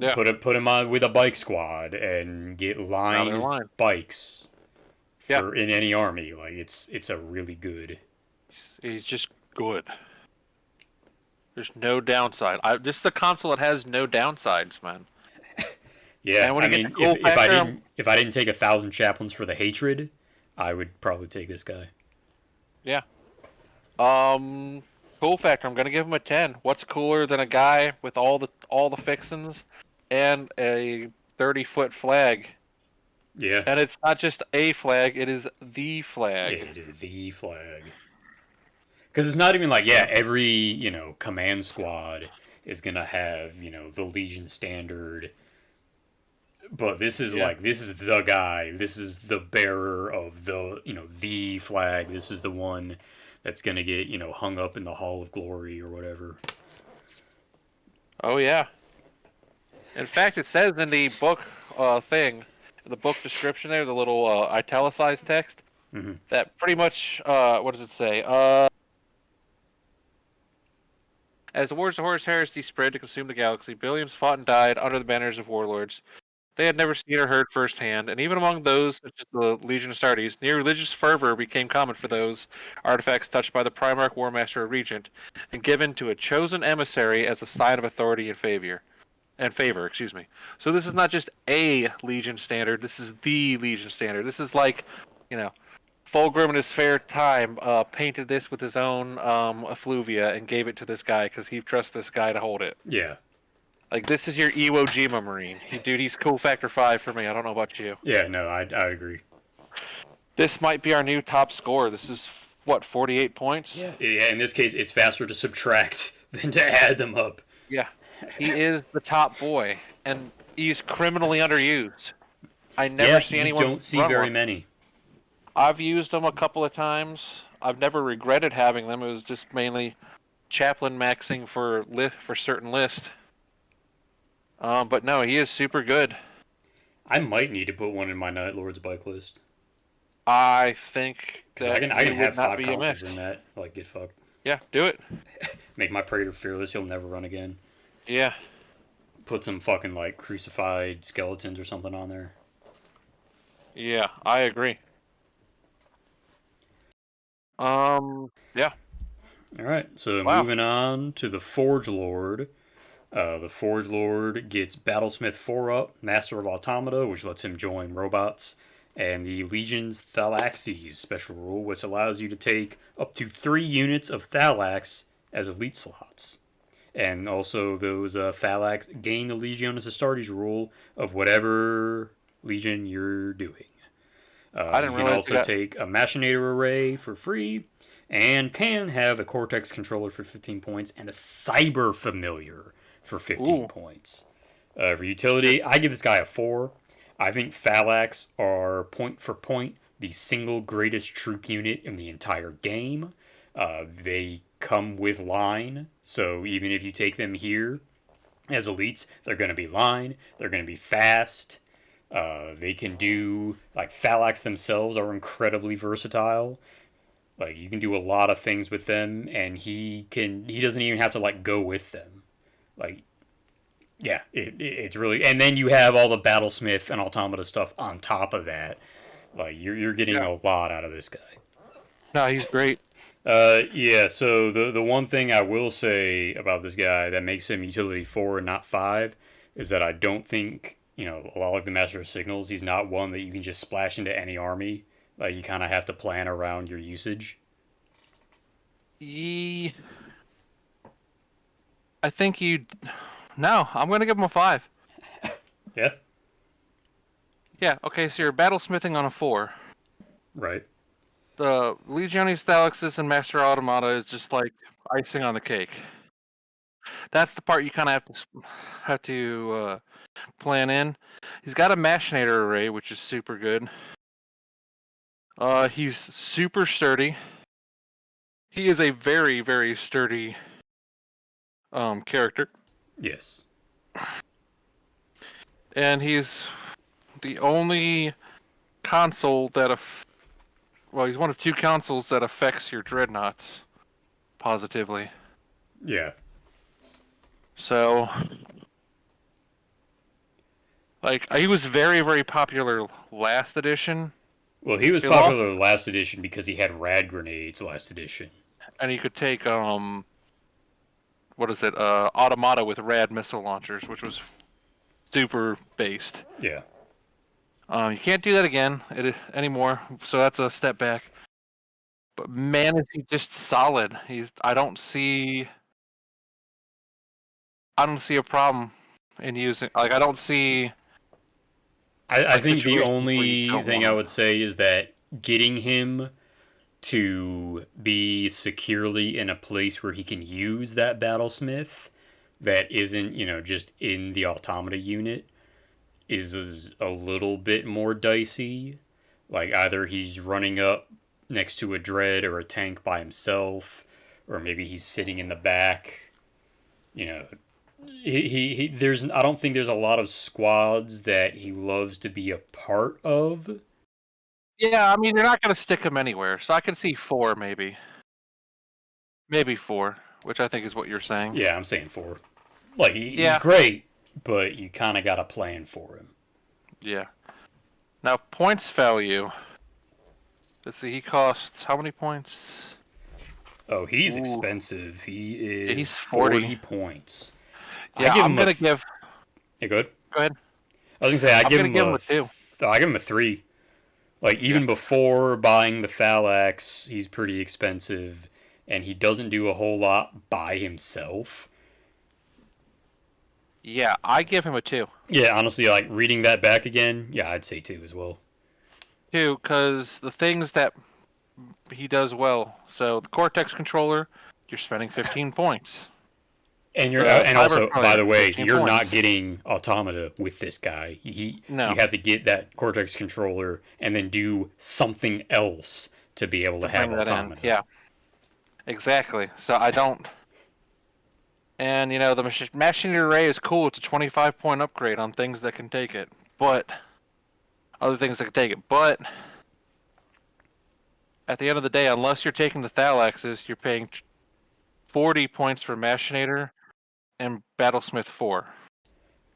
yeah. Put him on with a bike squad and get Now they're line lying. bikes Yeah, for in any army. Like it's a really good. he's just good. There's no downside. This is a console that has no downsides, man. Yeah, And when I you get mean, the cool if I didn't take 1,000 chaplains for the hatred, I would probably take this guy. yeah. Cool factor. I'm gonna give him a 10. What's cooler than a guy with all the fixins and a 30-foot flag? Yeah, And it's not just a flag; it is the yeah, flag. it is the flag. Because it's not even like every command squad is gonna have the Legion standard, but this is Yeah. like this is the guy. This is the bearer of the flag. This is the one that's gonna get hung up in the Hall of Glory or whatever. Oh yeah. In fact, it says in the book the book description there, the little italicized text, Hmm. that pretty much what does it say? As the wars of Horus Heresy spread to consume the galaxy, billions fought and died under the banners of warlords they had never seen or heard firsthand, and even among those, such as the Legion of Astartes, near religious fervor became common for those artifacts touched by the Primarch, Warmaster, or Regent, and given to a chosen emissary as a sign of authority and favor. Excuse me. So this is not just a Legion standard. This is the Legion standard. This is like, you know, Fulgrim in his spare time painted this with his own effluvia and gave it to this guy because he trusts this guy to hold it. Yeah, Like, this is your Iwo Jima Marine. Dude, he's cool factor 5 for me. I don't know about you. yeah, no, I agree. This might be our new top score. This is, what, 48 points? Yeah. In this case, it's faster to subtract than to add them up. Yeah. He is the top boy, and he's criminally underused. I never Yeah, see you anyone don't see run very one. many. I've used them a couple of times. I've never regretted having them. It was just mainly chaplain maxing for certain lists. But no, he is super good. I might need to put one in my Night Lord's bike list I think because that I can it would have not 5 be consoles amiss. in that. Like get fucked. Yeah, do it. Make my Praetor fearless. He'll never run again. Yeah, Put some fucking like crucified skeletons or something on there. yeah, I agree. Yeah, All right, so Wow. moving on to the Forge Lord. The Forge Lord gets Battlesmith 4 up, Master of Automata, which lets him join robots, and the Legion's Thalaxes special rule, which allows you to take up to 3 units of Thalax as elite slots. And also, those Thalax gain the Legionis Astartes rule of whatever Legion you're doing. I You didn't can realize you also got. take a Machinator Array for free, and can have a Cortex Controller for 15 points and a Cyber Familiar for 15 Ooh. points. For utility, I give this guy a 4. I think Thalax are point for point the single greatest troop unit in the entire game. They come with line, so even if you take them here as elites, they're going to be line, they're going to be fast. They can do, like, Thalax themselves are incredibly versatile. Like, you can do a lot of things with them, and he doesn't even have to, like, go with them. Like, yeah, it's really, and then you have all the Battlesmith and Automata stuff on top of that. Like, you're getting Yeah. a lot out of this guy. No, he's great. Yeah. So the one thing I will say about this guy that makes him utility 4 and not 5 is that I don't think, a lot like the Master of Signals, he's not one that you can just splash into any army. Like, you kind of have to plan around your usage. Ye. I think you. No, I'm gonna give him a 5. Yeah. Yeah. Okay. So you're battlesmithing on a 4. Right. The Legionis Thalaxes and Master Automata is just like icing on the cake. That's the part you kind of have to plan in. He's got a Machinator Array, which is super good. He's super sturdy. He is a very, very sturdy character, Yes. and he's the only console that well, he's one of 2 consoles that affects your dreadnoughts positively. Yeah. So, like, he was very, very popular last edition. Well, he was He lost, popular last edition because he had rad grenades last edition. and he could take what is it? Automata with rad missile launchers, which was super based. Yeah. You can't do that again anymore, so that's a step back. But man, is he just solid? I don't see a problem in using. Like, I don't see I like think the situations where you only don't thing want I him. would say is that getting him to be securely in a place where he can use that battlesmith that isn't, just in the automata unit is a little bit more dicey. Like, either he's running up next to a dread or a tank by himself, or maybe he's sitting in the back. You know, there's, I don't think there's a lot of squads that he loves to be a part of. Yeah, I mean, you're not going to stick him anywhere, so I can see 4 maybe 4, which I think is what you're saying. Yeah, I'm saying 4. Like, he's Yeah, great, but you kind of got a plan for him. yeah. Now points value. Let's see, he costs how many points? Oh, he's Ooh, expensive. He yeah, is he's 40. 40 points. I Yeah, give I'm him a. gonna give. Yeah, good. Go ahead. I was gonna say I'm gonna give him a 2. I give him a 3. Like, Yeah, even before buying the Thalax, he's pretty expensive, and he doesn't do a whole lot by himself. yeah, I give him a 2. Yeah, honestly, like, reading that back again, yeah, I'd say 2 as well. 2, because the things that he does well. So the Cortex controller, you're spending 15 points. The And Cyber also, by Familiar, the way, 15 you're not points. getting automata with this guy. You No, have to get that Cortex controller and then do something else to be able to to have bring that in. automata. Yeah, exactly. So I don't. And the machine array is cool. It's a 25-point upgrade on things that can take it, but other things that can take it. But at the end of the day, unless you're taking the Thalaxes, you're paying 40 points for Machinator and Battlesmith 4.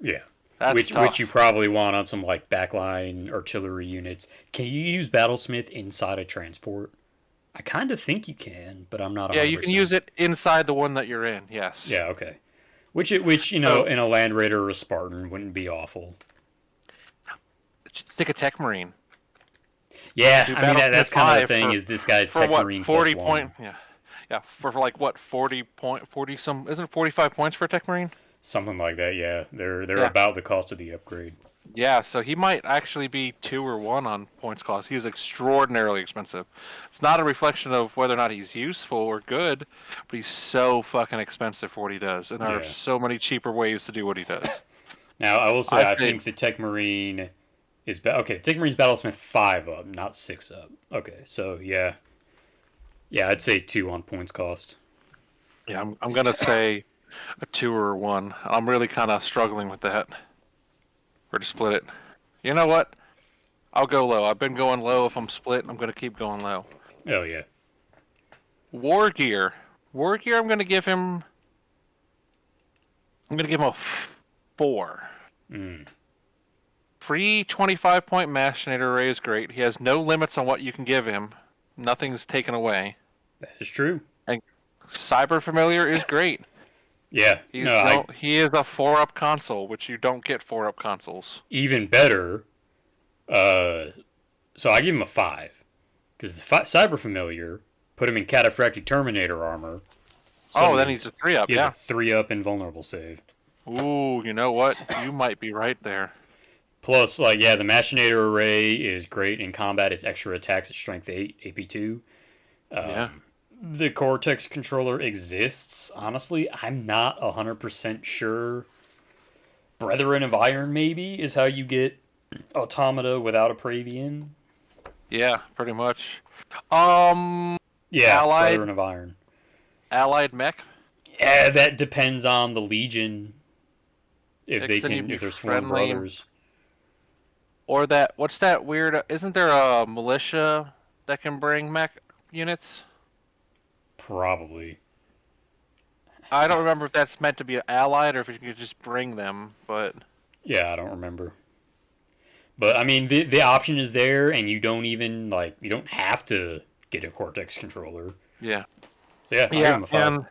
Yeah. That's Which you tough. probably want on some, like, backline artillery units. Can you use Battlesmith inside a transport? I kind of think you can, but I'm not Yeah, you can use 100%. it inside the one that you're in. Yes. Yeah, okay. Which So in a Land Raider or a Spartan wouldn't be awful. stick a Tech Marine. Yeah, Do I mean Battlesmith that's kind of the 5 thing is this guy's for Tech what? Marine plus 40 point. one, Yeah. Yeah, for like what? 40 some. Isn't it 45 points for a Tech Marine? something like that. Yeah, they're Yeah. about the cost of the upgrade. Yeah, so he might actually be 2 or 1 on points cost. He is extraordinarily expensive. It's not a reflection of whether or not he's useful or good, but he's so fucking expensive for what he does, and there are Yeah. so many cheaper ways to do what he does. Now I will say I I say, think the Tech Marine is okay. Tech Marine's Battlesmith 5 up, not 6 up. Okay, so yeah, yeah, I'd say 2 on points cost. yeah, I'm gonna say a 2 or 1. I'm really kind of struggling with that, or to split it. You know what? I'll go low. I've been going low. If I'm split, I'm gonna keep going low. Oh yeah. War gear. War gear. I'm gonna give him. I'm gonna give him a 4. Mm, Free 25-point Machinator Array is great. He has no limits on what you can give him. Nothing's taken away. that is true. And Cyber Familiar is great. Yeah. No, I He is a 4-up console, which you don't get 4-up consoles. even better. Uh, so I give him a 5 because the Cyber Familiar put him in Cataphractic Terminator armor. Oh, then Suddenly he's a 3-up, he has a yeah. 3 up invulnerable save. Ooh, you know what? You might be right there. Plus, like, yeah, the Machinator Array is great in combat. It's extra attacks at Strength 8, AP2. Yeah. The Cortex controller exists. Honestly, I'm not 100% sure. Brethren of Iron, maybe, is how you get Automata without a Praevian. Yeah, pretty much. Um, Yeah, Allied Brethren of Iron. Allied Mech. Yeah, that depends on the Legion. If they Then you'd can, be if they're Sworn friendly. Brothers. Or that, what's that weird? Isn't there a militia that can bring mech units? Probably. I don't remember if that's meant to be allied or if you could just bring them, but Yeah, I don't remember. But I mean, the option is there, and you don't even like you don't have to get a Cortex controller. yeah. So yeah, I'll give Yeah, him a 5. and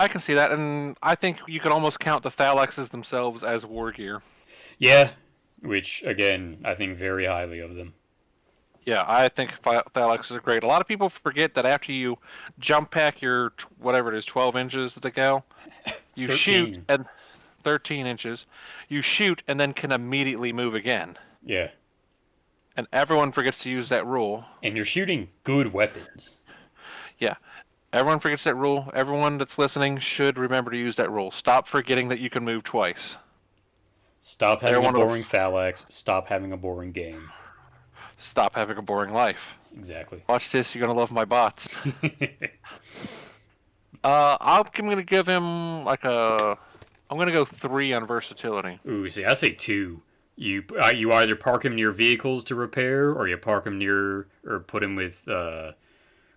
I can see that, and I think you could almost count the Thalexes themselves as war gear. Yeah, which again I think very highly of them. Yeah, I think Thalexes are great. A lot of people forget that after you jump pack your whatever it is, 12 inches that they go, you shoot 13. and 13 inches, you shoot and then can immediately move again. Yeah, And everyone forgets to use that rule. and you're shooting good weapons. Yeah. Everyone forgets that rule. Everyone that's listening should remember to use that rule. Stop forgetting that you can move twice. Stop They're having a one of boring Thalax. Stop having a boring game. Stop having a boring life. Exactly. Watch this. You're gonna love my bots. I'm gonna give him like a. I'm gonna go 3 on versatility. Ooh, see, I say 2. You either park him near vehicles to repair, or you park him near or put him with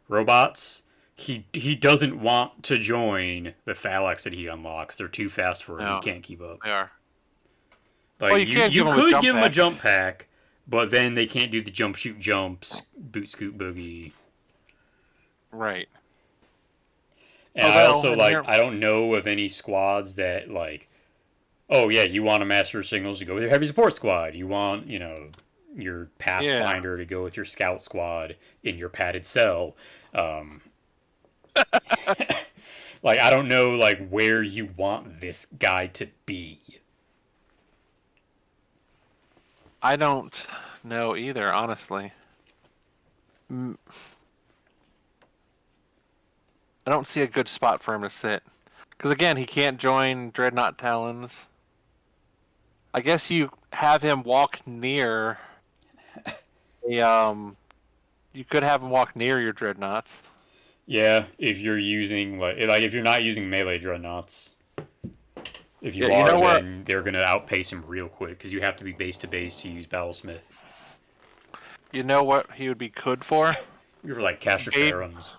robots. He doesn't want to join the Thalax that he unlocks. They're too fast for him. No, He can't keep up. they are. Like Well, you can't you give him a could jump give him a pack. jump pack, but then they can't do the jump shoot jumps, boot scoot boogie. Right. And Oh, I well, also and like here- I don't know of any squads that like, oh yeah, you want a master of signals to go with your heavy support squad. You want, your pathfinder to go with your scout squad in your padded cell. Like I don't know like where you want this guy to be. I don't know either, honestly. I don't see a good spot for him to sit. Because again, he can't join Dreadnought Talons. I guess you have him walk near a. You could have him walk near your Dreadnoughts. Yeah, if you're using like if you're not using melee dreadnoughts. If you Yeah, are, you know what? then they're gonna outpace him real quick because you have to be base to base to use Battlesmith. You know what he would be good for? You're like Castroferums.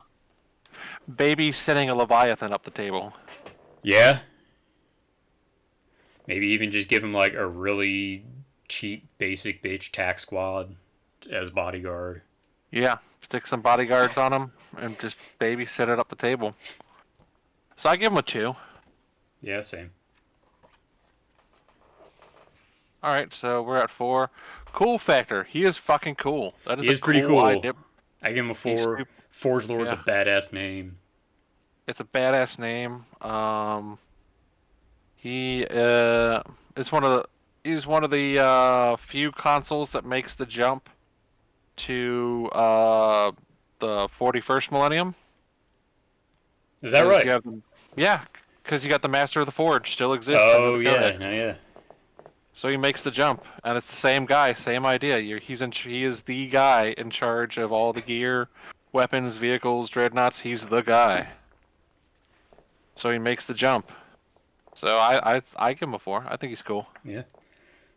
Babysitting a Leviathan up the table. Yeah. Maybe even just give him like a really cheap basic bitch tax squad as bodyguard. Yeah, stick some bodyguards on him and just babysit it up the table. So I give him a 2. Yeah, same. All right, so we're at 4. Cool factor. He is fucking cool. That is He a is pretty cool cool. idea. I give him a He's 4. stupid. Forge Lord's a Yeah, badass name. it's a badass name. He is one of the he's one of the few consoles that makes the jump to the 41st millennium. Is that Because right? you have yeah, because you got the Master of the Forge still exists under Oh the yeah, Codex. no, yeah. So he makes the jump, and it's the same guy, same idea. He is the guy in charge of all the gear, weapons, vehicles, dreadnoughts. He's the guy. So he makes the jump. So I give him a 4. I think he's cool, Yeah.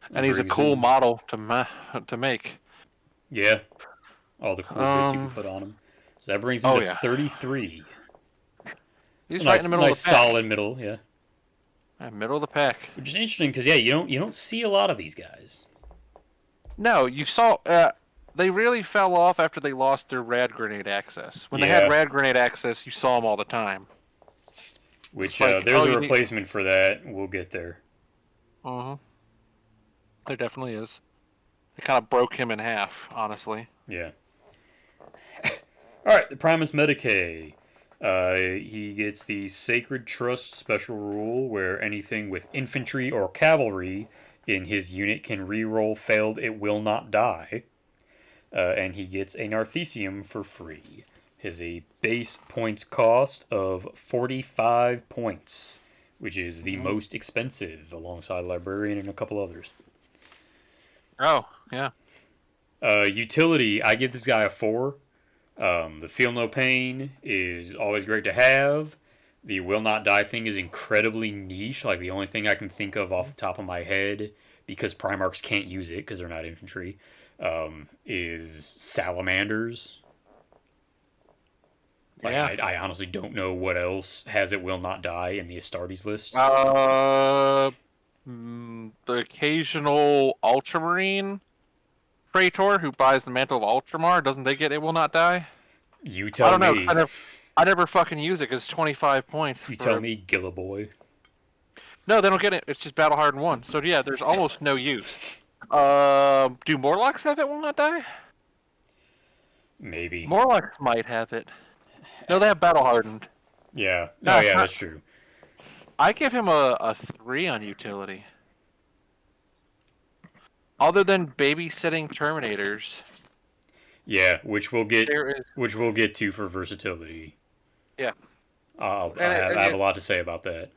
and That he's a brings cool him. model to make. Yeah. All the cool bits you can Um. put on him. So that brings him Oh to yeah, 33. It's a he's right in the nice, middle of nice, the pack. solid middle. Yeah. Yeah, middle of the pack. Which is interesting because yeah, you don't see a lot of these guys. No, you saw. They really fell off after they lost their rad grenade access. When they had Yeah. rad grenade access, you saw them all the time. It's Which like, there's oh, a you need. replacement for that. We'll get there. Uh-huh. There definitely is. It kind of broke him in half, honestly. Yeah. All right, the Primus Medicae. He gets the Sacred Trust special rule where anything with infantry or cavalry in his unit can reroll failed it will not die. And he gets a Narthesium for free. Has a base points cost of 45 points, which is the Mhm. most expensive alongside Librarian and a couple others. Oh, yeah. Utility, I give this guy a 4. The Feel No Pain is always great to have. The Will Not Die thing is incredibly niche, like the only thing I can think of off the top of my head, because Primarchs can't use it because they're not infantry, is Salamanders. Like, Yeah. I honestly don't know what else has It Will Not Die in the Astartes list. The occasional Ultramarine Praetor who buys the Mantle of Ultramar, doesn't they get It Will Not Die? You I tell don't know, 'cause me. I never fucking use it because it's 25 points You tell for. me, Gillaboy. No, they don't get it. It's just Battle Hardened 1. So yeah, there's almost no use. Do Morlocks have It Will Not Die? Maybe. Morlocks might have it. No, they have Battle Hardened. Yeah. No, Oh, it's yeah, not. that's true. I give him a 3 on utility. Other than babysitting Terminators, Yeah, which we'll get, there is. which we'll get to for versatility. Yeah. I have a It's, lot to say about that.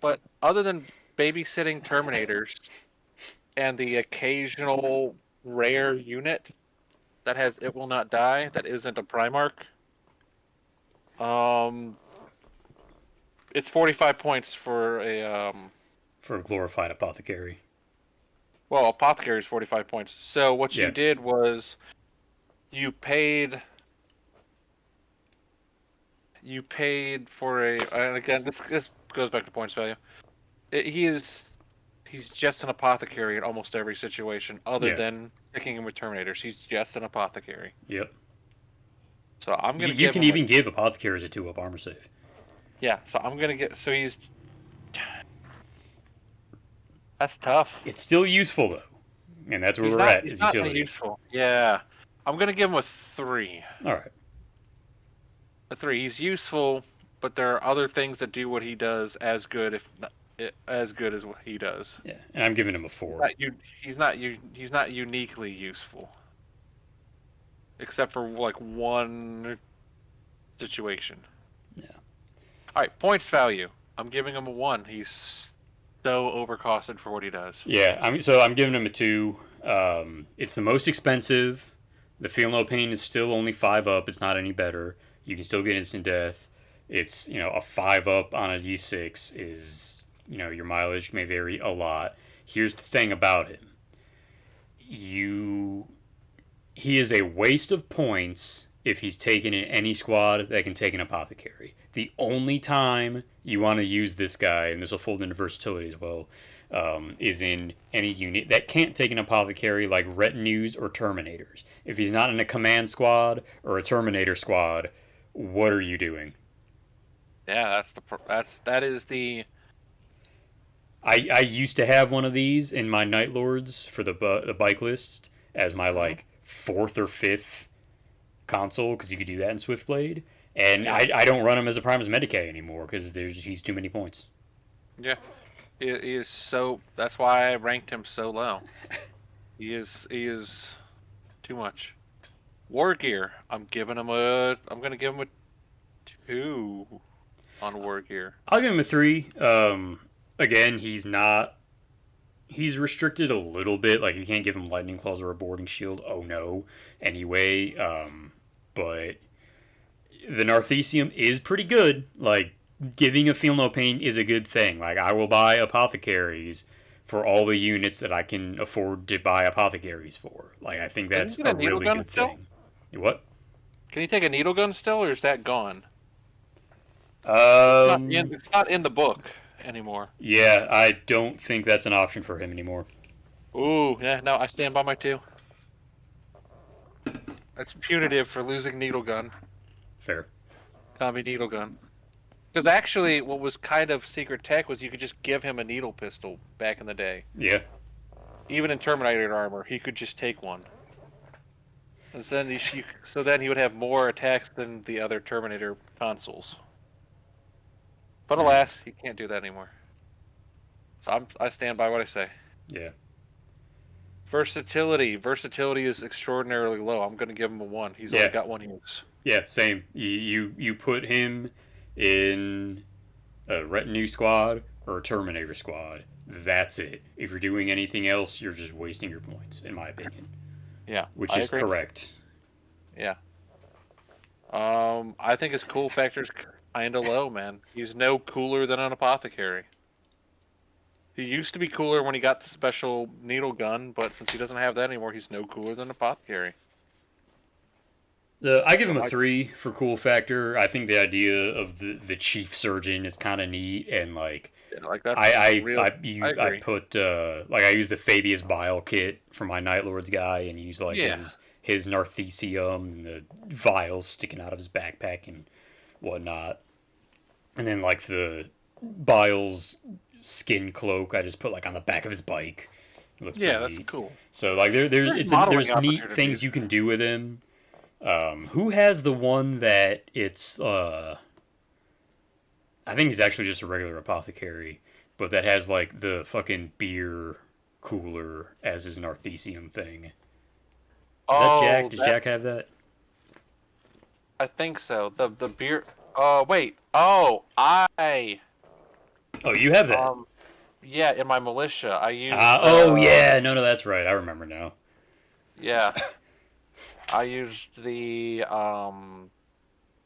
but other than babysitting Terminators and the occasional rare unit that has It Will Not Die that isn't a Primarch, um, it's 45 points for a For a glorified apothecary. well, Apothecary is 45 points. So what you Yeah. did was you paid for a, and again this goes back to points value. He's just an apothecary in almost every situation, other Yeah. than sticking him with Terminators. He's just an apothecary. Yep. So I'm You, gonna you give can him a even give apothecaries a 2-up armor save. yeah. So I'm gonna get so he's that's tough. It's still useful though, and that's where we're at He's is not utility. useful. Yeah, I'm gonna give him a 3. All right. A 3. He's useful, but there are other things that do what he does as good, if not, as good as what he does. Yeah, and I'm giving him a 4. He's not uniquely useful, except for like one situation. Yeah. All right, points value. I'm giving him a 1. He's so overcosted for what he does. Yeah. I'm giving him a 2. It's the most expensive. The Feel No Pain is still only 5-up. It's not any better. You can still get instant death. It's a 5-up on a d6 is your mileage may vary a lot. Here's the thing about him. He is a waste of points if he's taken in any squad that can take an apothecary. The only time you want to use this guy, and this will fold into versatility as well, is in any unit that can't take an apothecary, like retinues or terminators. If he's not in a command squad or a terminator squad, what are you doing? Yeah, that is the I used to have one of these in my Night Lords for the bike list as my mhm, like fourth or fifth console because you could do that in Swiftblade. And yeah, I don't run him as a Primus Medicae anymore because he's too many points. yeah. He is so. That's why I ranked him so low. He is too much. War gear. I'm gonna give him a 2 on war gear. I'll give him a 3. Again, he's restricted a little bit. Like you can't give him lightning claws or a boarding shield. Oh no. Anyway, but the Narthesium is pretty good. Like giving a feel no pain is a good thing. Like I will buy apothecaries for all the units that I can afford to buy apothecaries for. Like I think Can you that's get a a needle really gun good still? thing. What? Can you take a needle gun still, or is that gone? Um, It's not in the book anymore. yeah, I don't think that's an option for him anymore. Ooh, yeah. No, I stand by my 2. That's punitive for losing needle gun, Fair. combi needle gun. Because actually, what was kind of secret tech was you could just give him a needle pistol back in the day. Yeah. Even in Terminator armor, he could just take one. And then so then he would have more attacks than the other Terminator consoles. But Mm, alas, he can't do that anymore. So I stand by what I say. yeah. Versatility is extraordinarily low. I'm going to give him a 1. He's only Yeah. got 1 use. Yeah. Same. You put him in a retinue squad or a Terminator squad. That's it. If you're doing anything else, you're just wasting your points, in my opinion. Yeah, Which I is agree. correct. Yeah. I think his cool factor's kind of low, man. He's no cooler than an apothecary. He used to be cooler when he got the special needle gun, but since he doesn't have that anymore, he's no cooler than an apothecary. I give So him a 3 for cool factor. I think the idea of the chief surgeon is kind of neat, and like like that's real. I I agree. put like I use the Fabius Bile kit for my Night Lords guy, and use like Yeah, his Narthesium and the vials sticking out of his backpack and whatnot, and then like the Biles skin cloak I just put like on the back of his bike. It looks yeah, pretty that's neat. cool. So like There's modeling there's neat opportunities. things you can do with him. Who has the one that it's I think he's actually just a regular apothecary, but that has like the fucking beer cooler as his Narthesium thing. Is that Jack? Oh, Does that Jack have that? I think so. The beer. Oh wait. Oh, Oh, you have that. um yeah, in my militia, I used Oh yeah, no, that's right. I remember now. yeah, I used the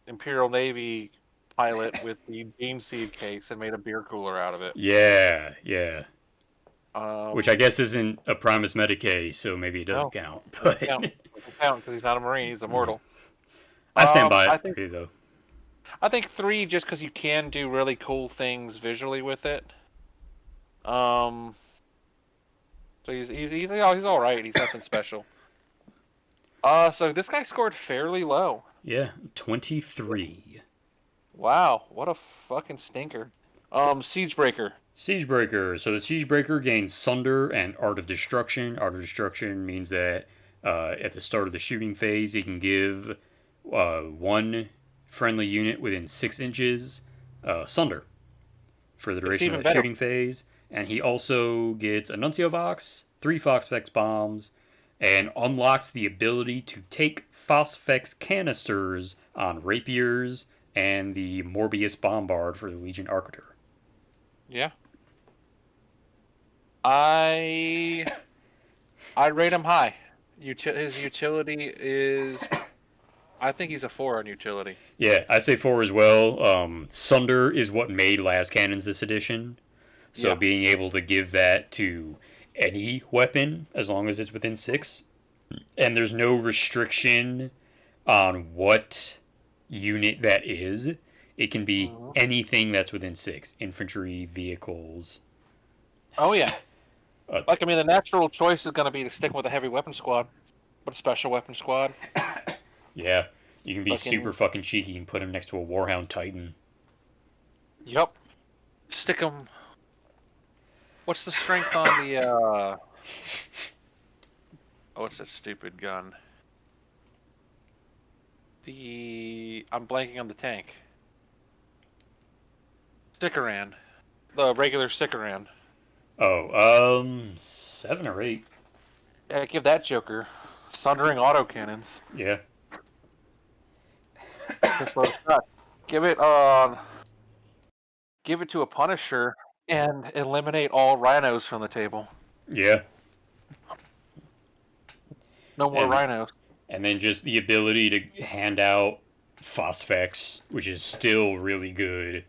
Imperial Navy pilot with the bean seed case and made a beer cooler out of it. Yeah, yeah. Which I Um, guess isn't a Primus Medicae, so maybe it doesn't no, count. doesn't But count. Doesn't count because he's not a marine. He's yeah. immortal. I stand Um, by I it. think 3 though. I think 3 just because you can do really cool things visually with it. Um, so he's all right. He's nothing special. So this guy scored fairly low. Yeah, 23. Wow, what a fucking stinker. Siegebreaker. Siegebreaker. So the Siegebreaker gains Sunder and Art of Destruction. Art of Destruction means that at the start of the shooting phase, he can give one friendly unit within 6 inches Sunder for the It's duration of even that better. shooting phase. And he also gets a Nuncio Vox, 3 Phosphex bombs, and unlocks the ability to take Phosphex canisters on rapiers and the Morbius Bombard for the Legion Arcater. Yeah. I I'd rate him high. His utility is. I think he's a 4 on utility. Yeah, I say 4 as well. Sunder is what made Last Cannons this edition. So Yeah. being able to give that to any weapon as long as it's within 6, and there's no restriction on what unit that is. It can be Mhm. anything that's within 6: infantry, vehicles, Oh yeah. Uh, Like I mean, the natural choice is going to be to stick with a heavy weapon squad, but a special weapon squad. yeah, you can be super Fucking fucking cheeky and put him next to a Warhound Titan. yup. Stick them. What's the strength on the? Oh, what's that stupid gun? I'm blanking on the tank. Sikaran. The regular Sikaran. Oh, 7 or 8. Yeah, give that Joker sundering autocannons. Yeah, Pistol shot. Give it give it to a Punisher and eliminate all rhinos from the table. yeah, No more and rhinos. and then just the ability to hand out phosphex, which is still really good.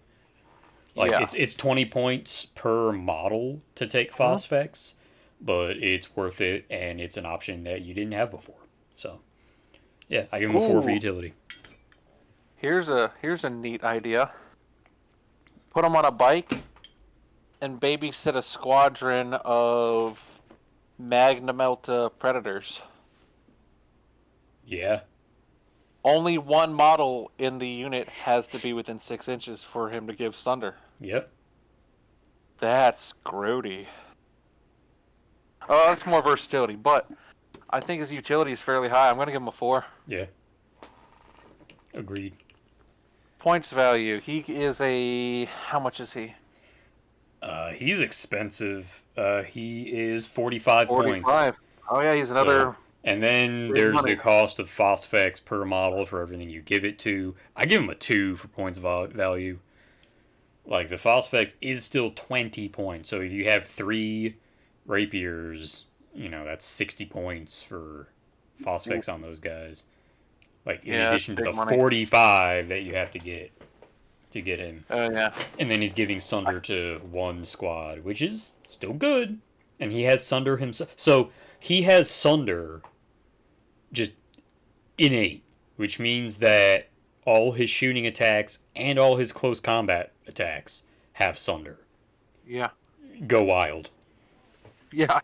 Like Yeah. it's 20 points per model to take Hmm. phosphex, but it's worth it, and it's an option that you didn't have before. So yeah, I give him a 4 for Ooh, utility. here's a neat idea. Put them on a bike and babysit a squadron of Magnamelta predators. Yeah, Only one model in the unit has to be within 6 inches for him to give Sunder. yep, That's grody. Oh, that's more versatility, but I think his utility is fairly high. I'm going to give him a 4. yeah, agreed. Points value. He is a. How much is he? He's expensive. He is 45 points. 45. Oh, yeah, he's So, another and then big there's money. the cost of phosphex per model for everything you give it to. I give him a 2 for points value. Like the phosphex is still 20 points. So if you have 3 rapiers, that's 60 points for phosphex on those guys. Like in Yeah, that's addition to big the money. 45 that you have to get him. Oh, yeah. And then he's giving Sunder to one squad, which is still good. And he has Sunder himself. So he has Sunder just innate, which means that all his shooting attacks and all his close combat attacks have Sunder. Yeah. Go wild. Yeah.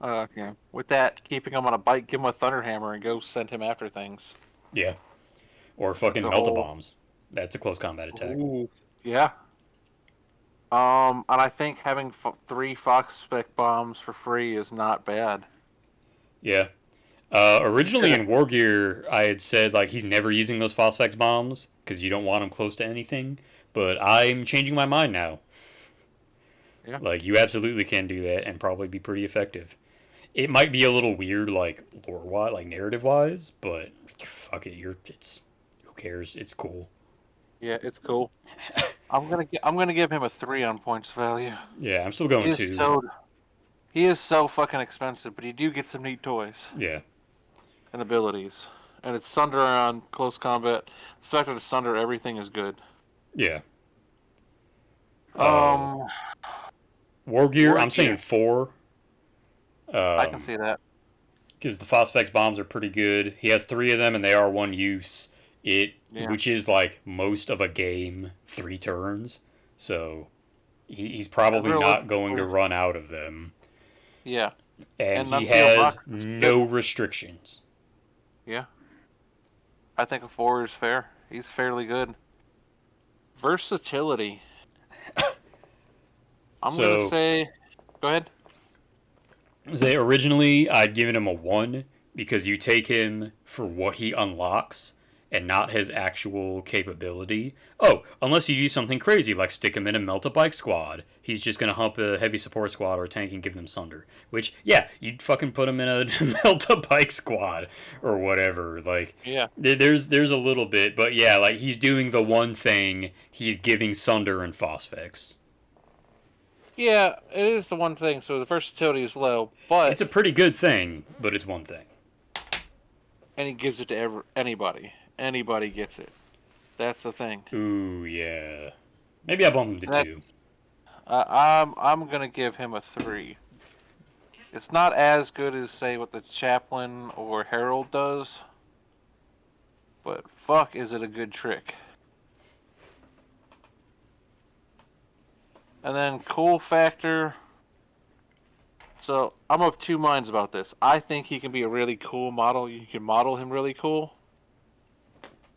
Okay. With that, keeping him on a bike, give him a Thunderhammer and go send him after things. Yeah. Or That's fucking a melt a whole. bombs. That's a close combat attack. Ooh. Yeah. And I think having 3 Fox spec bombs for free is not bad. Yeah. Originally in War Gear, I had said like he's never using those phosphex bombs because you don't want him close to anything. But I'm changing my mind now. Yeah. Like you absolutely can do that and probably be pretty effective. It might be a little weird, like lore wise, like narrative wise, but fuck it, it's who cares? It's cool. Yeah, it's cool. I'm gonna give him a 3 on points value. Yeah, I'm still He going is 2. so he is so fucking expensive, but you do get some neat toys Yeah, and abilities. And it's Sunder on close combat. The fact that it's Sunder, everything is good. yeah. Uh, Um, War Gear, War I'm saying Gear. 4. I can Um, see that. because the phosphex bombs are pretty good. He has 3 of them, and they are one use. Yeah. Which is like most of a game, 3 turns. So he's And probably not going to realistically, run out of them, yeah. and And he Nuncio has Buck is good. no restrictions. Yeah. I think a 4 is fair. He's fairly good. Versatility. I'm gonna So say. Go ahead. say originally I'd given him a 1 because you take him for what he unlocks and not his actual capability. Oh, unless you do something crazy like stick him in a melt a bike squad, he's just gonna hump a heavy support squad or a tank and give them Sunder. Which, yeah, you'd fucking put him in a melt a bike squad or whatever. Like, Yeah. there's a little bit, but yeah, like he's doing the one thing. He's giving Sunder and Phosphex. Yeah, it is the one thing. So the versatility is low, but It's a pretty good thing, but it's one thing. and he gives it to anybody. Anybody gets it. That's the thing. Ooh, yeah. Maybe I bump him to That 2. I'm gonna give him a 3. It's not as good as say what the Chaplain or Herald does, but fuck, is it a good trick? And then cool factor. So I'm of two minds about this. I think he can be a really cool model. You can model him really cool.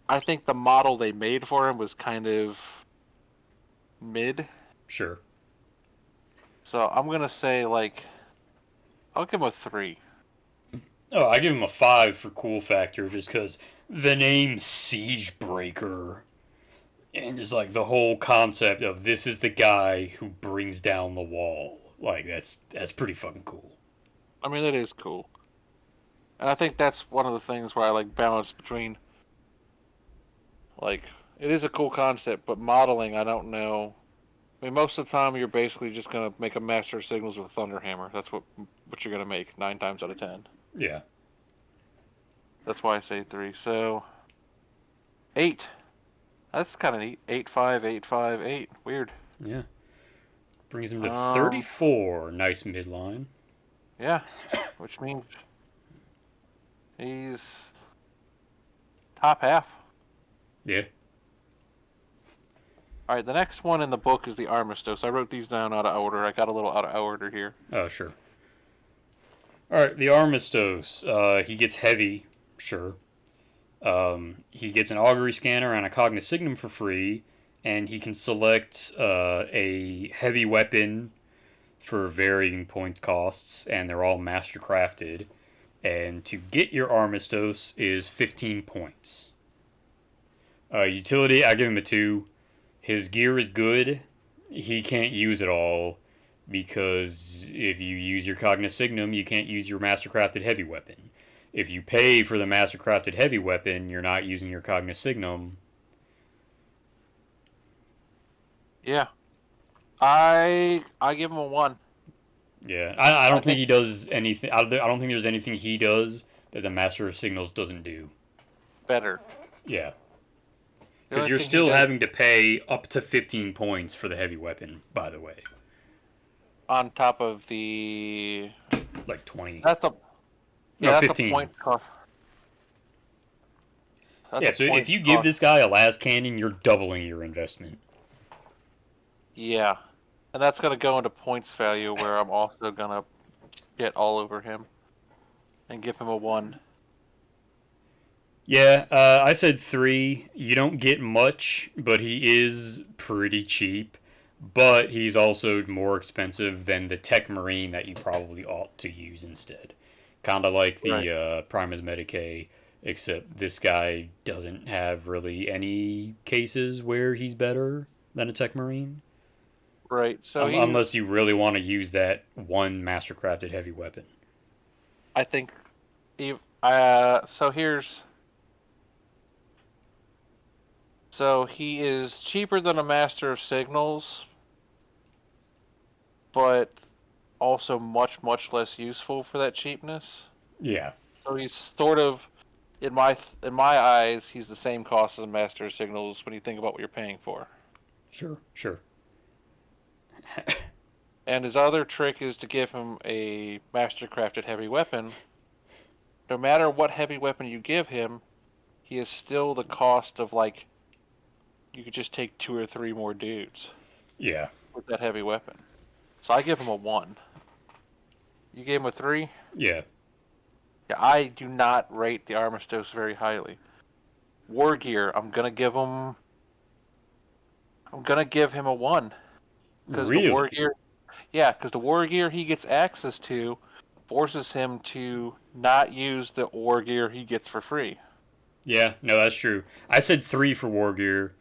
I think the model they made for him was kind of mid. Sure. So I'm gonna say like I'll give him a 3. Oh, I give him a 5 for cool factor just because the name Siegebreaker and just like the whole concept of this is the guy who brings down the wall. Like that's pretty fucking cool. I mean that is cool. And I think that's one of the things where I like balance between like it is a cool concept, but modeling I don't know. I mean most of the time you're basically just gonna make a master of signals with a thunder hammer. That's what you're gonna make 9 times out of 10. Yeah. That's why I say 3. So 8. That's kind of neat. 8-5, 8-5, 8. Weird. Yeah. Brings him to Um, 34. Nice midline. yeah, which means he's top half. Yeah. All right, the next one in the book is the Armistice. I wrote these down out of order. I got a little out of order here. Oh, sure. All right, the Armistos. He gets heavy, sure. He gets an augury scanner and a cognisignum for free, and he can select a heavy weapon for varying points costs, and they're all master crafted. And to get your Armistos is 15 points. Utility, I give him a 2. His gear is good. He can't use it all because if you use your Cognisignum, you can't use your Mastercrafted Heavy Weapon. If you pay for the Mastercrafted Heavy Weapon, you're not using your Cognisignum. Yeah, I give him a 1. Yeah, I I don't think think he does anything. I don't think there's anything he does that the Master of Signals doesn't do. better. Yeah, The because only you're thing he still does having to pay up to 15 points for the heavy weapon, by the way. on top of the Like 20. that's a yeah No, that's a 15. point cost. That's Yeah, a so if point you give cost. this guy a las cannon, you're doubling your investment. Yeah, and that's gonna go into points value where I'm also gonna get all over him and give him a 1. Yeah, I said 3. You don't get much, but he is pretty cheap. But he's also more expensive than the Tech Marine that you probably ought to use instead. Kind of like Right. the Primus Medicae, except this guy doesn't have really any cases where he's better than a Tech Marine. Right. So Unless he's you really want to use that one Mastercrafted heavy weapon. I think so he is cheaper than a Master of Signals, but also much less useful for that cheapness. Yeah, So he's sort of in my eyes, he's the same cost as a Master of Signals when you think about what you're paying for. sure, sure. And his other trick is to give him a Master Crafted heavy weapon. No matter what heavy weapon you give him, he is still the cost of like you could just take 2 or 3 more dudes Yeah, with that heavy weapon. So I give him a 1. You gave him a 3? yeah. Yeah, I do not rate the Armistice very highly. War gear, I'm gonna give him a 1 because the war Really? gear, yeah, because the war gear he gets access to forces him to not use the war gear he gets for free. Yeah, no, that's true. I said 3 for War Gear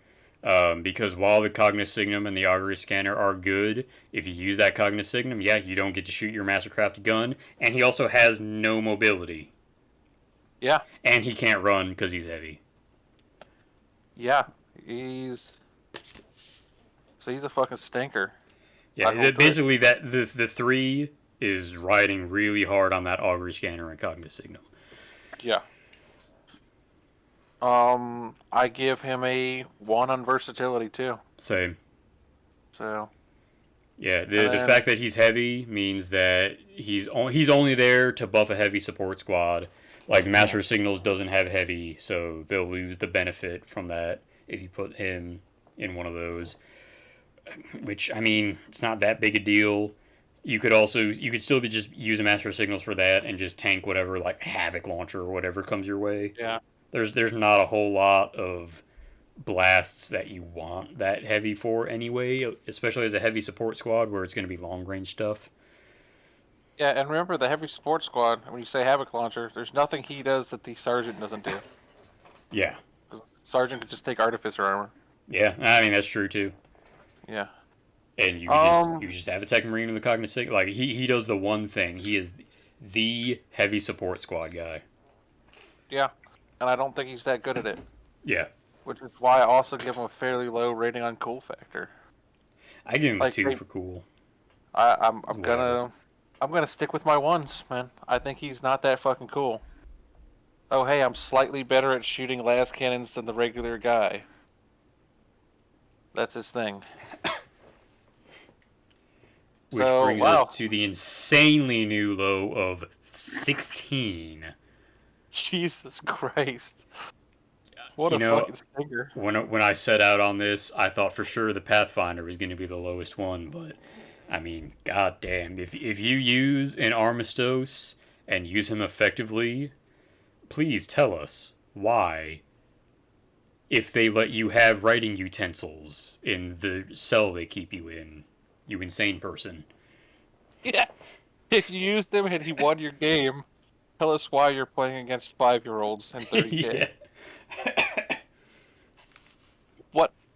because while the Cognisignum and the Augury Scanner are good, if you use that Cognisignum, yeah, you don't get to shoot your Mastercrafted gun, and he also has no mobility. Yeah, And he can't run because he's heavy. yeah, he's he's a fucking stinker. I Yeah, hold to it. basically that the 3 is riding really hard on that Augury Scanner and Cognisignum. Yeah. I give him a 1 on versatility too. Same. So, Yeah, and the then fact that he's heavy means that he's only there to buff a heavy support squad. Like Master of Signals doesn't have heavy, so they'll lose the benefit from that if you put him in one of those. Which I mean, it's not that big a deal. You could still be just use a master signals for that and just tank whatever like havoc launcher or whatever comes your way. Yeah. There's not a whole lot of blasts that you want that heavy for anyway, especially as a heavy support squad where it's going to be long range stuff. Yeah, and remember the heavy support squad, when you say Havoc Launcher, there's nothing he does that the Sergeant doesn't do. Yeah. 'Cause Sergeant could just take Artificer armor. Yeah, I mean that's true too. Yeah. And Um, you just have a Tech Marine in the cognitive like he does the one thing. He is the heavy support squad guy. yeah. And I don't think he's that good at it. Yeah. Which is why I also give him a fairly low rating on cool factor. I give him a Like 2 for cool. I'm Whatever. gonna stick with my ones, man. I think he's not that fucking cool. Oh hey, I'm slightly better at shooting las cannons than the regular guy. That's his thing. Which So brings us wow, to the insanely new low of 16. Jesus Christ. What You a know, fucking stinger. when I set out on this, I thought for sure the Pathfinder was going to be the lowest one, but I mean, goddamn, if you use an Armistice and use him effectively, please tell us why. If they let you have writing utensils in the cell they keep you in, you insane person. Yeah. If you used them and he won your game, tell us why you're playing against 5-year-olds in 30K. Yeah.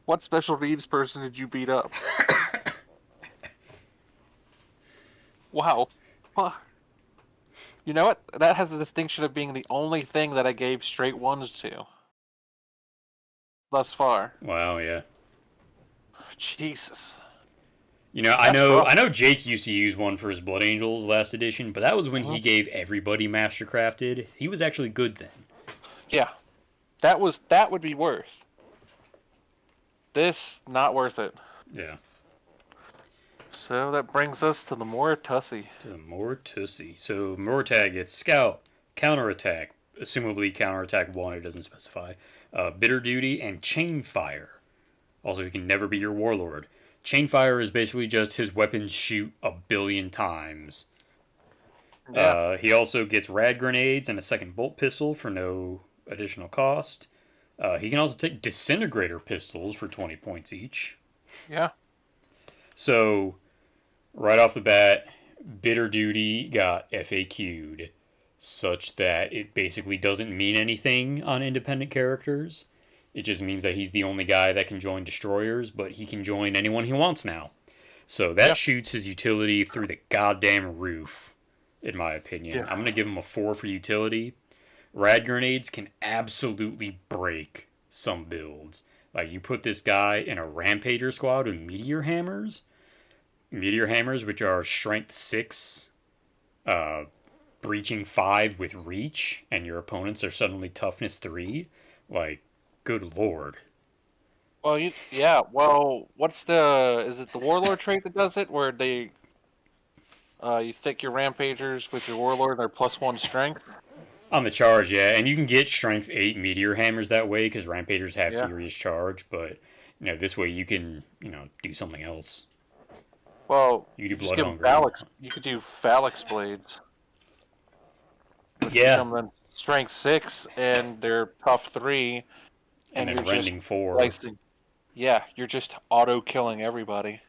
What special needs person did you beat up? Wow. Fuck. You know what? That has the distinction of being the only thing that I gave straight ones to thus far. Wow, yeah. Jesus. You know, That's rough. I know Jake used to use one for his Blood Angels last edition, but that was when he gave everybody Mastercrafted. He was actually good then. Yeah. That would be worth. This not worth it. Yeah. So that brings us to the Moritussi. To the Mortussi. So Mortag gets Scout, Counterattack, assumably Counterattack 1, it doesn't specify, Bitter Duty, and Chain Fire. Also, he can never be your Warlord. Chain Fire is basically just his weapons shoot a billion times. Yeah. He also gets Rad Grenades and a second Bolt Pistol for no additional cost. He can also take Disintegrator Pistols for 20 points each. Yeah. So, right off the bat, Bitter Duty got FAQ'd, such that it basically doesn't mean anything on independent characters. It just means that he's the only guy that can join destroyers, but he can join anyone he wants now. So that shoots his utility through the goddamn roof, in my opinion. Yeah. I'm going to give him a 4 for utility. Rad grenades can absolutely break some builds. Like, you put this guy in a Rampager squad with Meteor Hammers, which are Strength 6, Breaching 5 with Reach, and your opponents are suddenly Toughness 3. Like, good lord. Well, yeah. Well, is it the Warlord trait that does it, where you stick your Rampagers with your Warlord, they're +1 strength? On the charge, yeah, and you can get Strength 8 Meteor Hammers that way, because Rampagers have Yeah. Furious Charge, but, this way you can, do something else. Well, You do just Blood give them Hungry. You could do Phalanx Blades. Yeah. Become them strength 6 and they're tough 3, And then you're Rending just 4. slicing. Yeah, you're just auto killing everybody.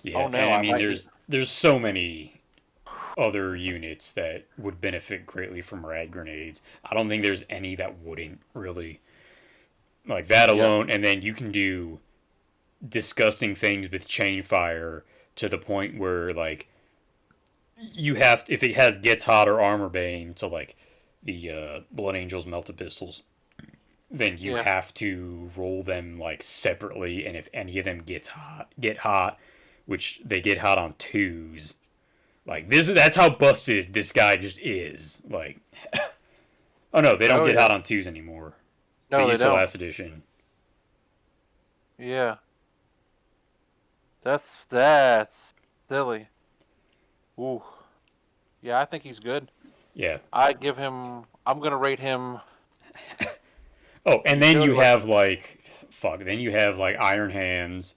Yeah, Oh no, and I mean, might there's so many other units that would benefit greatly from rad grenades. I don't think there's any that wouldn't really. Like that alone, and then you can do disgusting things with chain fire to the point where like you have if it has gets hot or armor bane, so like the Blood Angels melted pistols, then you have to roll them like separately, and if any of them get hot, which they get hot on 2s. Like that's how busted this guy just is. Like oh no, they don't get hot on 2s anymore. No, they they used to don't. last edition. Yeah. That's silly. Ooh. Yeah, I think he's good. Yeah. I'm gonna rate him. Oh, and then you have like Iron Hands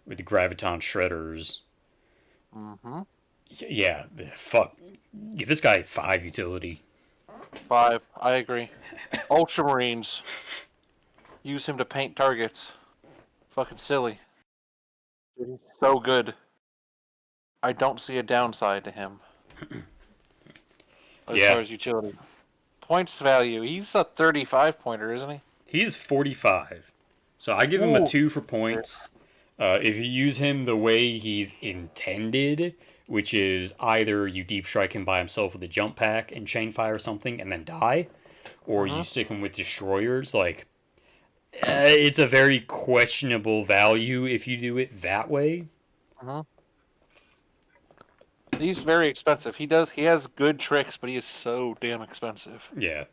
with the Graviton Shredders. Mm-hmm. Yeah, fuck. Give this guy 5 utility. 5. I agree. Ultramarines. Use him to paint targets. Fucking silly. Dude, he's so good. I don't see a downside to him as Yeah, far as utility. Points value. He's a 35 pointer, isn't he? he is 45. So I give him a Ooh. 2 for points. If you use him the way he's intended, which is either you deep strike him by himself with a jump pack and chain fire something and then die, or you Mm-hmm. stick him with destroyers, like it's a very questionable value if you do it that way. Mm-hmm. He's very expensive. He has good tricks, but he is so damn expensive. Yeah,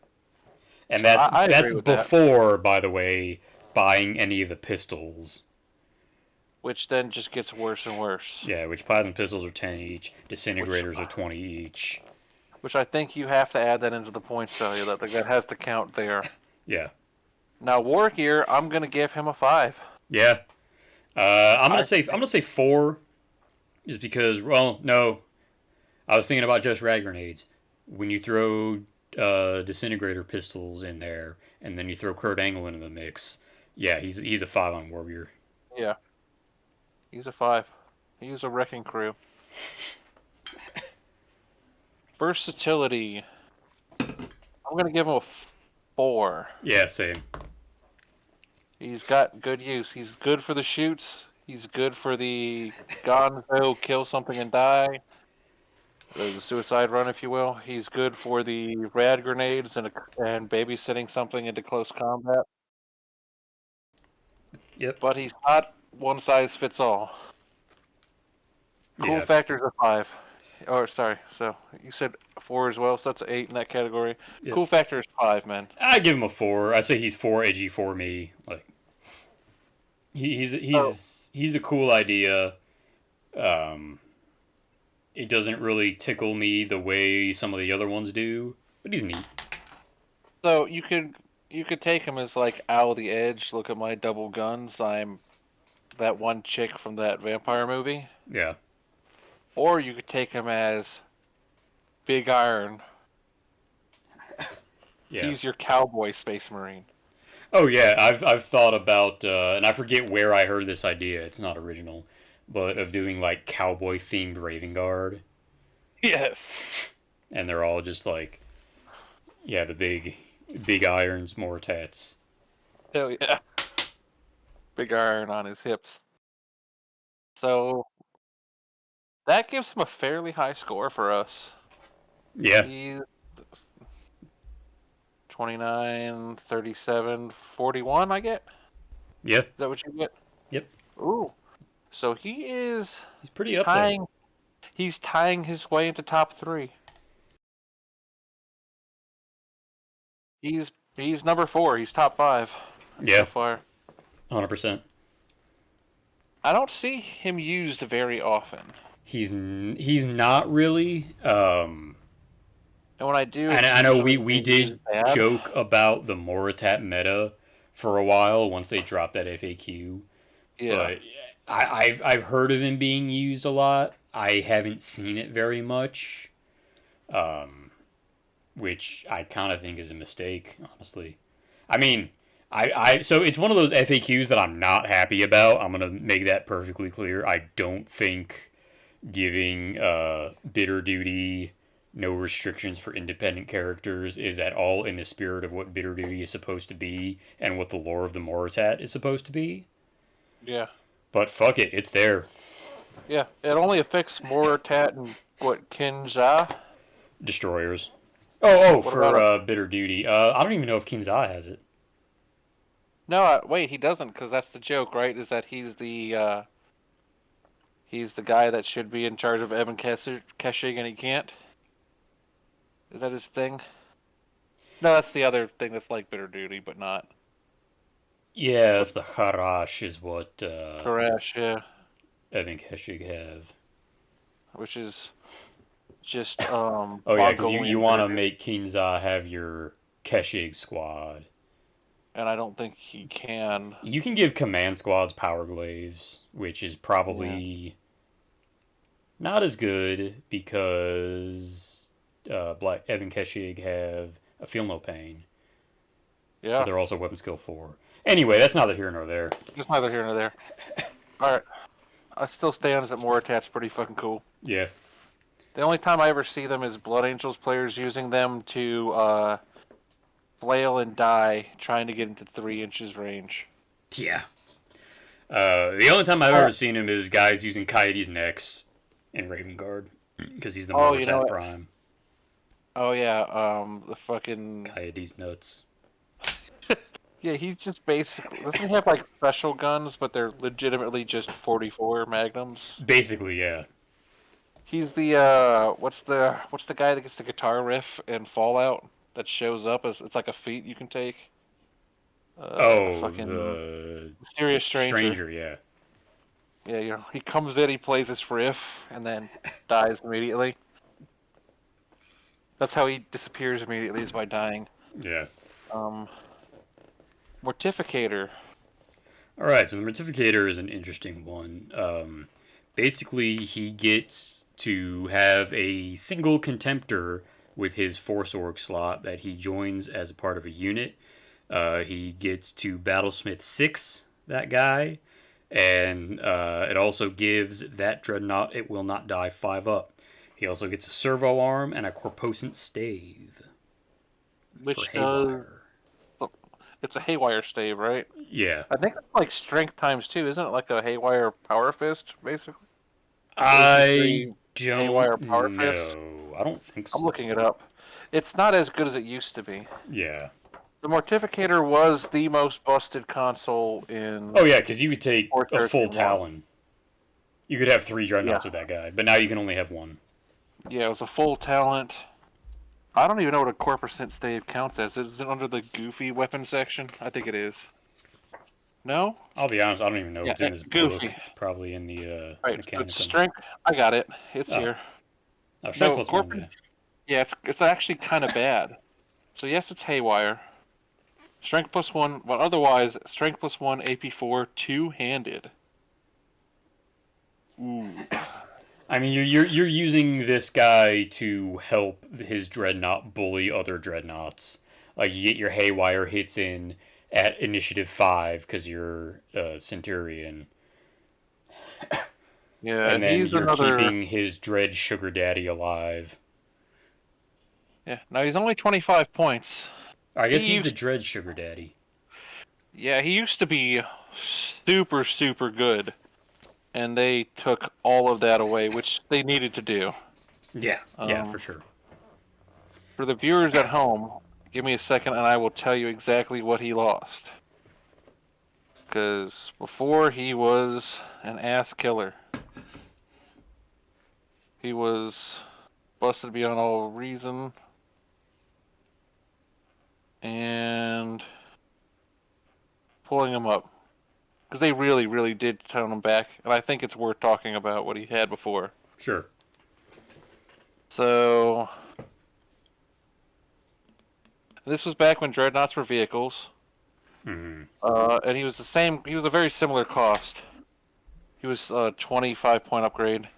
and So I that's agree with that. before, by the way, buying any of the pistols. Which then just gets worse and worse. Yeah, which plasma pistols are 10 each, Which disintegrators are 20 each. which I think you have to add that into the points value. That has to count there. Yeah, Now war gear, I'm gonna give him a 5. yeah. I I'm gonna say 4, just because. Well, no, I was thinking about just rad grenades. When you throw disintegrator pistols in there, and then you throw Kurt Angle into the mix, yeah, he's a 5 on warrior. Yeah, he's a 5. He's a wrecking crew. Versatility. I'm gonna give him a 4. Yeah, same. He's got good use. He's good for the shoots. He's good for the gonzo kill something and die. The suicide run, if you will. He's good for the rad grenades and babysitting something into close combat. Yep. But he's not one size fits all. Cool Yeah. factor's a 5. Or sorry, so you said 4 as well, so that's an 8 in that category. Yep. Cool factor is 5, man. I give him a 4. I say he's 4 edgy for me. Like So, he's a cool idea. Um, it doesn't really tickle me the way some of the other ones do, but he's neat. so you could take him as like Owl the Edge. Look at my double guns. I'm that one chick from that vampire movie. Yeah. Or you could take him as Big Iron. Yeah. He's your cowboy space marine. Oh yeah, I've thought about and I forget where I heard this idea. It's not original, but of doing like cowboy themed Raven Guard, Yes. and they're all just like yeah, the big irons, more tats. Hell yeah. Big Iron on his hips. So that gives him a fairly high score for us. Yeah. He's 29, 37, 41, I get? Yeah. Is that what you get? Yep. Ooh. So he is He's pretty up there. tying he's tying his way into top 3. He's number 4. He's top 5 so Yeah. far. 100%. I don't see him used very often. He's not really. And when I do, And it's I know usually we being used did bad. joke about the Moritat meta for a while once they dropped that FAQ, Yeah. but I've heard of him being used a lot. I haven't seen it very much, um, which I kind of think is a mistake, honestly. I mean, so it's one of those FAQs that I'm not happy about. I'm gonna make that perfectly clear. I don't think giving bitter duty no restrictions for independent characters is at all in the spirit of what bitter duty is supposed to be and what the lore of the Moritat is supposed to be. Yeah. But fuck it, it's there. Yeah. It only affects Moratat and what Kinja. Destroyers. Oh, What about for bitter duty. I don't even know if Kinzai has it. No, wait, he doesn't, because that's the joke, right? Is that he's the guy that should be in charge of Evan Keshig, and he can't. Is that his thing? No, that's the other thing that's like bitter duty, but not. Yeah, But that's the Harash is what Koresh, yeah, Evan Keshig have. which is just Oh yeah, because you Mongolian want bitter to duty, make Kinzai have your Keshig squad. and I don't think he can. You can give command squads power glaives, which is Yeah, probably Not as good because Black Evan Keshig have a Feel No Pain, but Yeah, they're also weapon skill 4. Anyway, that's neither here nor there. just neither here nor there. All right, I still stands that Moritat's pretty fucking cool. Yeah. The only time I ever see them is Blood Angels players using them to flail and die, trying to get into 3 inches range. Yeah. The only time I've Uh, ever seen him is guys using Coyote's Nex in Raven Guard because he's the oh, you know Moritat what? Prime. Oh yeah, the fucking Coyote's nuts. yeah. He just basically doesn't he have like special guns, but they're legitimately just 44 magnums. Basically, yeah. He's the what's the guy that gets the guitar riff in Fallout that shows up as it's like a feat you can take. Oh, Fucking the mysterious stranger. stranger, yeah. Yeah, you know, he comes in, he plays this riff, and then dies immediately. That's how he disappears immediately, is by dying. Yeah. Um, Mortificator. All right, so the Mortificator is an interesting one. Basically, he gets to have a single Contemptor with his Force Orc slot that he joins as a part of a unit. He gets to Battlesmith 6, that guy, and it also gives that Dreadnought It Will Not Die 5 up. He also gets a Servo Arm and a Corposant Stave Which for does Haywire. it's a haywire stave, right? Yeah. I think it's like strength times two, isn't it? Like a haywire power fist, basically. I 83 haywire don't power fist. know. I don't think I'm so. looking it up. It's not as good as it used to be. Yeah. The Mortificator was the most busted console in Oh yeah, because you could take a full 413-1. Talon. You could have 3 Yeah, Dreadnoughts with that guy, but now you can only have 1. yeah, it was a full talent. I don't even know what a core percent stave counts as. Is it under the goofy weapon section? I think it is. No? I'll be honest, I don't even know if Yeah, it's in this book. goofy. It's probably in the Right, it's Mechanicum. strength. I got it. It's Oh, here. oh, Strength No, plus core 1, yeah. yeah, it's actually kind of bad. So yes, it's haywire. Strength plus 1, but otherwise strength plus 1, AP4, two-handed. Ooh. I mean, you're using this guy to help his Dreadnought bully other Dreadnoughts. Like, you get your Haywire hits in at Initiative 5 because you're Centurion. Yeah, And and then he's you're another. keeping his Dread Sugar Daddy alive. Yeah, now he's only 25 points. I guess He he's the used, Dread Sugar Daddy. yeah, he used to be super, super good, and they took all of that away, which they needed to do. Yeah, yeah, for Um, sure. for the viewers at home, give me a second, and I will tell you exactly what he lost. Because before he was an ass killer. He was busted beyond all reason. And pulling him up. Because they really, really did tone him back. And I think it's worth talking about what he had before. Sure. So, this was back when dreadnoughts were vehicles. Mm-hmm. And he was the same, he was a very similar cost. He was a 25 point upgrade.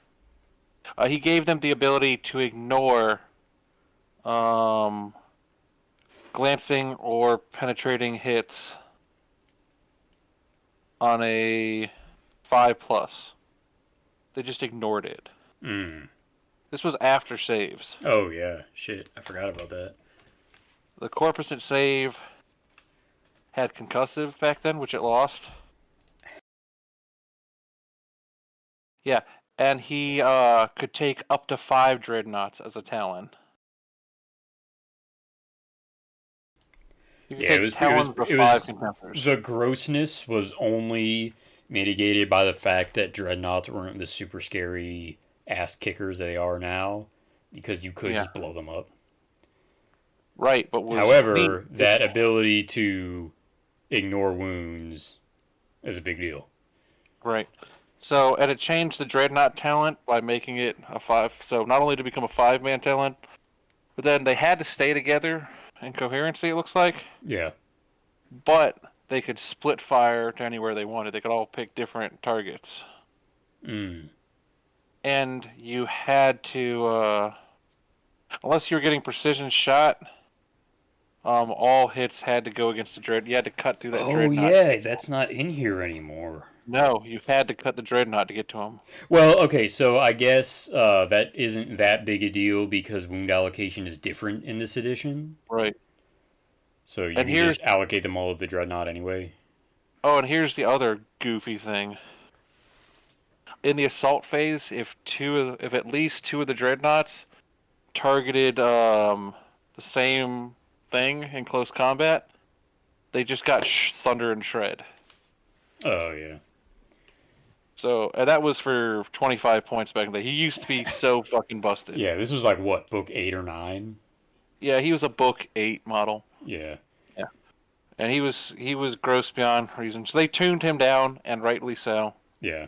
He gave them the ability to ignore um, glancing or penetrating hits on a 5 plus. They just ignored it. Mm. This was after saves. Oh, yeah. Shit, I forgot about that. The core percent save had concussive back then, which it lost. Yeah, and he could take up to 5 dreadnoughts as a Talon. You could Yeah, it take was Talons with it 5 was contemptors. the grossness was only mitigated by the fact that dreadnoughts weren't the super scary ass kickers they are now, because you could Yeah, just blow them up. right, but was neat. However, that ability to ignore wounds is a big deal. Right. So, and it changed the Dreadnought talent by making it a 5. So, not only to become a 5-man talent, but then they had to stay together in coherency, it looks like. Yeah. But they could split fire to anywhere they wanted. They could all pick different targets. Mm. and you had to, unless you were getting precision shot, all hits had to go against the dread. You had to cut through that Oh dreadnought. yeah, that's not in here anymore. No, you had to cut the dreadnought to get to him. Well, okay, so I guess that isn't that big a deal because wound allocation is different in this edition. Right. So you And can here's just allocate them all to the dreadnought anyway. and here's the other goofy thing. In the assault phase, if at least two of the dreadnoughts targeted the same thing in close combat, they just got thunder and shred. Oh yeah. So and that was for 25 points back in the day. He used to be so fucking busted. Yeah, this was like what, book 8 or 9? Yeah, he was a book 8 model. Yeah. Yeah, and he was gross beyond reason. So they tuned him down, and rightly so. Yeah.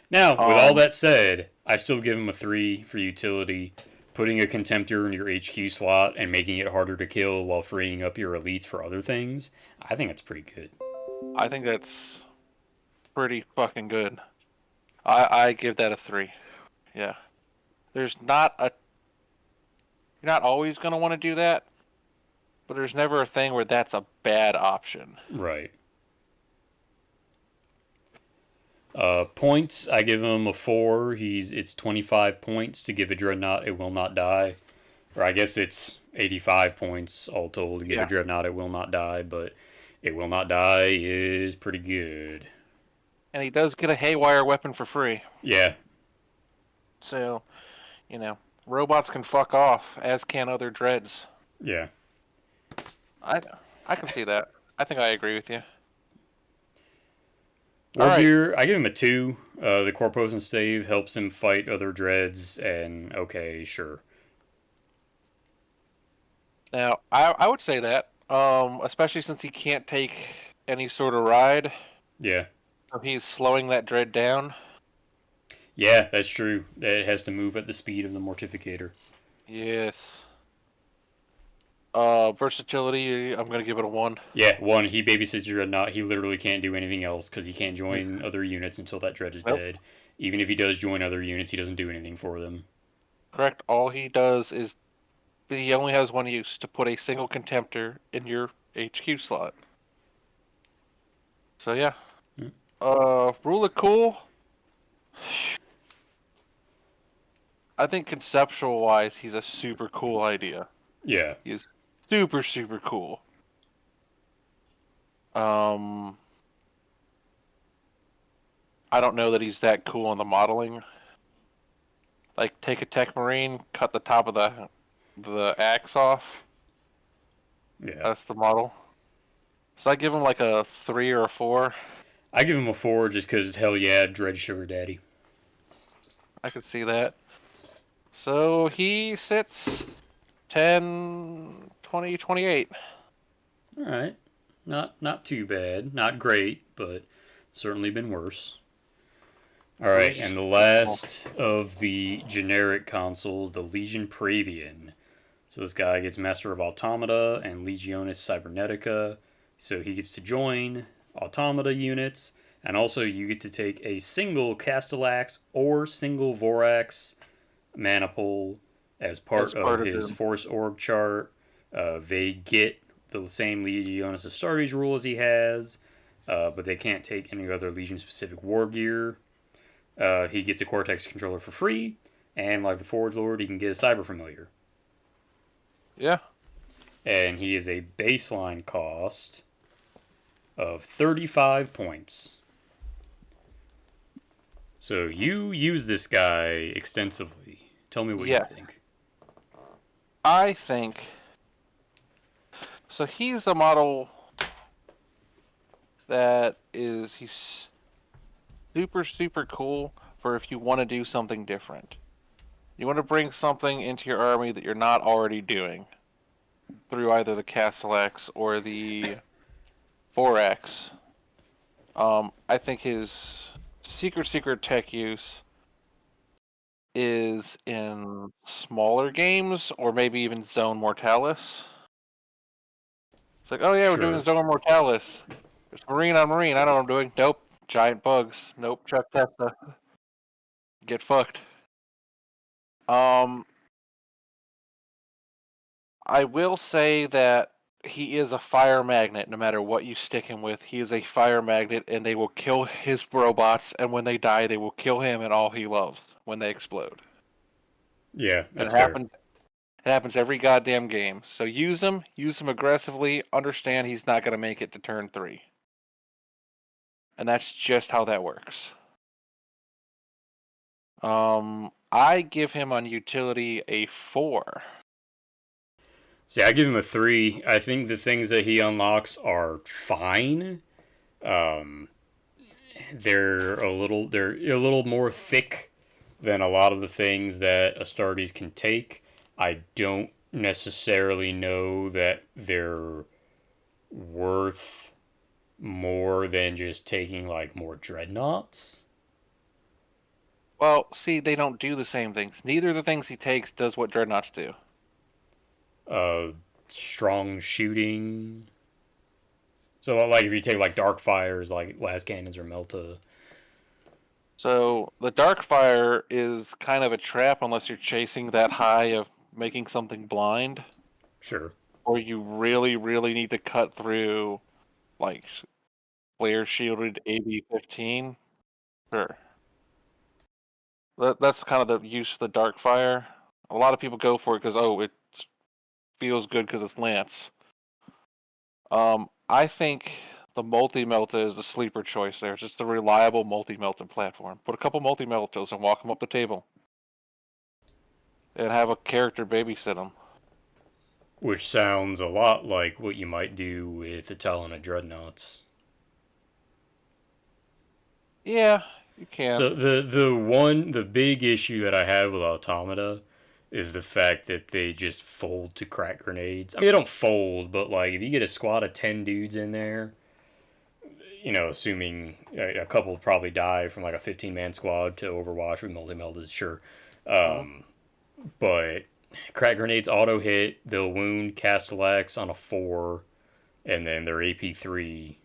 Now, with all Um, that said, I still give him a 3 for utility. Putting a Contemptor in your HQ slot and making it harder to kill while freeing up your elites for other things, I think that's pretty good. I think that's pretty fucking good. I give that a 3. Yeah, there's not a you're not always gonna want to do that, but there's never a thing where that's a bad option. Right. Points, I give him a 4. It's 25 points to give a Dreadnought It Will Not Die. Or I guess it's 85 points all told to give a Dreadnought It Will Not Die, but It Will Not Die is pretty good. And he does get a haywire weapon for free. Yeah. So, robots can fuck off, as can other dreads. Yeah. I I can see that. I think I agree with you. War Gear, I give him a 2. The Corpos and Stave helps him fight other dreads, and okay, sure. Now, I would say that, especially since he can't take any sort of ride. Yeah. So he's slowing that dread down. Yeah, that's true. It has to move at the speed of the Mortificator. Yes. Versatility, I'm gonna give it a 1. Yeah, 1. He babysits your Dreadnought. He literally can't do anything else because he can't join other units until that Dread is dead. Even if he does join other units, he doesn't do anything for them. Correct. All he does is he only has one use, to put a single Contemptor in your HQ slot. So yeah. Rule of Cool. I think conceptual wise, he's a super cool idea. Yeah. He's super, super cool. I don't know that he's that cool in the modeling. Like, take a Tech Marine, cut the top of the axe off. Yeah. That's the model. So I give him like a 3 or a 4. I give him a 4 just because, hell yeah, Dread Sugar Daddy. I could see that. So he sits 10, 20, 28. Alright. Not too bad. Not great, but certainly been worse. Alright, and the last of the generic consuls, the Legion Praevian. So this guy gets Master of Automata and Legionis Cybernetica. So he gets to join Automata units, and also you get to take a single Castellax or single Vorax Maniple as part of his Force org chart. They get the same Legionis Astartes rule as he has, but they can't take any other Legion-specific war gear. He gets a Cortex controller for free, and like the Forge Lord, he can get a Cyber Familiar. Yeah. And he is a baseline cost of 35 points. So you use this guy extensively. Tell me what you think. I think... So he's a model that he's super, super cool for if you want to do something different. You want to bring something into your army that you're not already doing through either the Castellax or the Vorax. I think his secret tech use is in smaller games or maybe even Zone Mortalis. It's like, oh yeah, we're doing Zone Mortalis. It's Marine on Marine. I know what I'm doing. Nope. Giant bugs. Nope. Chuck Testa. Get fucked. Um, I will say that he is a fire magnet. No matter what you stick him with, he is a fire magnet, and they will kill his robots. And when they die, they will kill him and all he loves when they explode. Yeah, And that's fair. It happens every goddamn game. So use him aggressively. Understand he's not going to make it to turn 3, and that's just how that works. I give him on utility a 4. See, I give him a 3. I think the things that he unlocks are fine. Um, they're a little more thick than a lot of the things that Astartes can take. I don't necessarily know that they're worth more than just taking like more dreadnoughts. Well, see, they don't do the same things. Neither of the things he takes does what dreadnoughts do. Uh, Strong shooting. So like if you take like dark fires, like last cannons or Melta. So the Darkfire is kind of a trap unless you're chasing that high of making something blind, Sure. or you really, really need to cut through like flare shielded AB-15. Sure. That's kind of the use of the Darkfire. A lot of people go for it because it feels good because it's Lance. I think the multi-melta is the sleeper choice there. It's just a reliable multi-melta platform. Put a couple multi-meltas and walk them up the table, and have a character babysit them. Which sounds a lot like what you might do with the Talon of Dreadnoughts. Yeah, you can. So the big issue that I have with Automata is the fact that they just fold to crack grenades. I mean, they don't fold, but like if you get a squad of 10 dudes in there, assuming a couple probably die from like a 15-man squad to Overwatch with multi meltas, sure. Mhm. Um, but crack grenades auto hit, they'll wound Castellax on a 4, and then their AP3,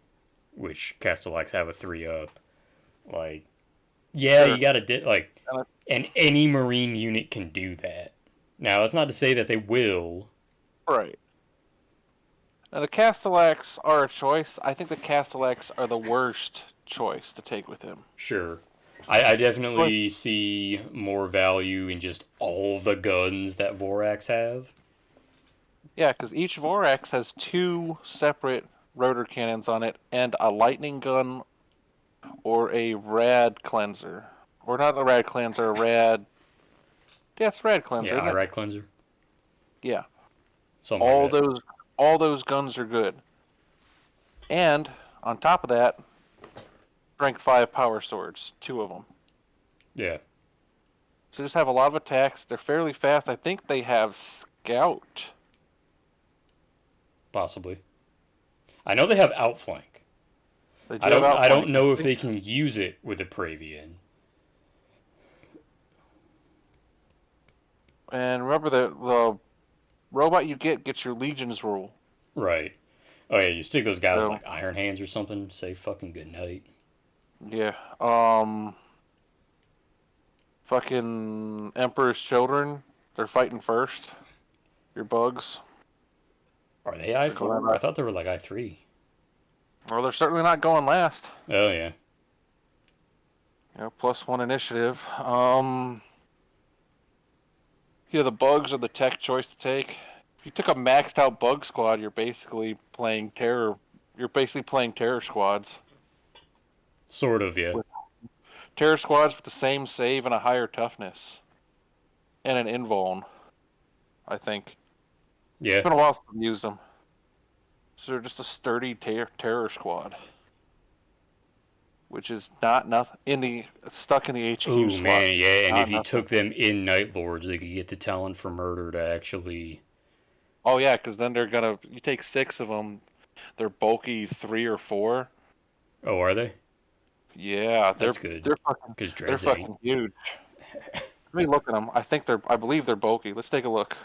which Castellax have a 3 up. Like, yeah, you Sure. gotta And and any Marine unit can do that. Now, that's not to say that they will. right. Now the Castellax are a choice. I think the Castellax are the worst choice to take with him. Sure. I Right. definitely see more value in just all the guns that Vorax have. Yeah, because each Vorax has 2 separate rotor cannons on it and a lightning gun or a rad cleanser. Or not a rad cleanser, a rad. Yeah, it's rad cleanser, Yeah, isn't it? Irite Cleanser. Yeah. Something like All that. those all those guns are good. And on top of that, strength 5 power swords, 2 of them. Yeah, So just have a lot of attacks. They're fairly fast. I think they have scout. possibly. I know they have Outflank. They I do have don't I outflank. don't I know if think. they can use it with a Praevian. And remember the robot you get gets your legions rule. Right. Oh yeah, you stick those guys with So like Iron Hands or something, say fucking good night. yeah. Fucking Emperor's Children. They're fighting first. Your bugs. Are they They're going I4? I right. thought they were like I3. Well, they're certainly not going last. Oh yeah. +1 initiative. The bugs are the tech choice to take. If you took a maxed out bug squad, you're basically playing terror. You're basically playing terror squads. Sort of, yeah. With terror squads with the same save and a higher toughness and an invuln. I think it's Yeah. been a while since I've used them. So they're just a sturdy terror squad, which is not nothing in the stuck in the HQ Oh slot. man, yeah, and Not if you nothing. took them in Night Lords, they could get the talent for murder to actually. Oh yeah, because then they're gonna. You take 6 of them. They're bulky 3 or 4. Oh, are they? Yeah, That's good. they're fucking Because they're Dreads ain't. fucking huge. Let me look at them. I believe they're bulky. Let's take a look.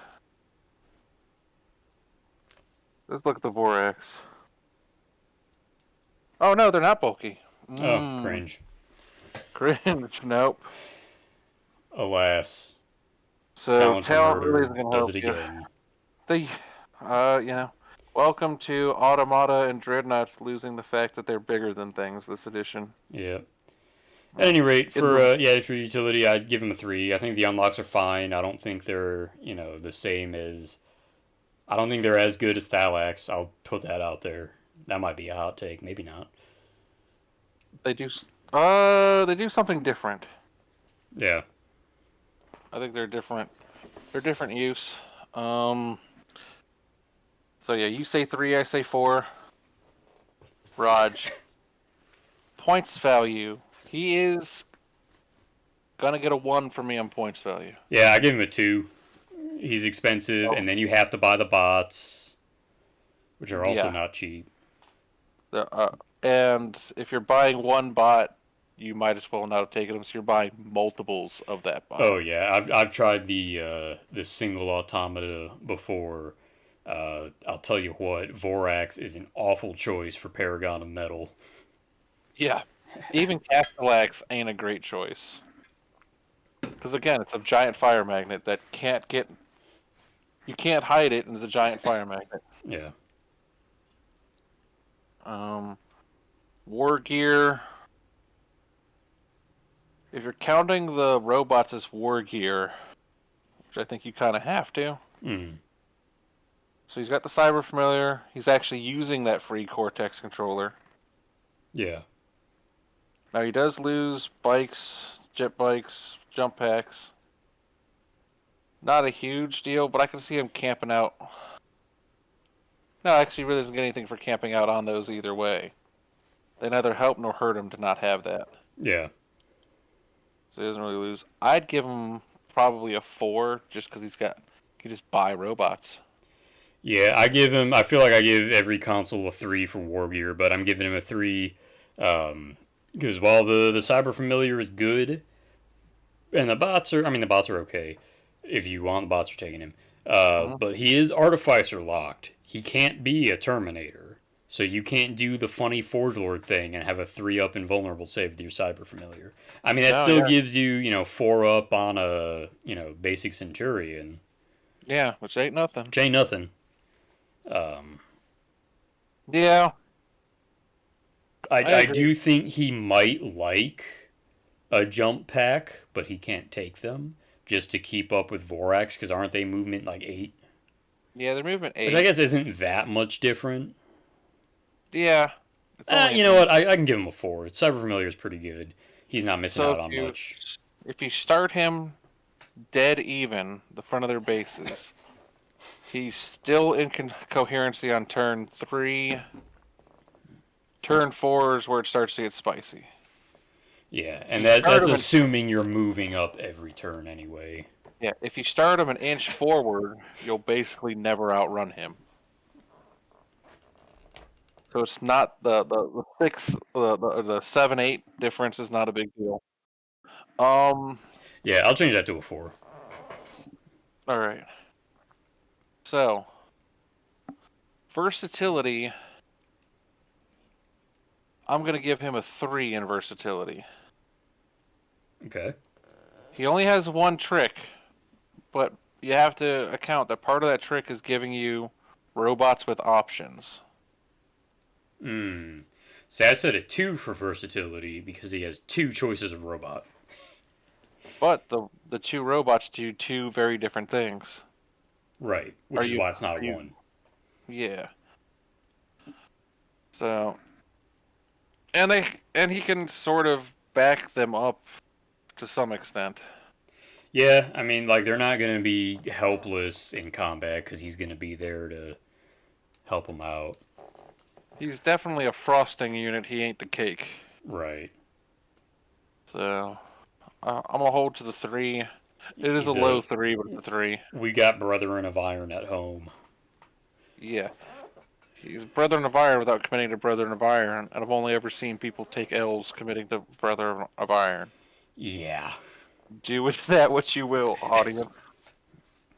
Let's look at the Vorax. Oh no, they're not bulky. Oh, Mmm, cringe. cringe. Nope. Alas. So Talent for talent really murder isn't going to does help it you. again. They, welcome to Automata and Dreadnoughts losing the fact that they're bigger than things this edition. Yeah. At any rate, Get them. for utility, I'd give them a 3. I think the unlocks are fine. I don't think they're the same as. I don't think they're as good as Thalax. I'll put that out there. That might be a hot take. Maybe not. They do. They do something different. Yeah. I think they're different. They're different use. Um. So yeah, you say 3, I say 4. Raj. Points value. He is gonna get a 1 from me on points value. Yeah, I give him a 2. He's expensive, Oh, and then you have to buy the bots, which are also yeah. not cheap. And if you're buying one bot, you might as well not have taken them. So you're buying multiples of that bot. Oh yeah, I've tried the single automata before. I'll tell you what, Vorax is an awful choice for Paragon of Metal. Yeah. Even Castellax ain't a great choice. Because again, it's a giant fire magnet that can't get. You can't hide it in the giant fire magnet. Yeah. Um, War gear. If you're counting the robots as war gear, which I think you kind of have to. Mm. So he's got the cyber familiar. He's actually using that free Cortex controller. Yeah. Now he does lose bikes, jet bikes, jump packs. Not a huge deal, but I can see him camping out. No, actually, he really doesn't get anything for camping out on those either way. They neither help nor hurt him to not have that. Yeah. So he doesn't really lose. I'd give him probably a 4 just because he can just buy robots. Yeah, I give him. I feel like I give every console a 3 for War Gear, but I'm giving him a 3 because while the Cyber Familiar is good, and the bots are. I mean, the bots are okay. If you want, the bots are taking him. Hmm. But he is Artificer locked. He can't be a Terminator. So you can't do the funny Forge Lord thing and have a 3 up invulnerable save with your Cyber Familiar. I mean, that No, still yeah. gives you, 4 up on a, basic Centurion. Yeah, which ain't nothing. Which ain't nothing. Um, Yeah, I I agree. do think he might like a jump pack, but he can't take them just to keep up with Vorax, because aren't they movement like 8? Yeah, they're moving Which I 8. guess isn't that much different. Yeah, it's only an You know 8. what? I can give him a 4. Cyber Familiar is pretty good. He's not missing So out on much. if you start him dead even, the front of their bases, he's still in coherency on turn 3. Turn 4 is where it starts to get spicy. Yeah, If and you start that's him in, assuming you're moving up every turn anyway. yeah, if you start him an inch forward, you'll basically never outrun him. So it's not the 6 the 7-8 difference is not a big deal. Um. Yeah, I'll change that to a 4. All right. So versatility, I'm gonna give him a 3 in versatility. Okay. He only has one trick, but you have to account that part of that trick is giving you robots with options. Hmm. See, I said a 2 for versatility because he has 2 choices of robot. But the two robots do two very different things. Right, Are which is you why it's not are a you 1. yeah. So and he can sort of back them up to some extent. Yeah, I mean, like, they're not going to be helpless in combat because he's going to be there to help them out. He's definitely a frosting unit. He ain't the cake. Right. So I'm gonna hold to the 3. It is a He's low a. 3, but it's a 3. We got Brethren of Iron at home. Yeah, he's Brethren of Iron without committing to Brethren of Iron, and I've only ever seen people take L's committing to Brethren of Iron. Yeah. Do with that what you will, audience.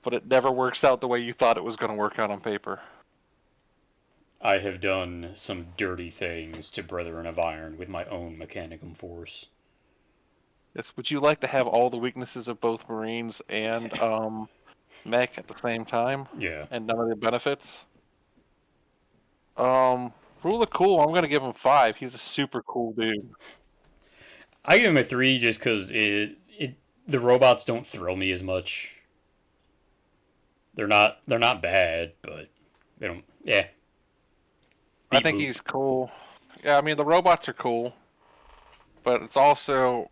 But it never works out the way you thought it was going to work out on paper. I have done some dirty things to Brethren of Iron with my own Mechanicum Force. Yes, would you like to have all the weaknesses of both Marines and mech at the same time, Yeah. and none of the benefits? Um, Rule of Cool, I'm gonna give him 5. He's a super cool dude. I give him a 3 just because the robots don't thrill me as much. They're not bad, but they don't. Yeah, I beat think boop. he's cool. Yeah, I mean the robots are cool, but it's also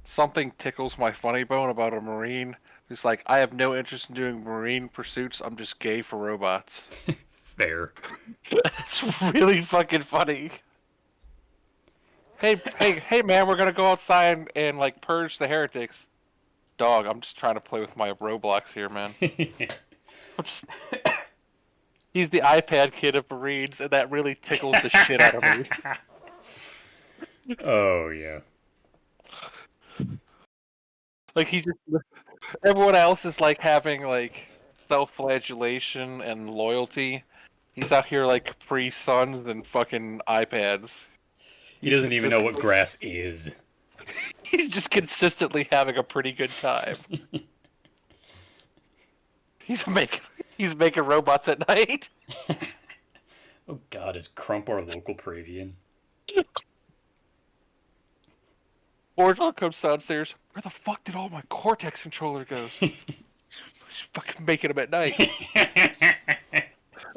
something tickles my funny bone about a Marine. It's like I have no interest in doing Marine pursuits. I'm just gay for robots. Fair. It's really fucking funny. Hey, man, we're gonna go outside and like purge the heretics. Dog, I'm just trying to play with my Roblox here, man. I'm just, he's the iPad kid of Marines, and that really tickles the shit out of me. Oh yeah. Like he's just everyone else is like having like self-flagellation and loyalty. He's out here like Capri Suns and fucking iPads. He He's doesn't even know what consistently grass is. he's just consistently having a pretty good time. He's making he's making robots at night. Oh God, is Crump our local Pravian? Orgel comes downstairs. Where the fuck did all my Cortex controller goes? She's fucking making them at night.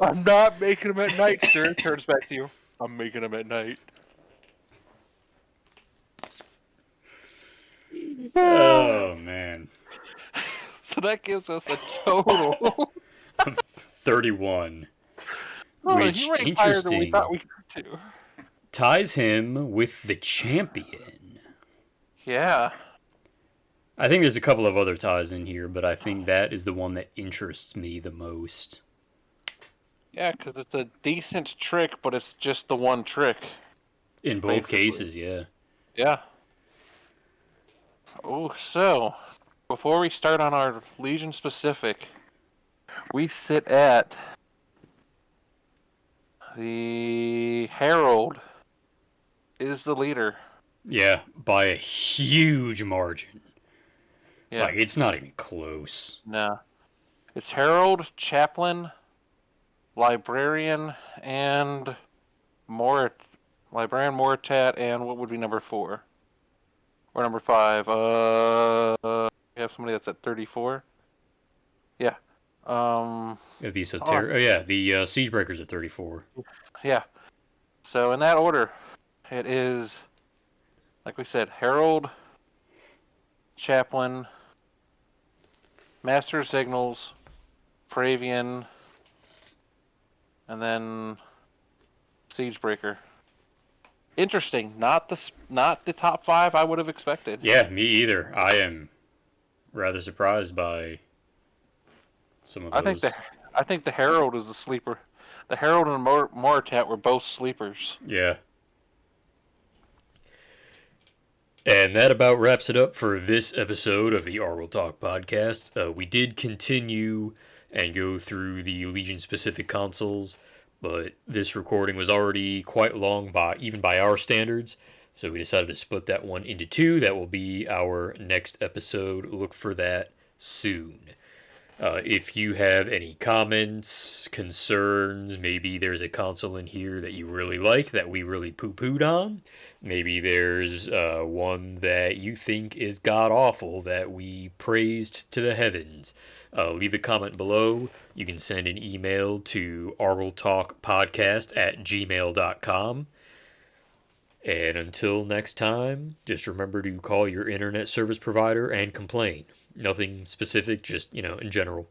I'm not making them at night, sir. Turns back to you. I'm making them at night. Oh man. So that gives us a total. 31, Oh, he which ranked higher than we thought interesting we could do. ties him with the champion. Yeah. I think there's a couple of other ties in here, but I think that is the one that interests me the most. Yeah, because it's a decent trick, but it's just the one trick, In both basically. cases, yeah. Yeah. Oh, so before we start on our Legion specific, we sit at the Herald is the leader. Yeah, by a huge margin. Yeah. Like, it's not even close. No. It's Herald, Chaplain, Librarian, and Morit. Librarian, Moritat, and what would be number 4? Or number 5? We have somebody that's at 34. Yeah. The Hold on. Esoteric. Oh, yeah, the Siegebreakers at 34. Yeah. So in that order, it is, like we said, Herald, Chaplain, Master of Signals, Pravian, and then Siegebreaker. Interesting. Not the top 5 I would have expected. Yeah, me either. I am rather surprised by some of I think those. the I think the Herald is the sleeper. The Herald and Moritat were both sleepers. Yeah. And that about wraps it up for this episode of the Argel Talk podcast. We did continue and go through the Legion specific consoles, but this recording was already quite long by even by our standards, so we decided to split that one into two. That will be our next episode. Look for that soon. If you have any comments, concerns, maybe there's a console in here that you really like that we really poo pooed on. Maybe there's one that you think is god awful that we praised to the heavens. Leave a comment below. You can send an email to argeltalkpodcast@gmail.com. And until next time, just remember to call your internet service provider and complain. Nothing specific, just, in general.